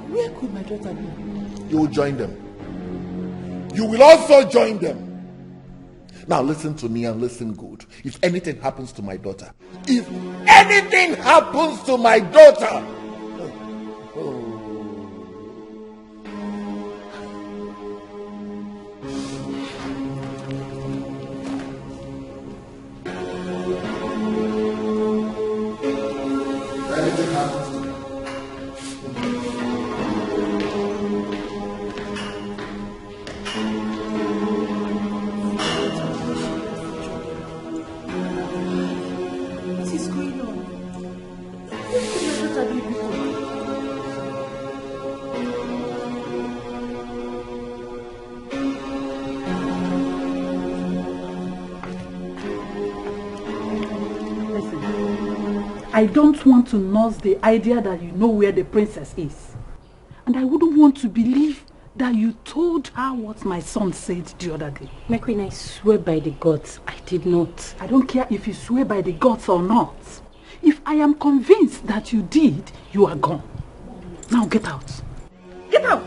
Where could my daughter be? You will join them. You will also join them. Now listen to me and listen good. If anything happens to my daughter, if anything happens to my daughter, I don't want to nurse the idea that you know where the princess is. And I wouldn't want to believe that you told her what my son said the other day. My queen, I swear by the gods, I did not. I don't care if you swear by the gods or not. If I am convinced that you did, you are gone. Now get out. Get out!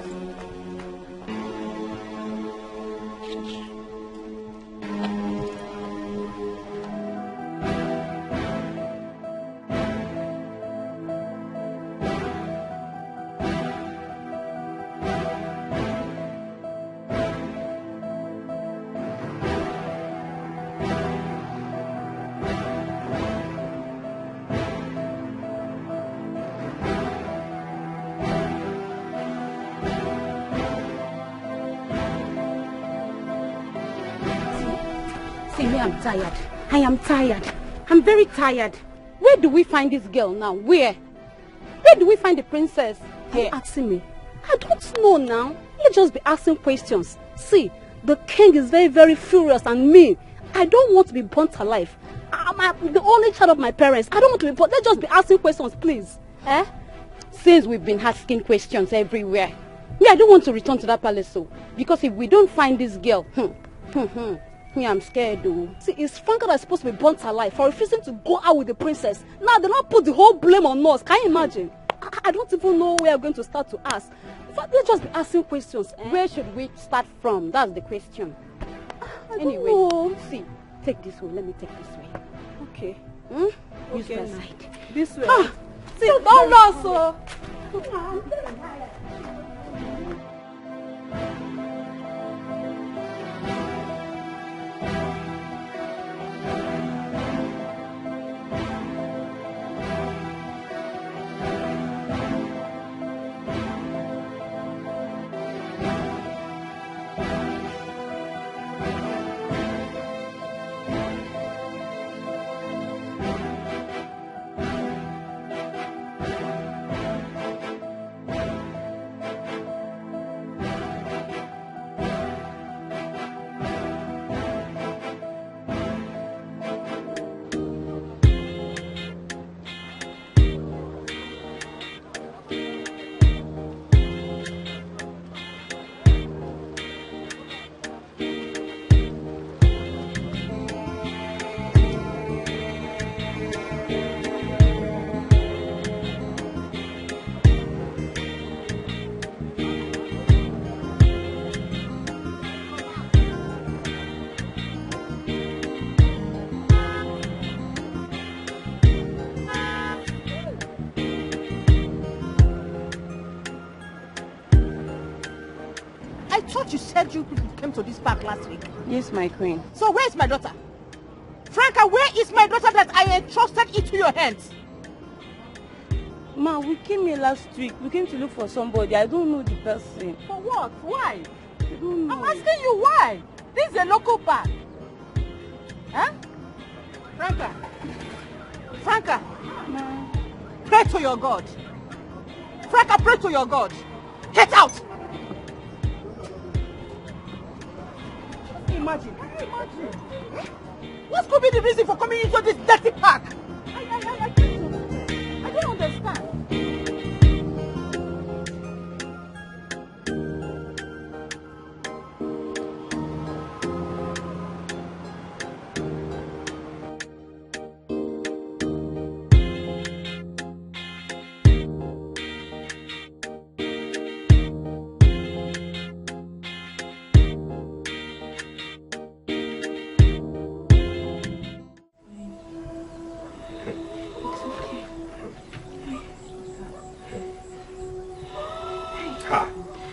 I'm tired. I am tired. I'm very tired. Where do we find this girl now? Where? Where do we find the princess? Here. Asking me. I don't know now. Let's just be asking questions. See, the king is very, very furious and mean. I don't want to be burnt alive. I'm the only child of my parents. I don't want to be burnt. Let's just be asking questions, please. Since we've been asking questions everywhere. Me, I don't want to return to that palace, so. Because if we don't find this girl, me, I'm scared though. See, it's Franca that's supposed to be burnt alive for refusing to go out with the princess. Now they don't put the whole blame on us. Can you imagine? I don't even know where we're going to start to ask. But let's just be asking questions. Where should we start from? That's the question. Anyway, see, take this one. Let me take this way. Okay. Use that side. This way. See, don't lose, so. You said you people came to this park last week. Yes, my queen. So where's my daughter? Franca, where is my daughter that I entrusted into your hands? Ma, we came here last week. We came to look for somebody. I don't know the person. For what? Why? I don't know. I'm asking you why. This is a local park. Huh? Franca. Franca. Ma. Pray to your God. Franca, pray to your God. Get out! Imagine. What could be the reason for coming into this dirty park?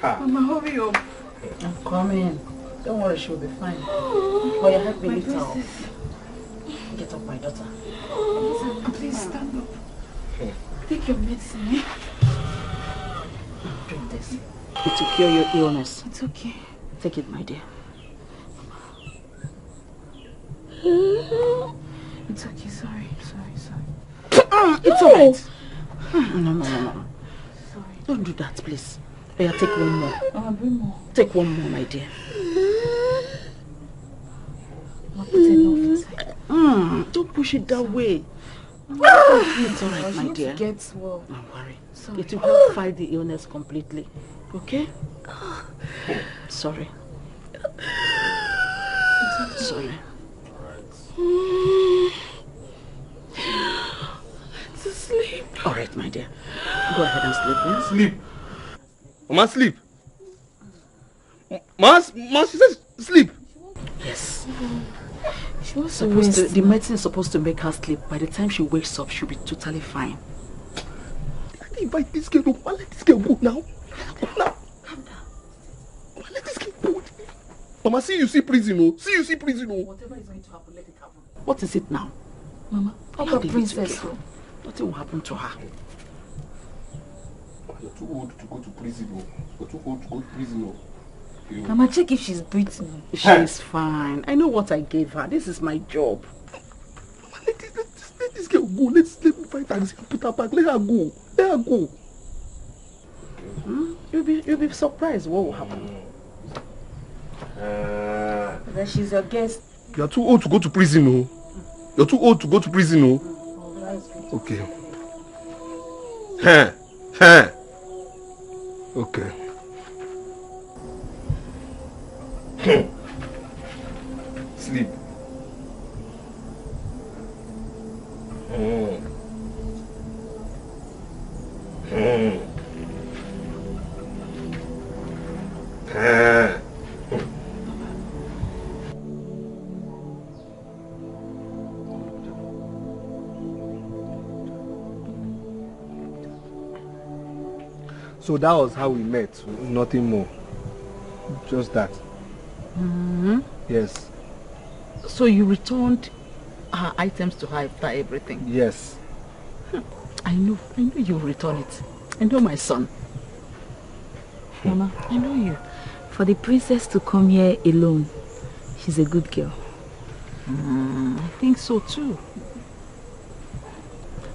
Mama, hurry up. I'm coming. Don't worry, she'll be fine. Oh, you help me lift her up. Get up, my daughter. Please stand up. Take your medicine. Drink this. It will cure your illness. It's okay. Take it, my dear. It's okay. Sorry. It's alright. No. Sorry. Don't do that, please. Yeah, take one more. Bring more. Take one more, my dear. I'll put enough inside. Don't push it that way. It's alright, my dear. Get well. Don't worry. Sorry. It will help fight the illness completely. Okay? Sorry. Sorry. To sleep. Alright, my dear. Go ahead and sleep, yes? Sleep. Mama, sleep. Ma, she says sleep. Yes. She was supposed to, the medicine is supposed to make her sleep. By the time she wakes up, she'll be totally fine. Invite this girl. Let this girl go now. Now. Calm down. Let this girl go. Mama, see you see prison, oh. See you see prison, oh. Whatever is going to happen, let it happen. What is it now? Mama, Allow the princess. Nothing will happen to her. You're too old to go to prison, oh. You're too old to go to prison, oh. Mama, check if she's breathing. She's fine. I know what I gave her. This is my job. Mama, let this girl go. Let me find her and put her back. Let her go. Let her go. You'll be surprised what will happen. That she's your guest. You're too old to go to prison, oh. You're too old to go to prison, oh. Okay. Okay. Sleep. So that was how we met, nothing more. Just that. Yes. So you returned her items to her after everything? Yes. I know you'll return it. I know my son. Mama, I know you. For the princess to come here alone, she's a good girl. I think so too.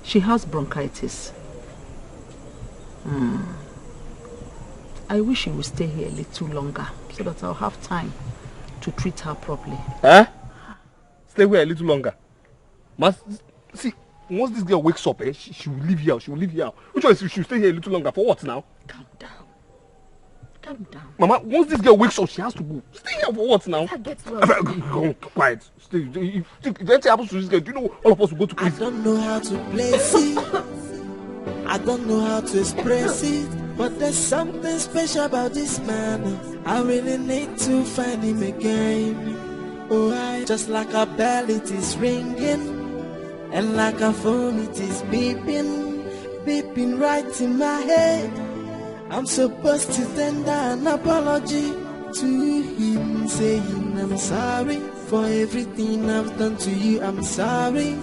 She has bronchitis. I wish she would stay here a little longer so that I'll have time to treat her properly. Stay here a little longer. See, once this girl wakes up, she will leave here. She will leave here. Which one is she will stay here a little longer? For what now? Calm down. Calm down. Mama, once this girl wakes up, she has to go. Stay here for what now? Well. Quiet. Stay. If anything happens to this girl, do you know all of us will go to prison? I don't know how to place it. I don't know how to express it. But there's something special about this man. I really need to find him again. Oh, just like a bell it is ringing, and like a phone it is beeping, beeping right in my head. I'm supposed to tender an apology to him, saying I'm sorry for everything I've done to you. I'm sorry.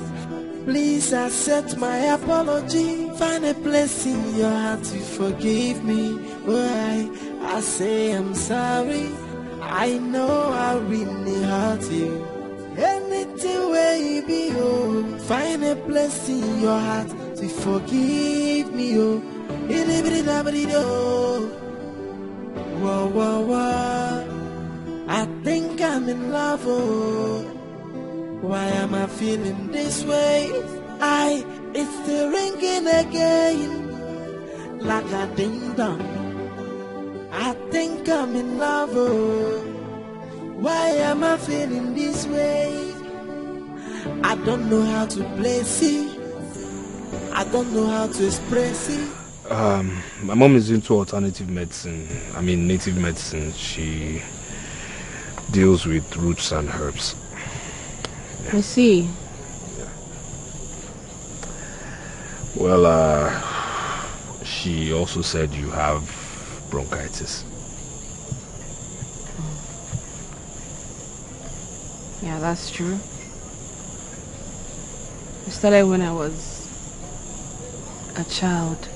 Please accept my apology. Find a place in your heart to forgive me. Oh, I say I'm sorry. I know I really hurt you. Anything where you be, oh, find a place in your heart to forgive me, oh. Whoa, whoa, whoa. I think I'm in love, oh. Why am I feeling this way? It's still ringing again, like a ding dong. I think I'm in love, oh. Why am I feeling this way? I don't know how to place it. I don't know how to express it. My mom is into alternative medicine. I mean native medicine. She deals with roots and herbs. I see. Well, she also said you have bronchitis. Yeah, that's true. It started when I was a child.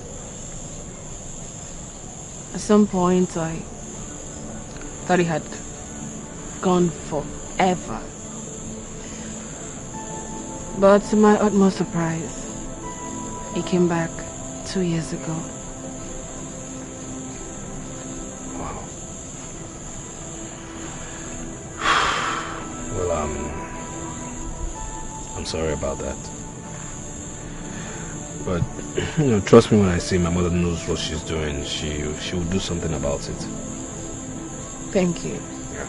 At some point, I thought it had gone forever. But to my utmost surprise, it came back 2 years ago. Wow. Well, I'm sorry about that. But, trust me when I say my mother knows what she's doing. She will do something about it. Thank you. Yeah.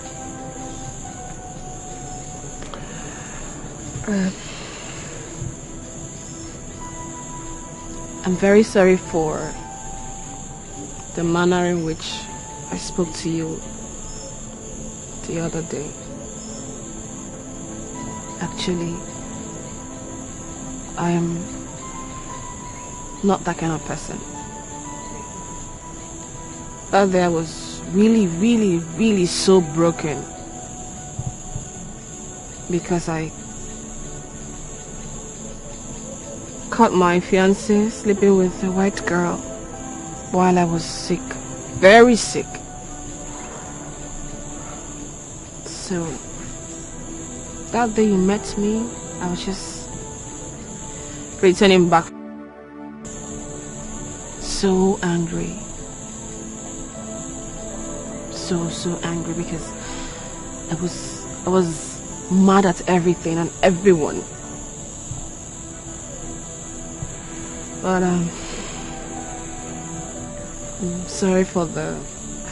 I'm very sorry for the manner in which I spoke to you the other day. Actually, I am not that kind of person. That day I was really so broken because I caught my fiancé sleeping with a white girl while I was sick, very sick. So that day you met me, I was just returning back. So angry. So angry because I was mad at everything and everyone. But I'm sorry for the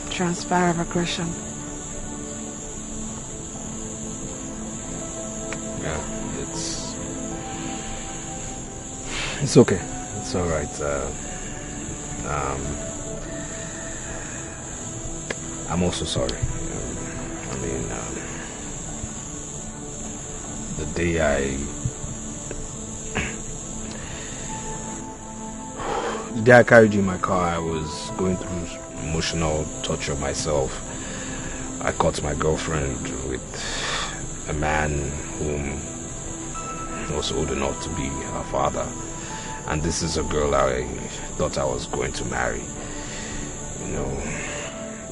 transfer of aggression. Yeah, it's okay. It's all right. I'm also sorry. The day I carried you in my car, I was going through emotional torture myself. I caught my girlfriend with a man whom was old enough to be her father. And this is a girl I thought I was going to marry.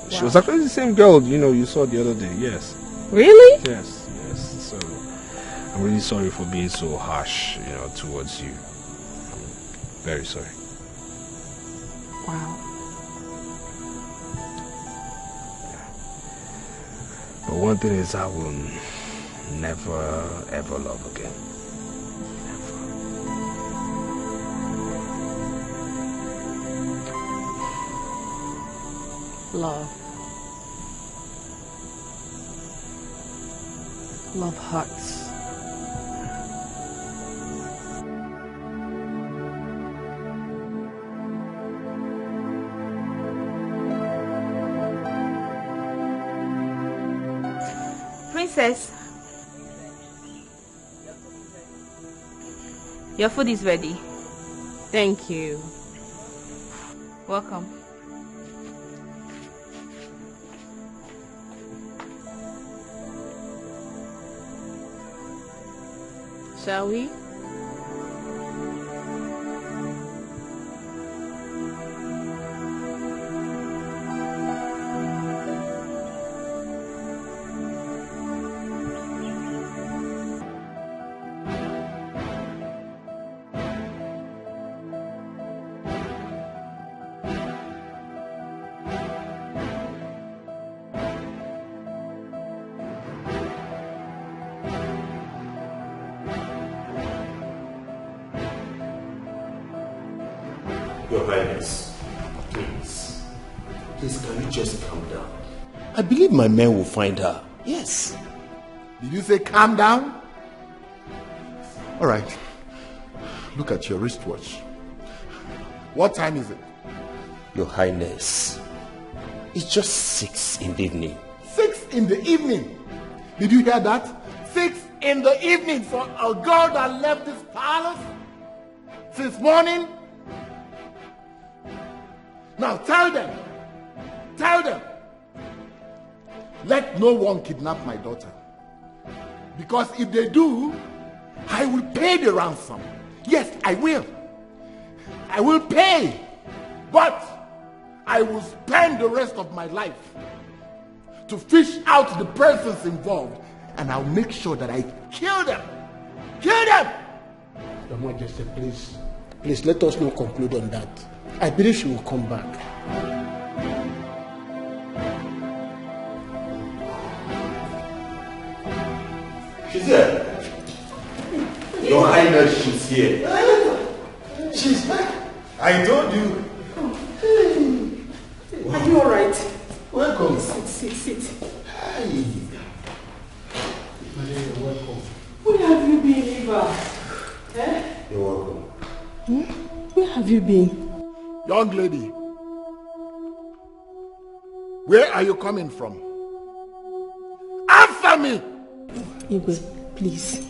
She was actually the same girl, you saw the other day, yes. Really? Yes. So, I'm really sorry for being so harsh, towards you. I'm very sorry. Wow. But one thing is, I will never, ever love again. Love. Love hurts. Princess, your food is ready. Thank you. Welcome. Shall we? Your Highness, please. Please, can you just calm down? I believe my men will find her. Yes. Did you say calm down? All right. Look at your wristwatch. What time is it? Your Highness, it's just 6 in the evening. 6 in the evening. Did you hear that? 6 in the evening for a girl that left this palace since morning. Now tell them, let no one kidnap my daughter. Because if they do, I will pay the ransom. Yes, I will. I will pay. But I will spend the rest of my life to fish out the persons involved, and I'll make sure that I kill them. Kill them! Your Majesty, please let us not conclude on that. I believe she will come back. She's here. Your Highness, she's here. She's back. I told you. Are you alright? Welcome. Sit. Hi. You're welcome. Where have you been, Eva? Eh? You're welcome. Where have you been? Young lady, where are you coming from? Answer me! Igwe, please.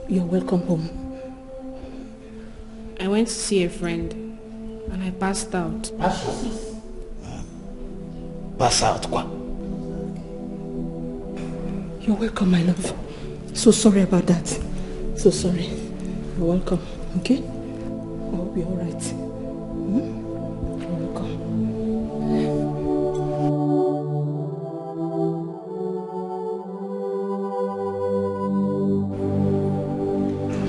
You're welcome home. I went to see a friend and I passed out. Pass out, kwa. You're welcome, my love. So sorry about that. So sorry. You're welcome, okay? I hope you're alright. You're welcome.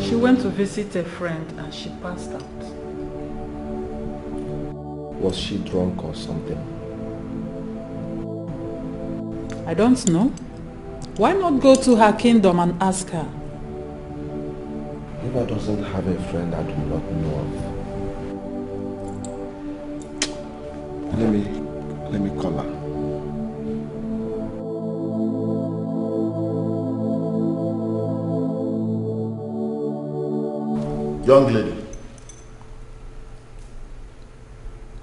She went to visit a friend and she passed out. Was she drunk or something? I don't know. Why not go to her kingdom and ask her? Eva doesn't have a friend I do not know of. Let me call her. Young lady,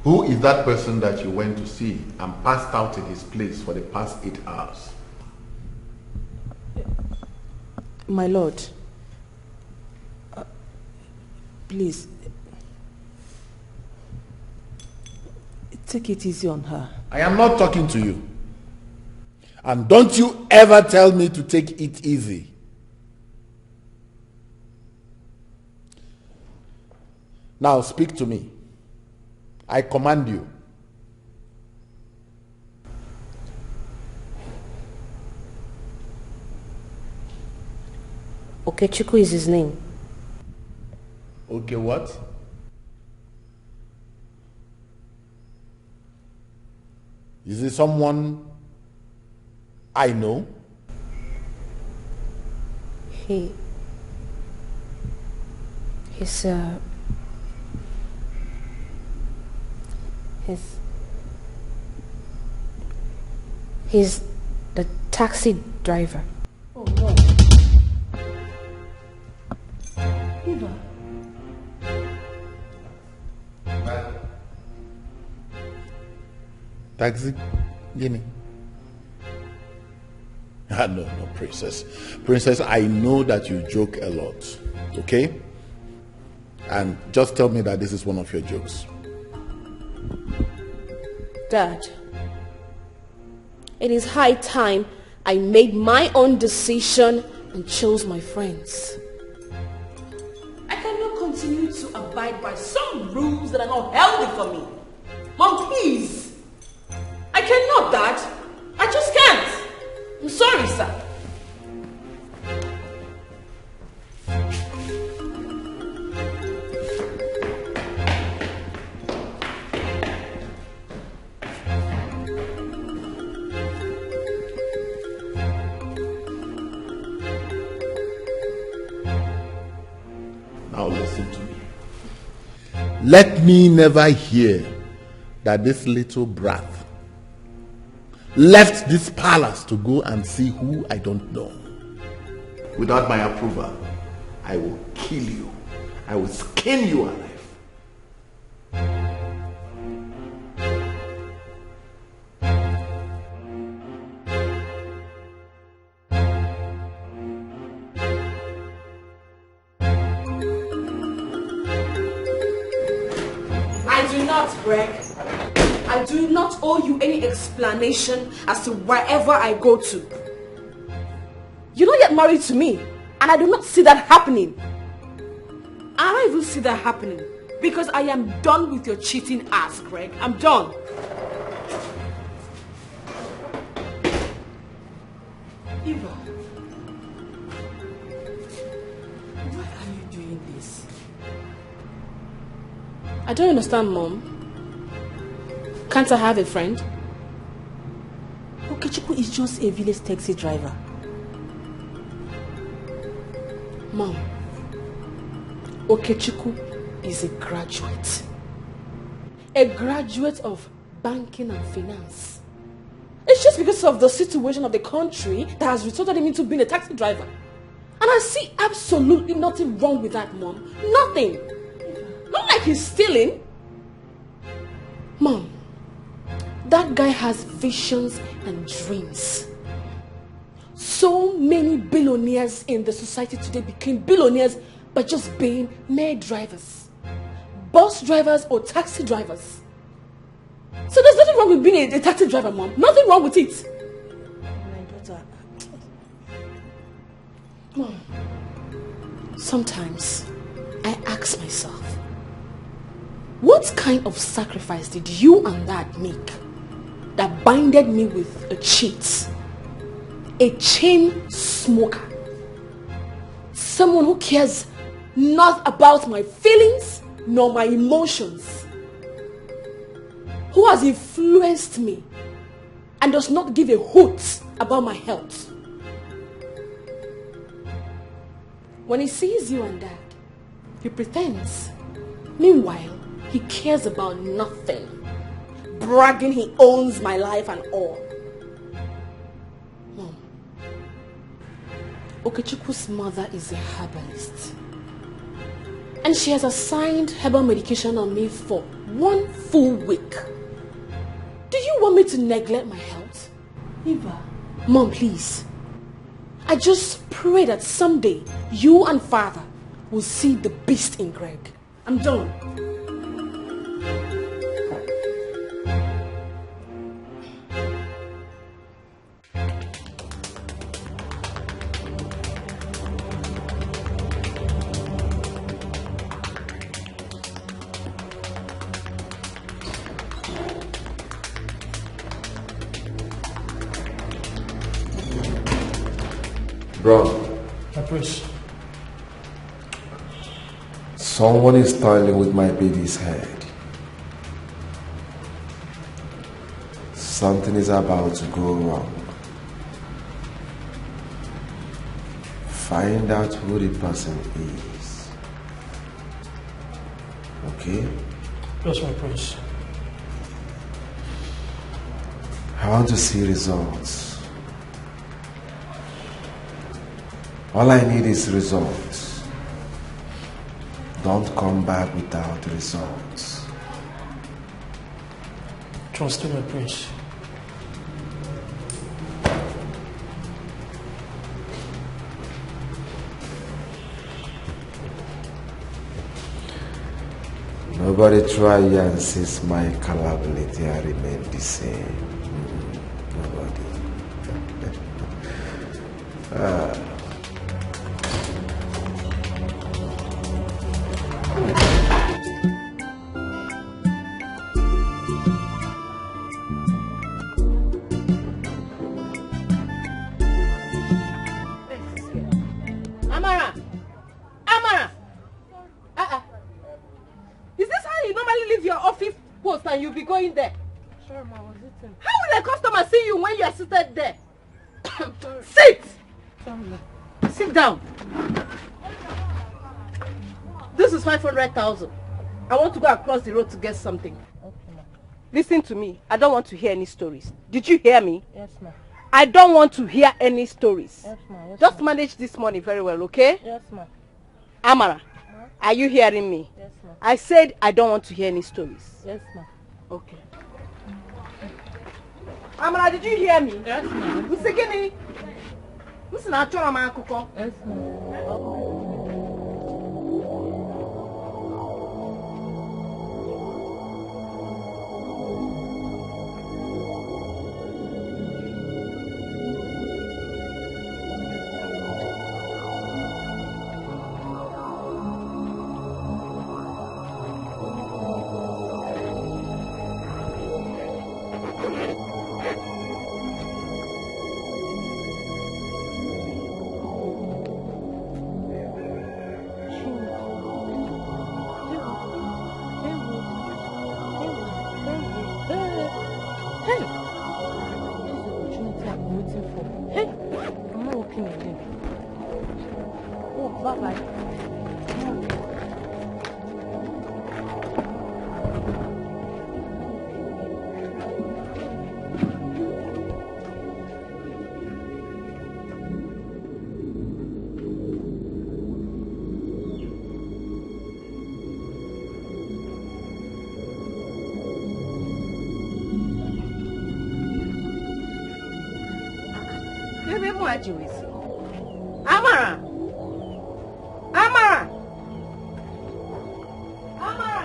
who is that person that you went to see and passed out in his place for the past 8 hours? My lord, please, take it easy on her. I am not talking to you. And don't you ever tell me to take it easy. Now speak to me. I command you. Okechukwu is his name. Okay, what? Is it someone I know? He's the taxi driver. Oh no. Eva. Taxi? Guinea? No, princess. Princess, I know that you joke a lot, okay? And just tell me that this is one of your jokes. Dad, it is high time I made my own decision and chose my friends. I cannot continue to abide by some rules that are not healthy for me. Mom, please. I cannot, Dad. I just can't. I'm sorry, sir. Now listen to me. Let me never hear that this little brat left this palace to go and see who I don't know. Without my approval, I will kill you. I will skin you alive. I do not, Greg. I do not owe you any explanation as to wherever I go to. You're not yet married to me, and I do not see that happening. I don't even see that happening because I am done with your cheating ass, Greg. I'm done. Eva, why are you doing this? I don't understand, Mom. Can't I have a friend? Okechukwu is just a village taxi driver. Mom, Okechukwu is a graduate. A graduate of banking and finance. It's just because of the situation of the country that has resulted him into being a taxi driver. And I see absolutely nothing wrong with that, Mom. Nothing. Not like he's stealing. Mom, that guy has visions and dreams. So many billionaires in the society today became billionaires by just being mere drivers. Bus drivers or taxi drivers. So there's nothing wrong with being a taxi driver, Mom. Nothing wrong with it. My daughter. Mom, sometimes I ask myself, what kind of sacrifice did you and Dad make that binded me with a cheat, a chain smoker, someone who cares not about my feelings nor my emotions, who has influenced me and does not give a hoot about my health? When he sees you and Dad, he pretends. Meanwhile, he cares about nothing, bragging he owns my life and all. Mom, Okechukwu's mother is a herbalist, and she has assigned herbal medication on me for 1 full week. Do you want me to neglect my health? Eva. Mom, please. I just pray that someday you and Father will see the beast in Greg. I'm done. Bro. My prince. Someone is toiling with my baby's head. Something is about to go wrong. Find out who the person is. Okay? Yes, my prince. I want to see results. All I need is results. Don't come back without results. Trust me, my prince. Nobody try and seize my capability. I remain the same. Nobody. Amara! Amara! Is this how you normally leave your office post and you'll be going there? Sure, ma, I was eating. How will a customer see you when you are seated there? Sit! Sit down. This is 500,000. I want to go across the road to get something. Okay, ma. Listen to me. I don't want to hear any stories. Did you hear me? Yes, ma. I don't want to hear any stories. Yes, ma. Yes, Just ma. manage this money very well, okay? Yes, ma. Amara, are you hearing me? Yes, ma. I said I don't want to hear any stories. Yes, ma. Okay. Amara, did you hear me? Yes, ma. Usigini? Listen, I told my uncle. Yes, ma. Amara! Amara! Amara!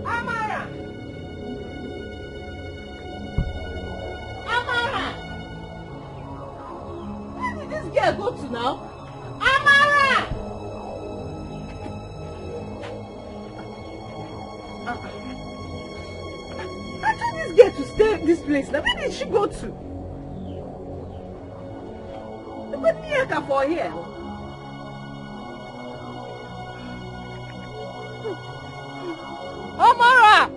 Amara! Amara! Where did this girl go to now? Amara! I told this girl to stay at this place. Now where did she go to? For here. Amara!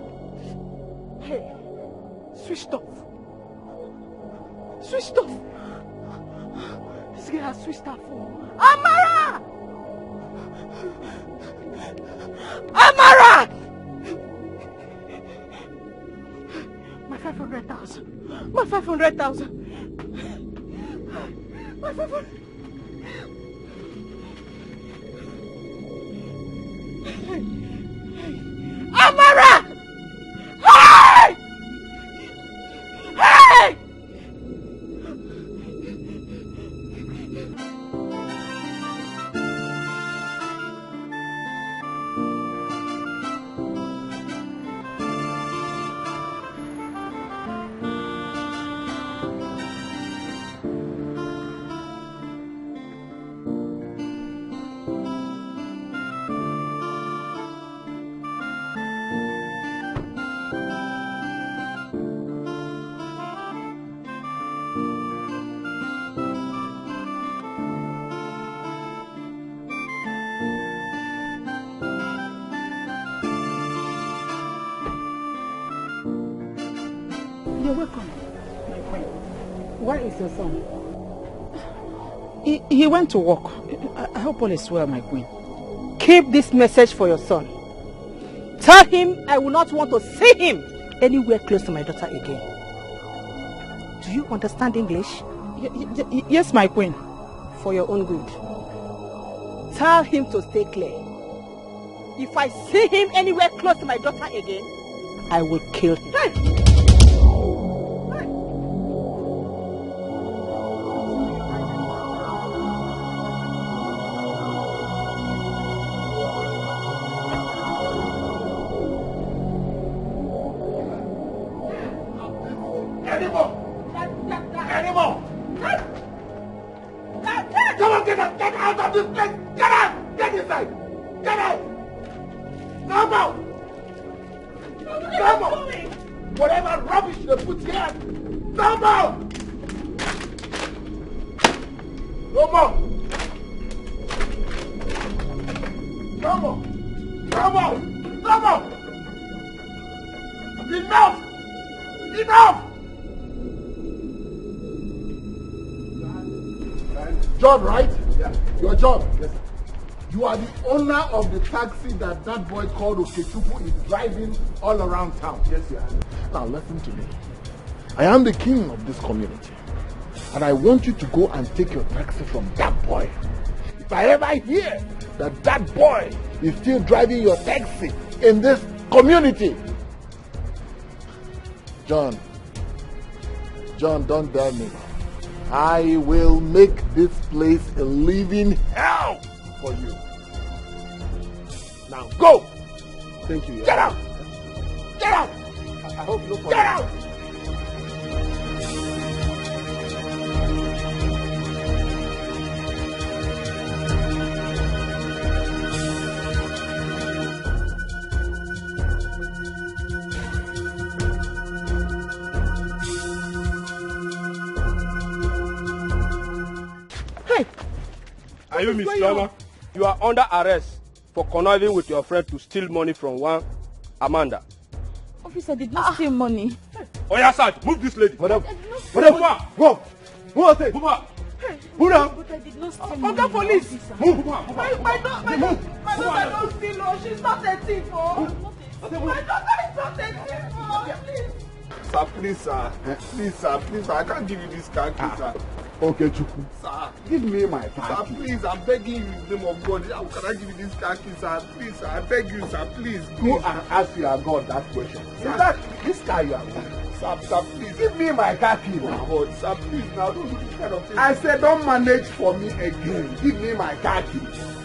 Hey, switched off. Switched off. This girl has switched her phone. Amara! Amara! My 500,000. My 500,000. My 500,000. Amara! Hey! Hey! You're welcome, my friend. Where is your son? He went to work. I hope all is well, my queen. Keep this message for your son. Tell him I will not want to see him anywhere close to my daughter again. Do you understand English? Yes, my queen. For your own good. Tell him to stay clear. If I see him anywhere close to my daughter again, I will kill him. Hey! John, right? Yeah. Your John. Yes. You are the owner of the taxi that boy called Okechukwu is driving all around town. Yes, yeah. Now listen to me. I am the king of this community. And I want you to go and take your taxi from that boy. If I ever hear that boy is still driving your taxi in this community. John, don't dare me. I will make this place a living hell for you. Now go! Thank you. Get out! Get out! I hope you Get out! And you, Miss Chioma, you are under arrest for conniving with your friend to steal money from one Amanda. Officer did not steal money. Oh yeah, Sarge, move this lady. Madam, go. Move her. Move her. Move down. But I did not steal money. Oga Police. Move. My daughter don't steal. Oh, she's not a thief. Oh. My daughter is not a thief. Oh, please. Sir, please, sir. Please, sir. I can't give you this car key, sir. Okay, Chukwu. Sir, give me my car key. Sir, please, I'm begging you in the name of God. How can I give you this car key, sir? Please, sir, I beg you, sir. Please. Go and ask your God that question. Sir. Is that this car you are going? Sir, please. Give me my car key. Oh, God, sir, please, now don't do this kind of thing. I said don't manage for me again. Give me my car key.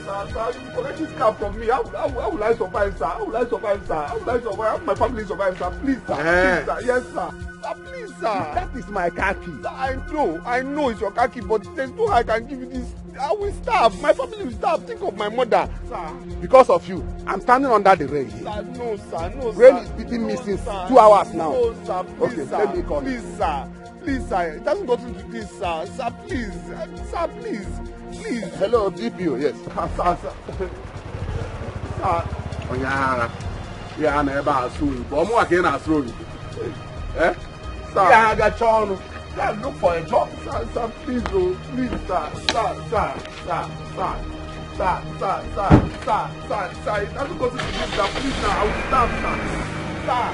Sir, you collect this car from me. How will I survive, sir? How will I survive, sir? How will I survive? How will my family survive, sir? Please, sir. Please, sir. Yes, sir. Sir, please, sir. That is my car key. Sir, I know it's your car key, but there's no how I can give you this. I will starve. My family will starve. Think of my mother, sir. Because of you, I'm standing under the rain. Sir, no, sir. Rain is beating me since 2 hours now. No, sir. Please, okay, sir. let me call please, sir. Please, sir. It hasn't gotten to this, sir. Sir, please. Sir, please. Please. Hello, DPO. Yes. Sir. Oh, yeah, never assume. But more again, assume. Eh? Sir. Yeah, I got you. Yeah, look for a job, sir, please, oh, please, sir, it doesn't go to this, sir, please, sir, I will stop,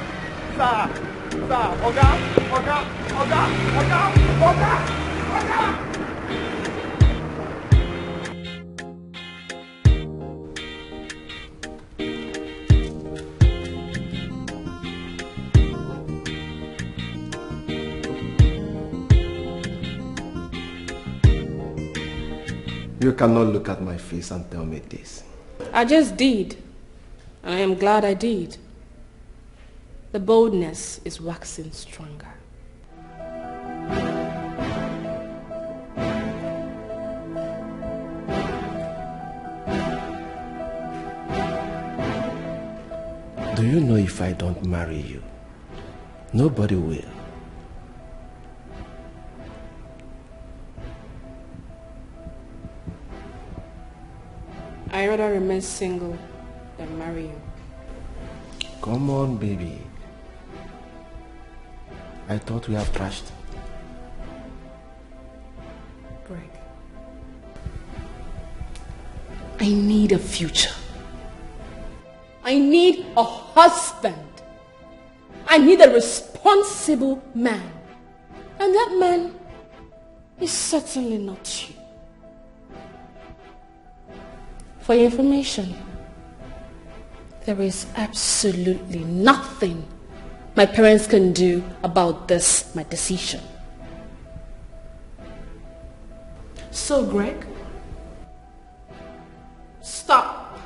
sir, Oga. You cannot look at my face and tell me this. I just did, and I am glad I did. The boldness is waxing stronger. Do you know if I don't marry you, nobody will? I rather remain single than marry you. Come on, baby. I thought we have trashed. Greg, I need a future. I need a husband. I need a responsible man. And that man is certainly not you. For your information, there is absolutely nothing my parents can do about this, my decision. So, Greg, stop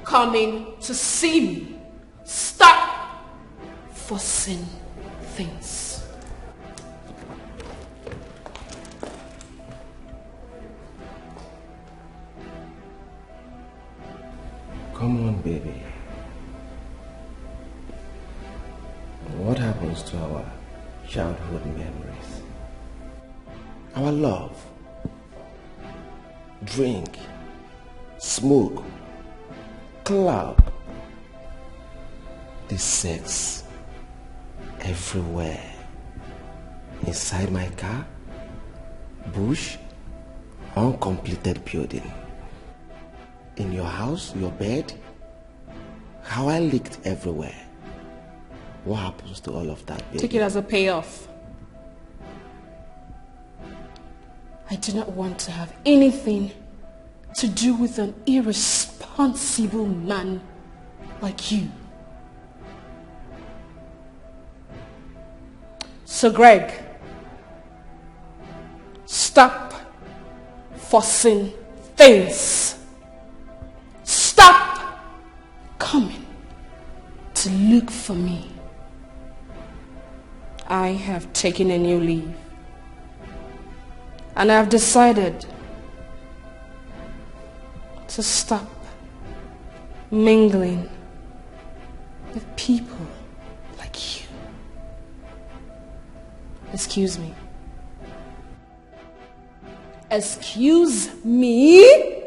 coming to see me. Stop forcing things. Come on, baby. What happens to our childhood memories? Our love, drink, smoke, club, the sex, everywhere. Inside my car, bush, uncompleted building. In your house, your bed, how I leaked everywhere. What happens to all of that, baby? Take it as a payoff. I do not want to have anything to do with an irresponsible man like you. So, Greg, stop forcing things. Stop coming to look for me. I have taken a new leave, and I have decided to stop mingling with people like you. Excuse me. Excuse me?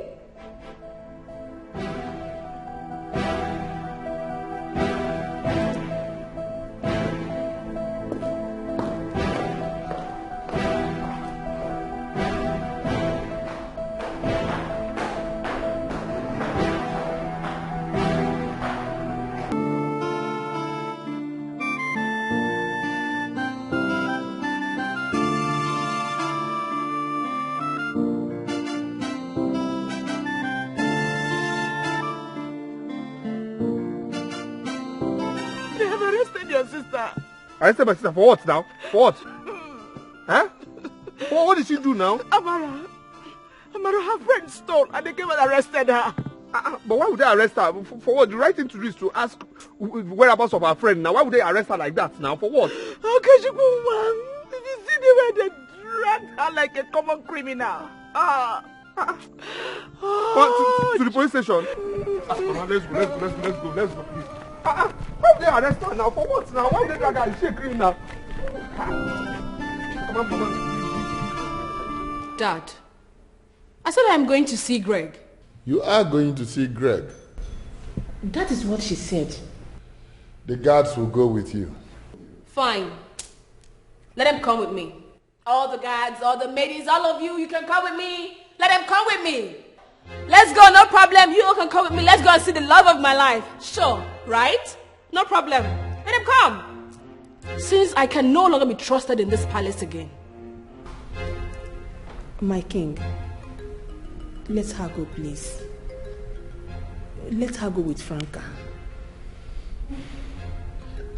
arrested your sister. Arrested my sister for what now? For what? Huh? What did she do now? Amara, her friend stole and they came and arrested her. But why would they arrest her? For what? The right thing to do is to ask whereabouts of her friend. Now, why would they arrest her like that now? For what? Okay, did you see the way they dragged her like a common criminal? To the police station? Let's go. Why would they arrest her now? For what now? Why would they drag her? Is she a criminal? Come on. Dad, I said I'm going to see Greg. You are going to see Greg. That is what she said. The guards will go with you. Fine. Let them come with me. All the guards, all the ladies, all of you, you can come with me. Let them come with me. Let's go, no problem. You all can come with me. Let's go and see the love of my life. Sure, right? No problem. Let them come. Since I can no longer be trusted in this palace again. My king, let her go, please. Let her go with Franca.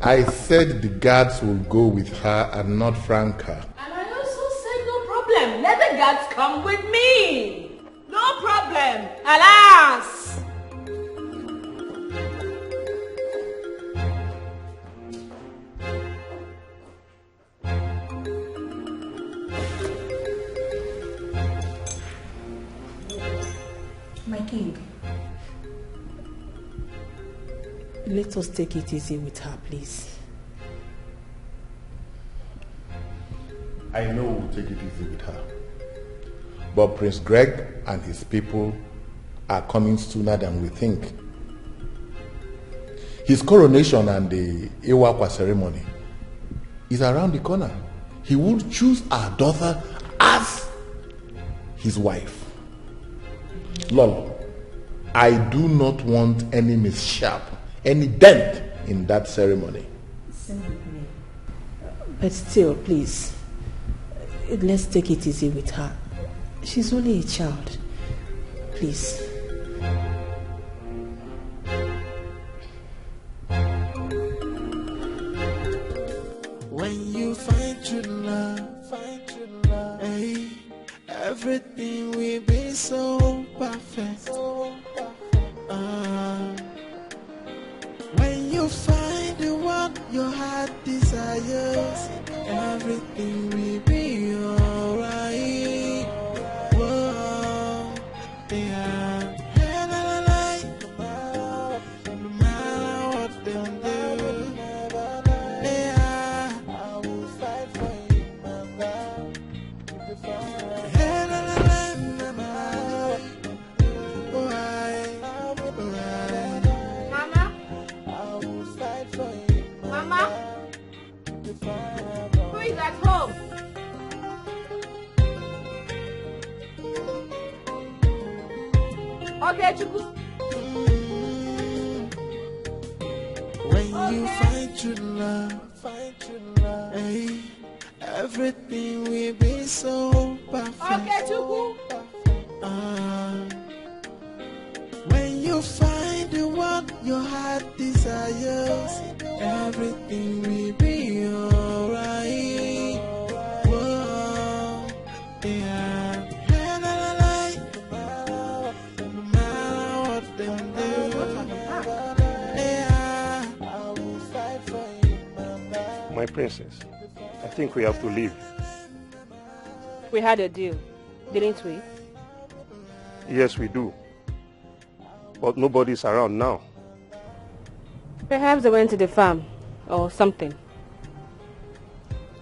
I said the guards will go with her and not Franca. And I also said no problem. Let the guards come with me. No problem. Alas! My king, let us take it easy with her, please. I know we'll take it easy with her. But Prince Greg and his people are coming sooner than we think. His coronation and the Iwakwa ceremony is around the corner. He would choose our daughter as his wife. Lolo, I do not want any mishap, any dent in that ceremony. Same with me. But still, please, let's take it easy with her. She's only a child. Please. When you find true love, hey, everything will be so perfect. When you find the one your heart desires, everything will be alright. Whoa, yeah. No matter what they do, yeah, I will fight for you, mama. Mama? Who is at home? Okay, Chuku. When you find true love, hey, everything will be so perfect. Okay, Chuku. When you find the one your heart desires, everything will be alright. Whoa, yeah. No matter what they do, yeah, I will fight for you, mama. My princess, I think we have to leave. We had a deal, didn't we? Yes, we do. But nobody's around now. Perhaps they went to the farm or something.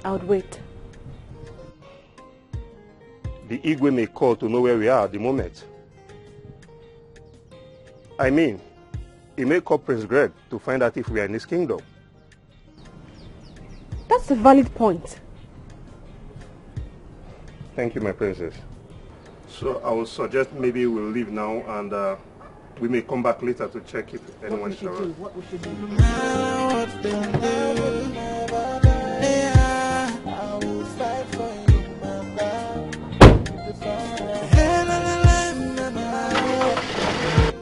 I would wait. The Igwe may call to know where we are at the moment. I mean, he may call Prince Greg to find out if we are in his kingdom. That's a valid point. Thank you, my princess. So I would suggest maybe we'll leave now and we may come back later to check if anyone is around. What we should do. No matter what they do, yeah, I will fight for you, mama.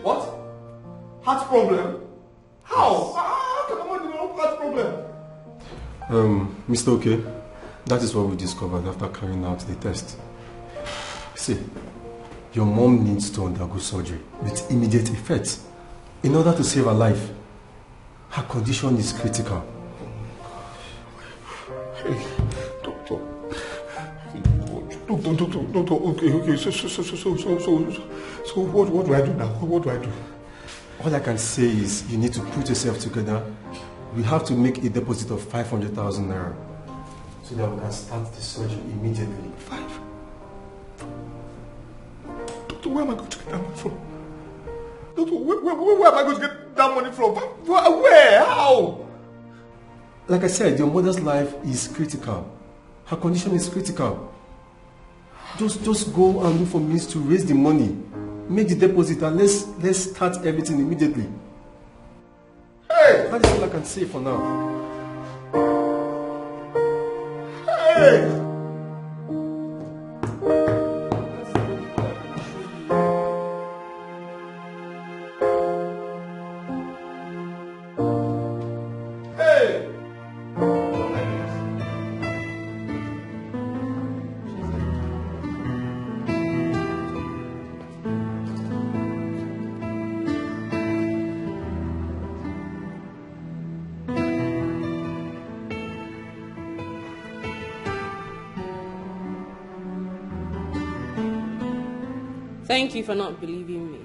What? Heart problem? How? How can someone develop heart problem? Mr. Okay, that is what we discovered after carrying out the test. See, your mom needs to undergo surgery with immediate effect in order to save her life. Her condition is critical. Hey, doctor. Doctor, okay. So what do I do now? What do I do? All I can say is you need to put yourself together. We have to make a deposit of 500,000 naira so that we can start the surgery immediately. 5? Doctor, where am I going to get that money from? Doctor, where am I going to get that money from? Where? How? Like I said, your mother's life is critical. Her condition is critical. Just go and look for means to raise the money. Make the deposit and let's start everything immediately. Hey! That is all I can say for now. Hey! Thank you for not believing me.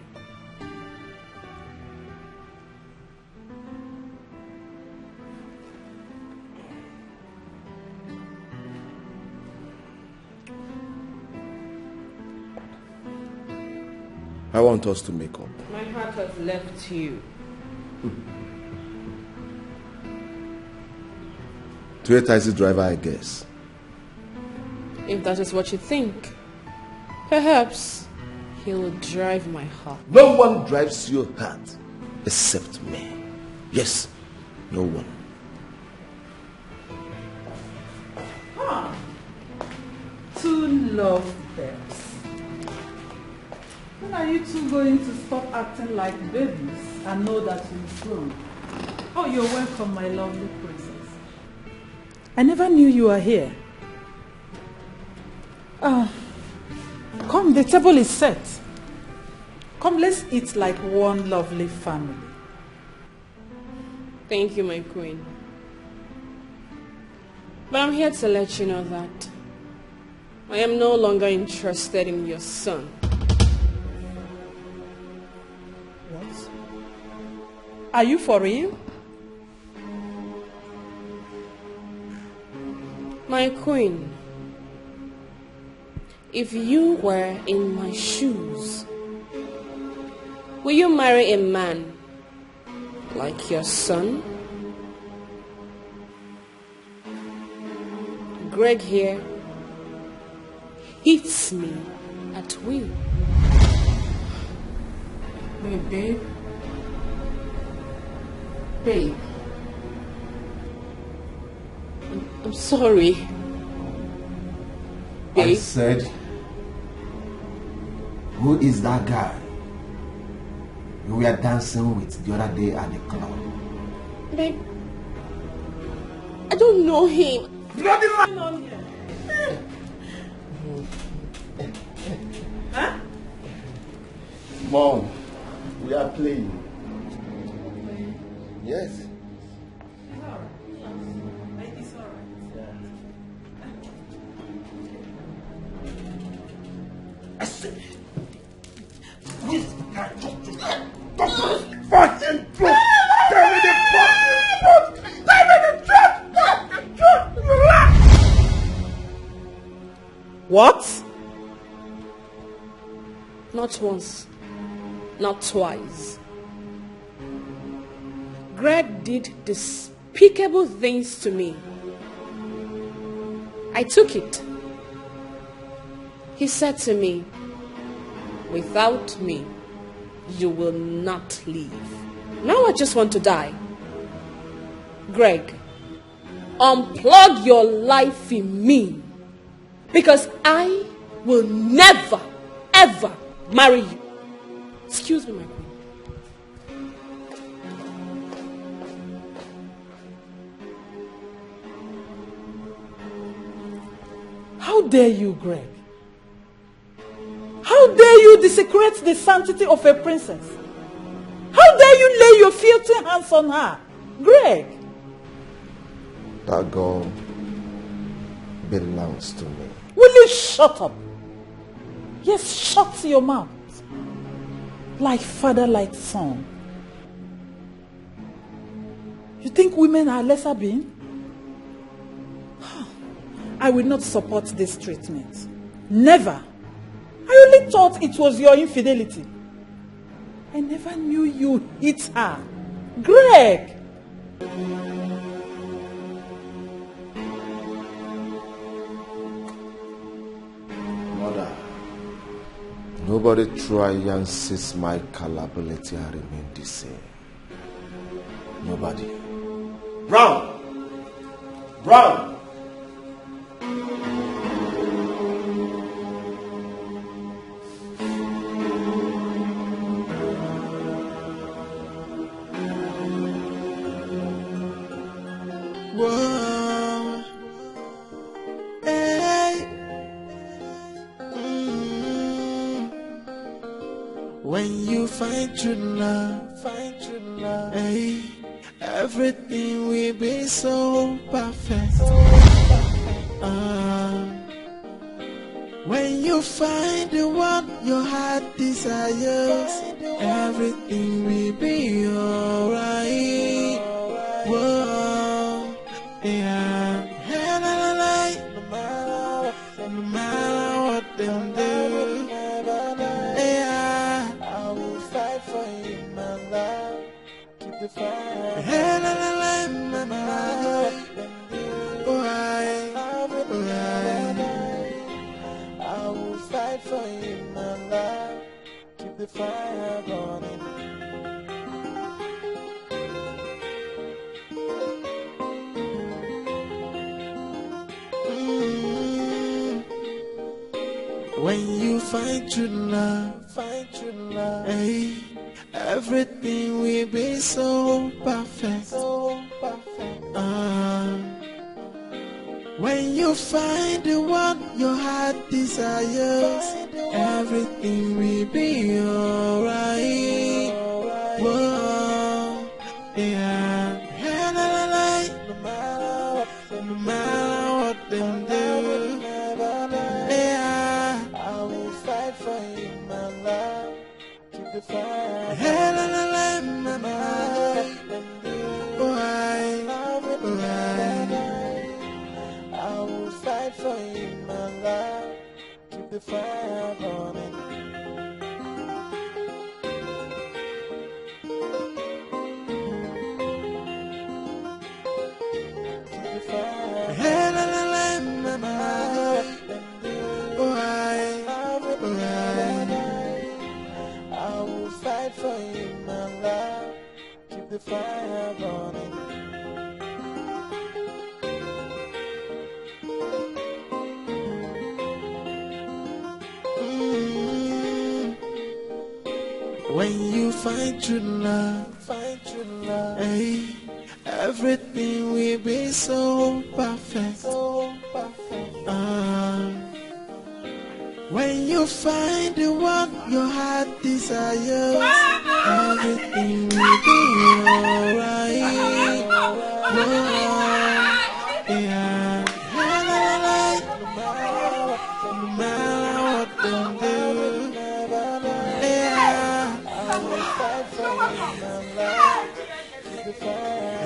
I want us to make up. My heart has left you. To a taxi driver, I guess. If that is what you think, perhaps he will drive my heart. No one drives your heart except me. Yes, no one. Huh. Two lovebirds. When are you two going to stop acting like babies and know that you've grown? Oh, you're welcome, my lovely princess. I never knew you were here. Come, the table is set. Come, let's eat like one lovely family. Thank you, my queen. But I'm here to let you know that I am no longer interested in your son. What? Are you for real? My queen, if you were in my shoes, will you marry a man like your son? Greg here hits me at will. Babe. Babe. I'm sorry. Babe. I said, who is that guy you were dancing with the other day at the club? Babe, I don't know him. Bloody Huh? Mom, we are playing. Yes. I said, this guy talk to her. Fucking truth. Tell me the fucking truth. Tell me the truth. What? Not once, not twice. Greg did despicable things to me. I took it. He said to me, without me, you will not leave. Now I just want to die. Greg, unplug your life in me, because I will never, ever marry you. Excuse me, my queen. How dare you, Greg? How dare you desecrate the sanctity of a princess? How dare you lay your filthy hands on her? Greg! That girl belongs to me. Will you shut up? Yes, shut your mouth. Like father, like son. You think women are lesser being? I will not support this treatment. Never. I only thought it was your infidelity. I never knew you hit her. Greg! Mother, nobody try and seize my culpability and remain the same. Nobody. Brown! Brown! Whoa. Hey. When you find true love, hey, everything will be so perfect. When you find the one your heart desires, everything will be alright. Whoa, yeah. No matter what them do, yeah, I will fight for you, my love. Keep the fire. I will fight for you, my love. Keep the fire burning. When you find true love, hey, everything will be so perfect. When you find the one your heart desires, everything will be alright. Whoa, yeah. No matter what them do, yeah, I will fight for you, my love. Keep the fire. I will fight for you, my love. Keep the fire burning. Keep the fire. I will fight for you, my love. Keep the fire burning. When you find true love, hey, everything will be so perfect. When you find the one your heart desires, everything will be alright. Whoa, yeah. No matter what them do, yeah, I will fight for you, my love. Keep the fire.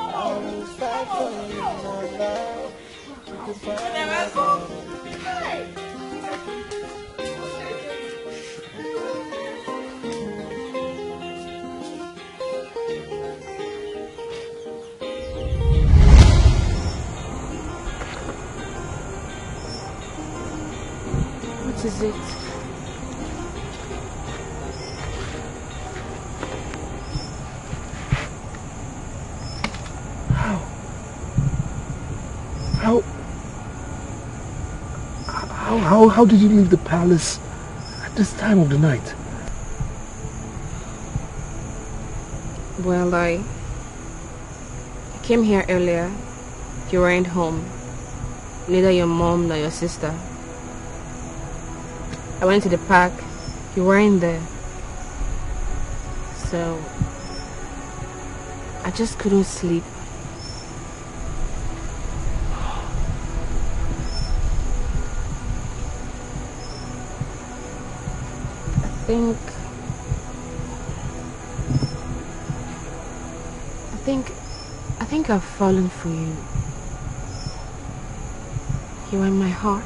I will fight for you, my love. Keep the fire. What is it? How did you leave the palace at this time of the night? Well, I came here earlier. You weren't home. Neither your mom nor your sister. I went to the park. You weren't there. So I just couldn't sleep. I think I've fallen for you. You are in my heart.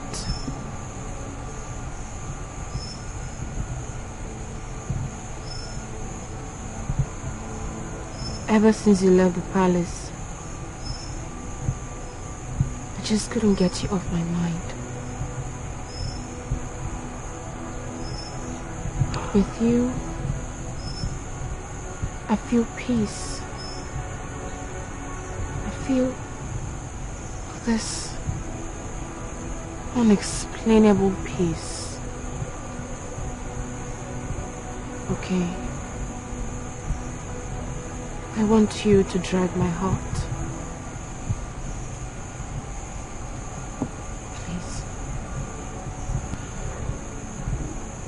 Ever since you left the palace, I just couldn't get you off my mind. With you, I feel peace. I feel this unexplainable peace. Okay. I want you to drive my heart. Please.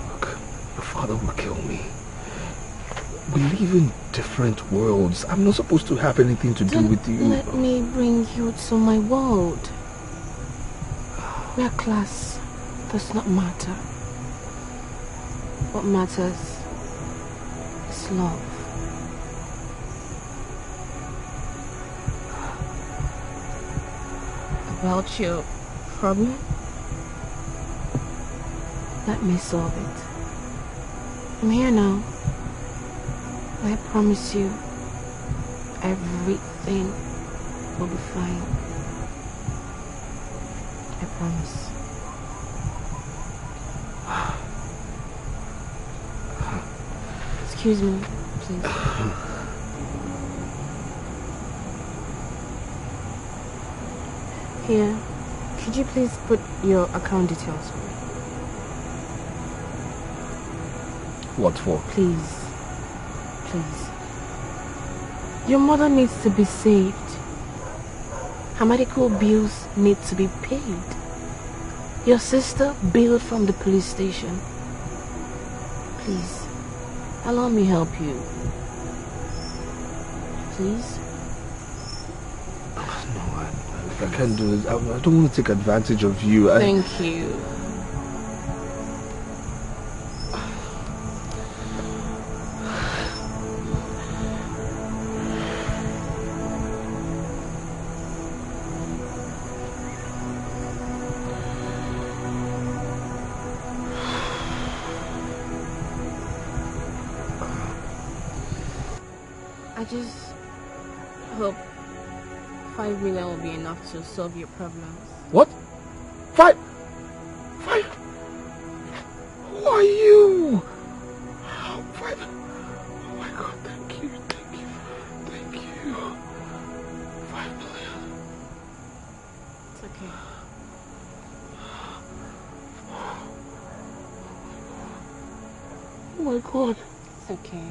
Look, your father will kill me. We live in different worlds. I'm not supposed to have anything to do with you. Let me bring you to my world. Where class does not matter. What matters is love. About your problem? Let me solve it. I'm here now. I promise you, everything will be fine. I promise. Excuse me, please. Here, could you please put your account details for me? What for? Please. Please. Your mother needs to be saved. Her medical bills need to be paid. Your sister bailed from the police station. Please, allow me help you. Please? I can't do this. I don't want to take advantage of you. Thank you. I just hope 5 million will be enough to solve your problems. What? 5? Who are you? 5? Oh my God, thank you. 5 million. It's okay. Oh my God. It's okay.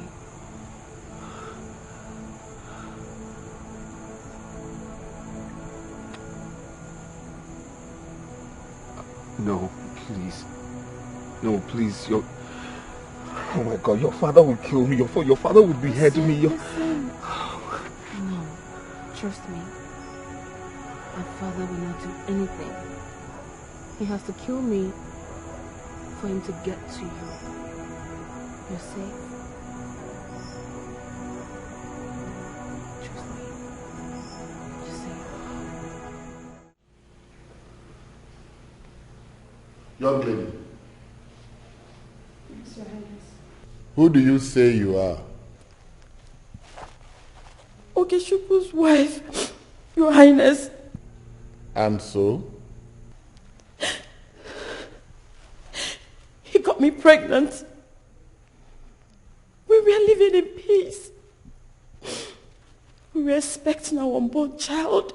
No, please. No, please. Oh my God, your father will kill me. Your father will behead me. Listen. No, trust me. My father will not do anything. He has to kill me for him to get to you. You're safe. Trust me. You're safe. Young lady, Yes, Your Highness. who do you say you are? Okechukwu wife, Your Highness. And so? He got me pregnant. We were living in peace. We were expecting our unborn child.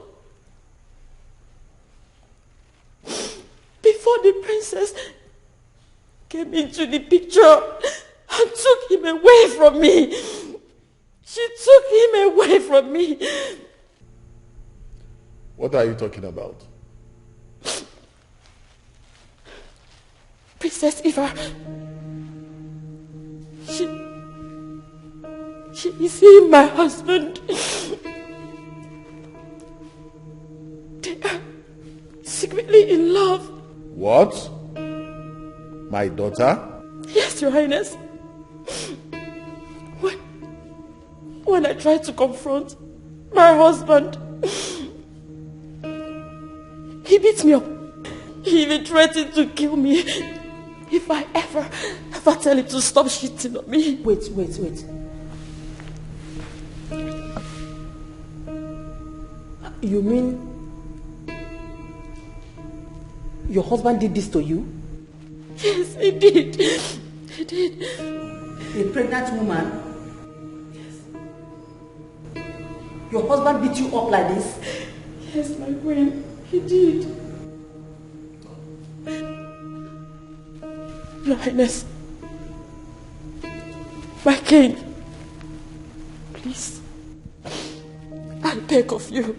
Before the princess came into the picture and took him away from me. She took him away from me. What are you talking about? Princess Eva. She is he my husband. They are secretly in love. What? My daughter? Yes, Your Highness. When I tried to confront my husband, he beat me up. He even threatened to kill me if I ever tell him to stop cheating on me. Wait. You mean your husband did this to you? Yes, he did. He did. A pregnant woman? Your husband beat you up like this? Yes, my queen, he did. Your Highness, my king, please, I beg of you,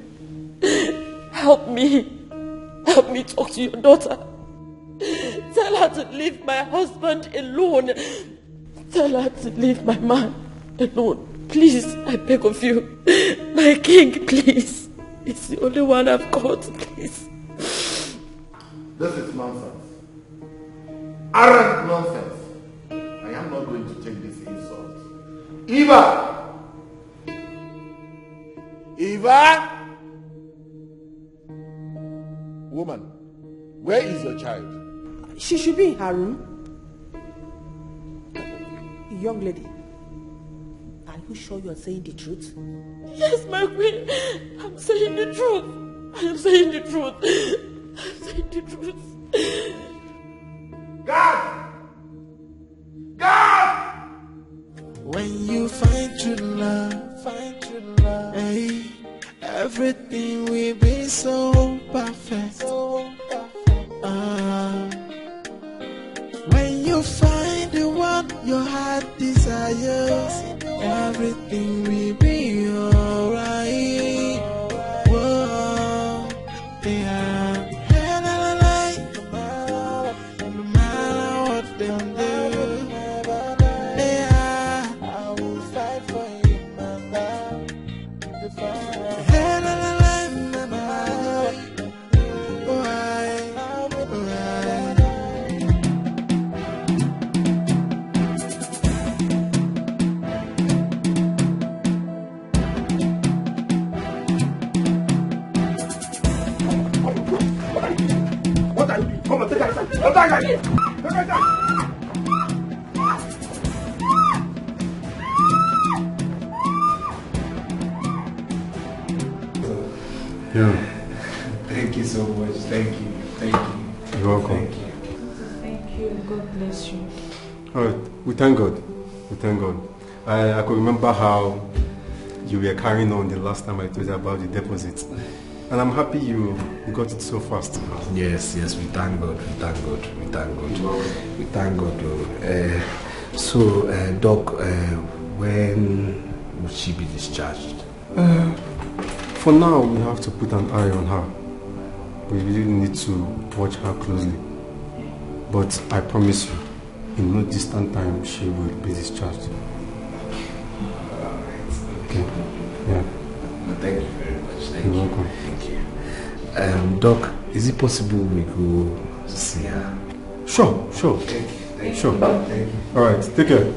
help me talk to your daughter. Tell her to leave my husband alone. Tell her to leave my man alone. Please, I beg of you. My king, please. It's the only one I've got, please. This is nonsense. Arrant nonsense. I am not going to take this insult. Eva! Eva! Woman, where is your child? She should be in her room. Young lady, are you sure you are saying the truth? Yes, my queen. I'm saying the truth. I am saying the truth. I'm saying the truth. God! God! When you find true love, hey, everything will be so perfect. When you find the one your heart desires, everything will be alright. Whoa, yeah. No matter what they do, yeah, I will fight for you, mama. Come on, take her inside. Take her inside. Yeah. Thank you so much. Thank you. Thank you. You're welcome. Thank you. God bless you. All right. We thank God. We thank God. I could remember how you were carrying on the last time I told you about the deposit. And I'm happy you got it so fast. Yes, we thank God. We thank God. We thank God. We thank God. Doc, when will she be discharged? For now, we have to put an eye on her. We really need to watch her closely. But I promise you, in no distant time, she will be discharged. Okay? Yeah. Thank you very much. You're welcome. Thank you. Doc, is it possible we go see her? Sure. Thank you. Sure. Thank you. All right, take care.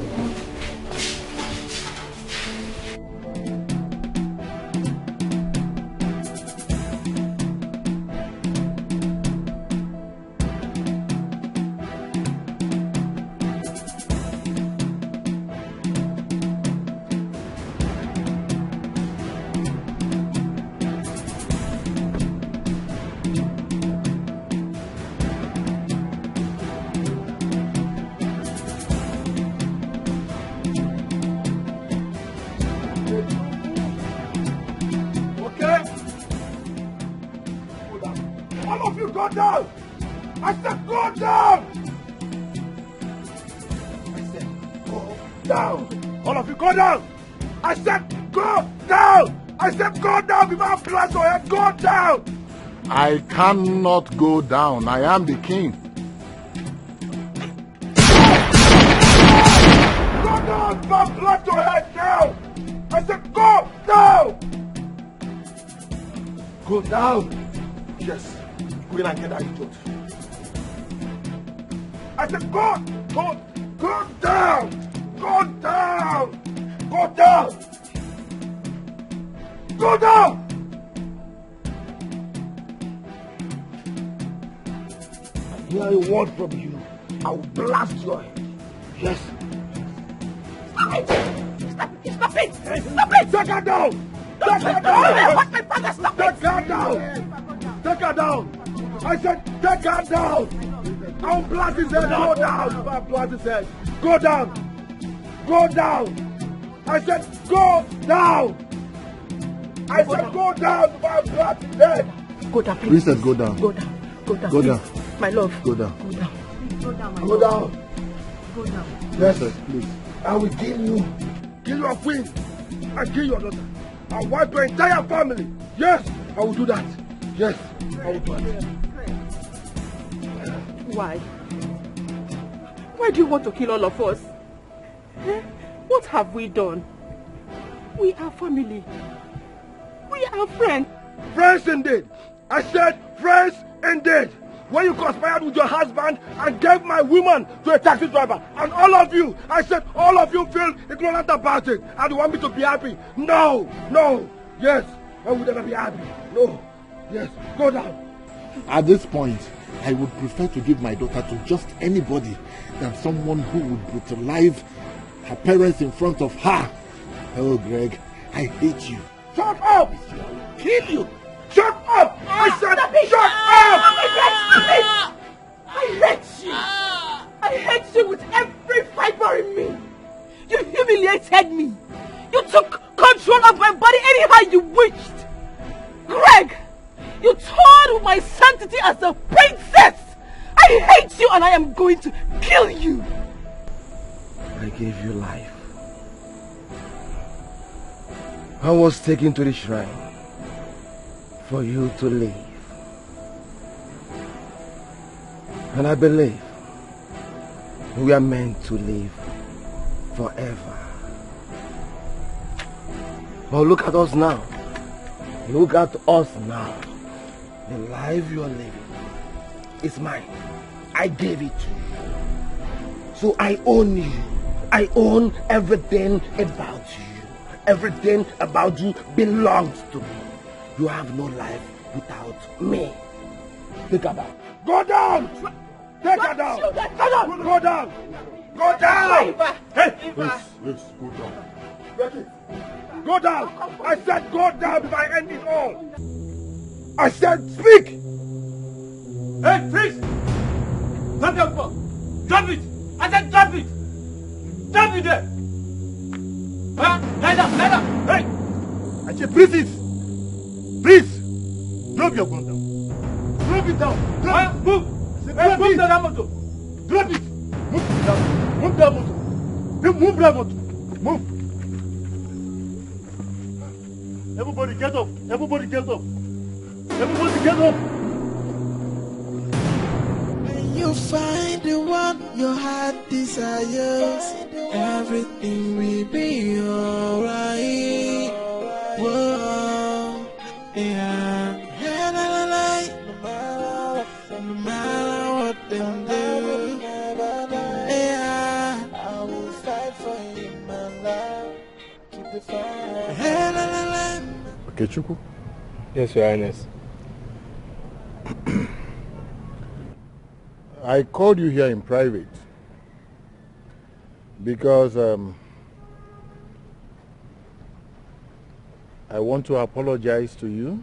I said go down! I said go down before I blast your head! Go down! I cannot go down. I am the king. Go down before I blast your head down! I said go down! Go down! Yes, go in and get that idiot. I said go down! Go down! Go down! Go down! I hear a word from you, I will blast your head. Yes. Stop it! Stop it! Stop it! Hey, Stop it! Take her down! Take her down! What my father? Stop it! Take her down! Take her down! I said take her down! I'll blast his head! Go down! I'll blast his head! Go down! Go down! I said go down! I said go down before I blast his head! Go down, please. Priestess, go down. Go down. Go down. Go please. down. My love. Go down. Go down. Go down, my Go love. down! Go down. Yes, please. I will kill you. Kill your queen. And kill your daughter. I'll wipe your entire family. Yes, I will do that. Yes, I will do that. Why? Why do you want to kill all of us? Eh? What have we done? We are family. We are friends. Friends indeed. I said friends indeed. When you conspired with your husband and gave my woman to a taxi driver, and all of you, I said all of you feel ignorant about it and you want me to be happy. No, no, yes, I would never be happy. No, yes, go down. At this point, I would prefer to give my daughter to just anybody than someone who would brutalize her parents in front of her. Oh, Greg, I hate you. Shut up! Kill you! Shut up! I said shut up! I hate you! I hate you with every fiber in me! You humiliated me! You took control of my body anyhow you wished! Greg! You toyed with my sanctity as a princess! I hate you and I am going to kill you! I gave you life. I was taken to the shrine for you to live. And I believe we are meant to live forever. But look at us now. Look at us now. The life you are living is mine. I gave it to you. So I own you. I own everything about you. Everything about you belongs to me. You have no life without me. Take her down. Go down! Take her down! Go down! Go down! Go down! Hey! Yes, go down. Becky, go down! I said go down before I end it all! I said speak! Hey, freeze! Drop your phone! Drop it! I said drop it! Drop it there! Huh? Lie down! Lie down! Hey! I said please! Please! Drop your gun down! Drop it down! Drop it! Move! Hey, move that motor! Drop it! Move down! Move that motor! Move that motor! Move! Everybody get up! Everybody get up! Everybody get up! When you find the one your heart desires, everything will be alright. Whoa, yeah. No matter what them do, yeah. I will fight for you, my love. Keep the fire. Okay, Chuku? Yes, Your Highness. I called you here in private because I want to apologize to you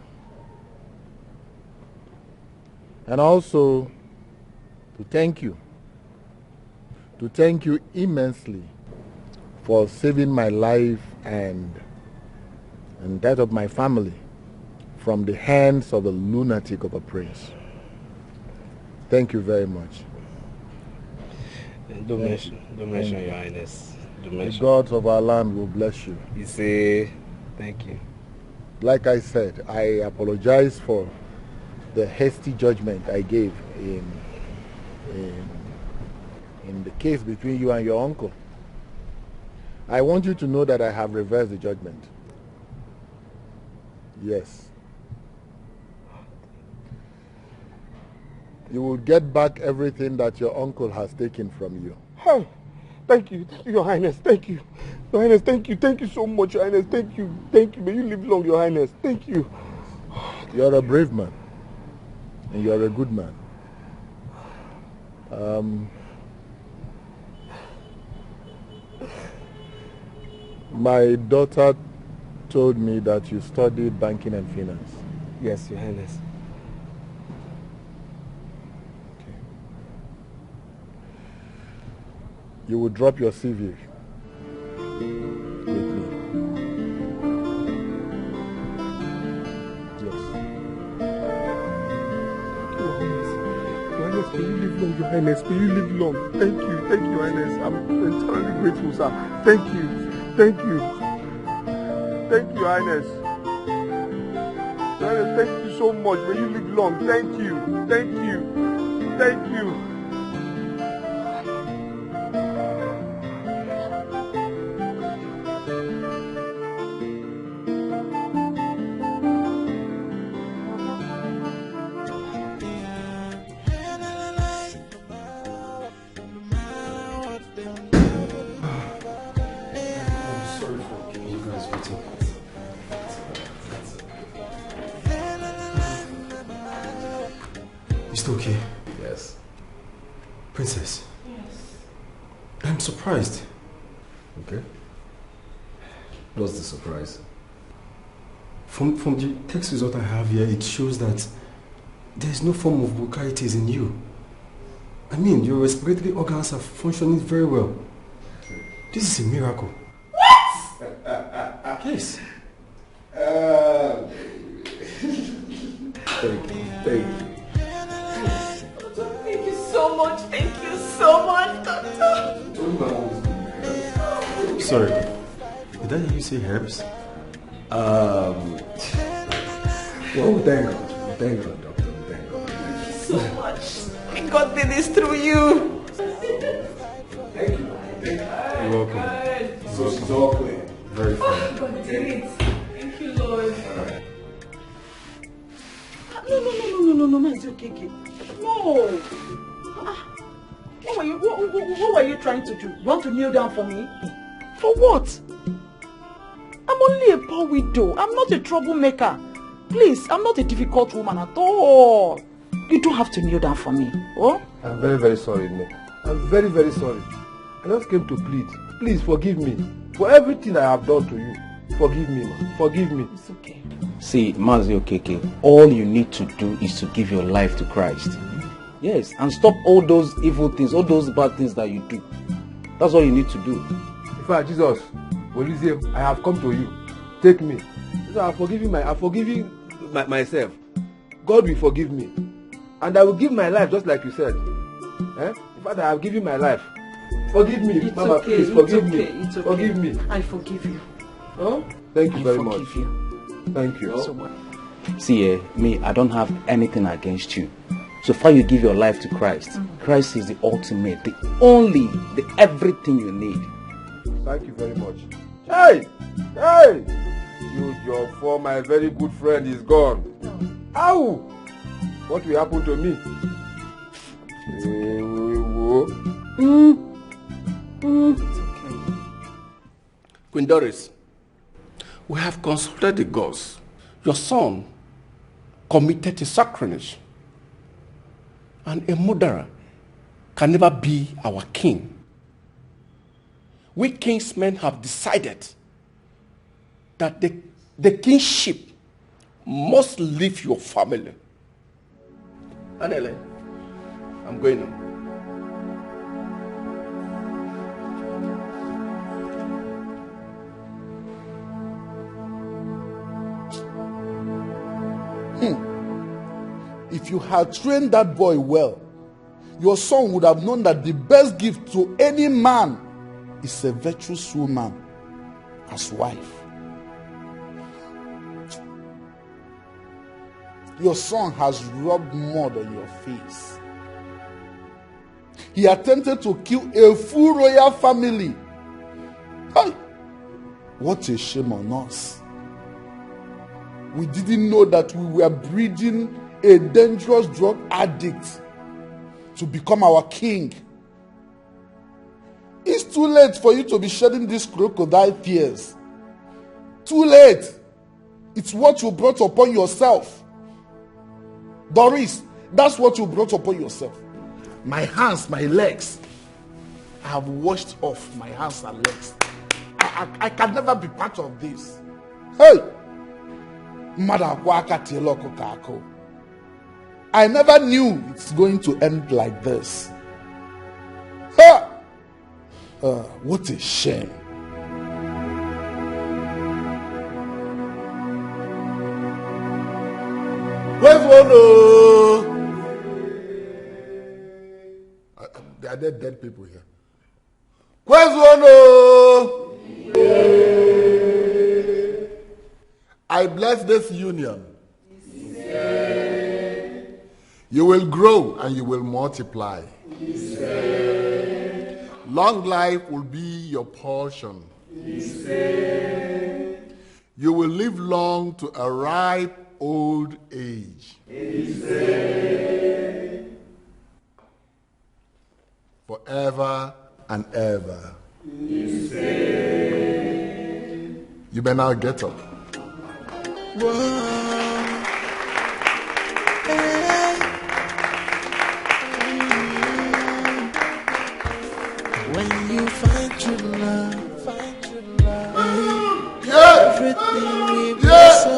and also to thank you immensely for saving my life and that of my family from the hands of a lunatic of a prince. Thank you very much. Don't mention Your Highness. The The gods of our land will bless you. You say, thank you. Like I said, I apologize for the hasty judgment I gave in the case between you and your uncle. I want you to know that I have reversed the judgment. Yes. You will get back everything that your uncle has taken from you. Oh, thank you, Your Highness, thank you. Your Highness, thank you so much, Your Highness, thank you. May you live long, Your Highness, thank you. You're a brave man, and you're a good man. My daughter told me that you studied banking and finance. Yes, Your Highness. You will drop your CV with me. Yes. Your Highness, may you live long, Your Highness, may you live long. Thank you, Your Highness. I'm entirely grateful, sir. Thank you. Thank you, Your Highness. Your Highness, thank you so much. May you live long. Thank you. Thank you. Okay. Yes. Princess. Yes. I'm surprised. Okay. What's the surprise? From the text result I have here, it shows that there is no form of bronchitis in you. I mean, your respiratory organs are functioning very well. This is a miracle. What? Yes. Thank you. Thank you so much. Thank you so much, Doctor. Sorry. Did I hear you say herbs? Well, thank God. Thank God, Doctor. Thank God. Thank you so much. God did this through you. Thank you. You're welcome. So it's all clear. Very fine. God did it. Thank you, Lord. All right. No, it's okay. No. What were you trying to do? You want to kneel down for me? For what? I'm only a poor widow. I'm not a troublemaker. Please, I'm not a difficult woman at all. You don't have to kneel down for me. Oh? I'm very, very sorry, Nick. I'm very, very sorry. I just came to plead. Please forgive me for everything I have done to you. Forgive me, man. Forgive me. It's okay. See, Mazi Okeke, all you need to do is to give your life to Christ. Yes, and stop all those evil things, all those bad things that you do. That's all you need to do. In fact, Jesus, I have come to you. Take me. I'm forgiving myself. God will forgive me. And I will give my life just like you said. In fact, I have given my life. Forgive me, it's Mama, okay, please forgive me. It's okay. Forgive me. I forgive you. Oh? Thank you very much. You. Thank you. So much. See, me, I don't have anything against you. So far you give your life to Christ. Christ is the ultimate, the only, the everything you need. Thank you very much. Hey! You, your for my very good friend is gone. Ow! What will happen to me? It's okay. Queen Doris, we have consulted the gods. Your son committed a sacrilege. And a murderer can never be our king. We kingsmen have decided that the kingship must leave your family. Anele, I'm going now. If you had trained that boy well, your son would have known that the best gift to any man is a virtuous woman as wife. Your son has rubbed mud on your face. He attempted to kill a full royal family. Hey, what a shame on us. We didn't know that we were breeding a dangerous drug addict to become our king. It's too late for you to be shedding these crocodile tears. Too late. It's what you brought upon yourself. Doris, that's what you brought upon yourself. My hands, my legs. I have washed off my hands and legs. I can never be part of this. Hey! I never knew it's going to end like this. Ha! What a shame. Where's one? There are dead people here. Where's one? I bless this union. You will grow and you will multiply. Long life will be your portion. You will live long to a ripe old age. Forever and ever. You may now get up. When you find true love, everything will be so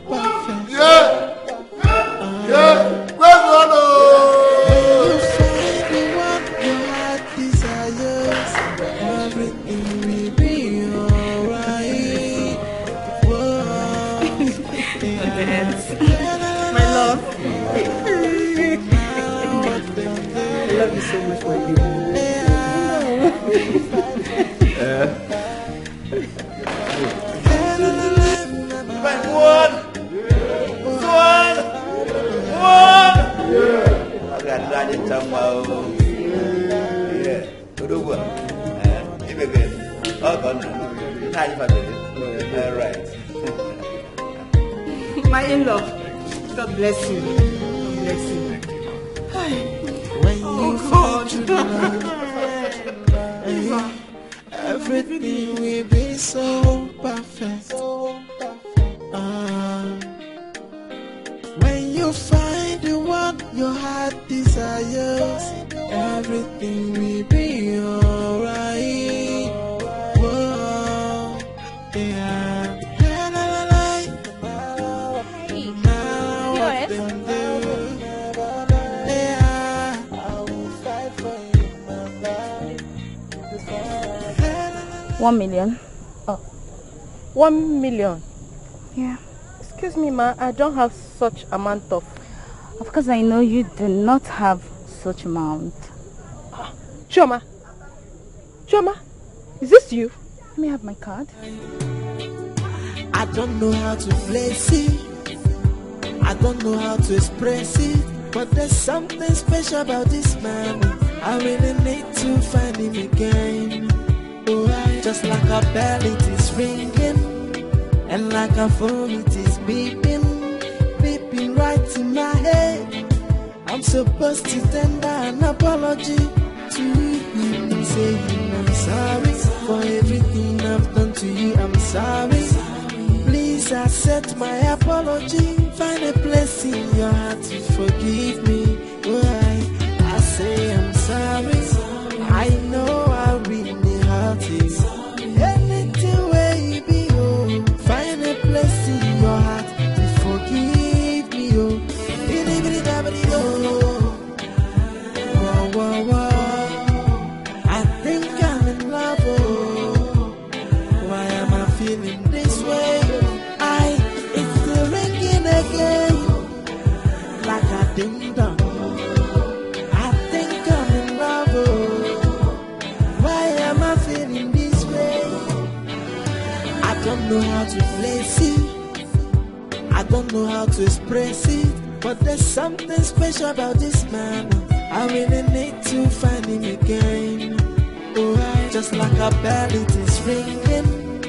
perfect. When you find the one your heart desires, everything will be alright. My love. I love you so much, my dear. My in-law, God bless you. God bless you. When you find true love, everything will be so perfect. When you find the one your heart desires, everything will be alright. Whoa, yeah. $1 million. Oh, 1 million. Yeah. Excuse me, ma. I don't have such amount of. Of course, I know you do not have such amount. Chioma, is this you? Let me have my card. I don't know how to place it. I don't know how to express it. But there's something special about this man. I really need to find him again. Just like a bell it is ringing, and like a phone it is beeping, beeping right in my head. I'm supposed to tender an apology to him, saying I'm sorry for everything I've done to you. I'm sorry. Please accept my apology. Find a place in your heart to forgive me. I say I'm sorry. I know I really hurt you. Anything where you be, oh, find a place in your heart to forgive me, oh. Whoa, I think I'm in love, oh. Why am I feeling this way? It's still ringing again, like a ding dong. I think I'm in love, oh. know how to place it. I don't know how to express it. But there's something special about this man. I really need to find him again. Oh, just like a bell it is ringing,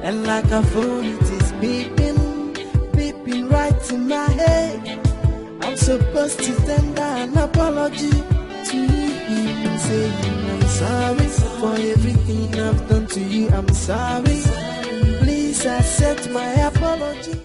and like a phone it is beeping, beeping right in my head. I'm supposed to tender an apology to him, saying I'm sorry for everything I've done to you. I'm sorry. Please accept my apology.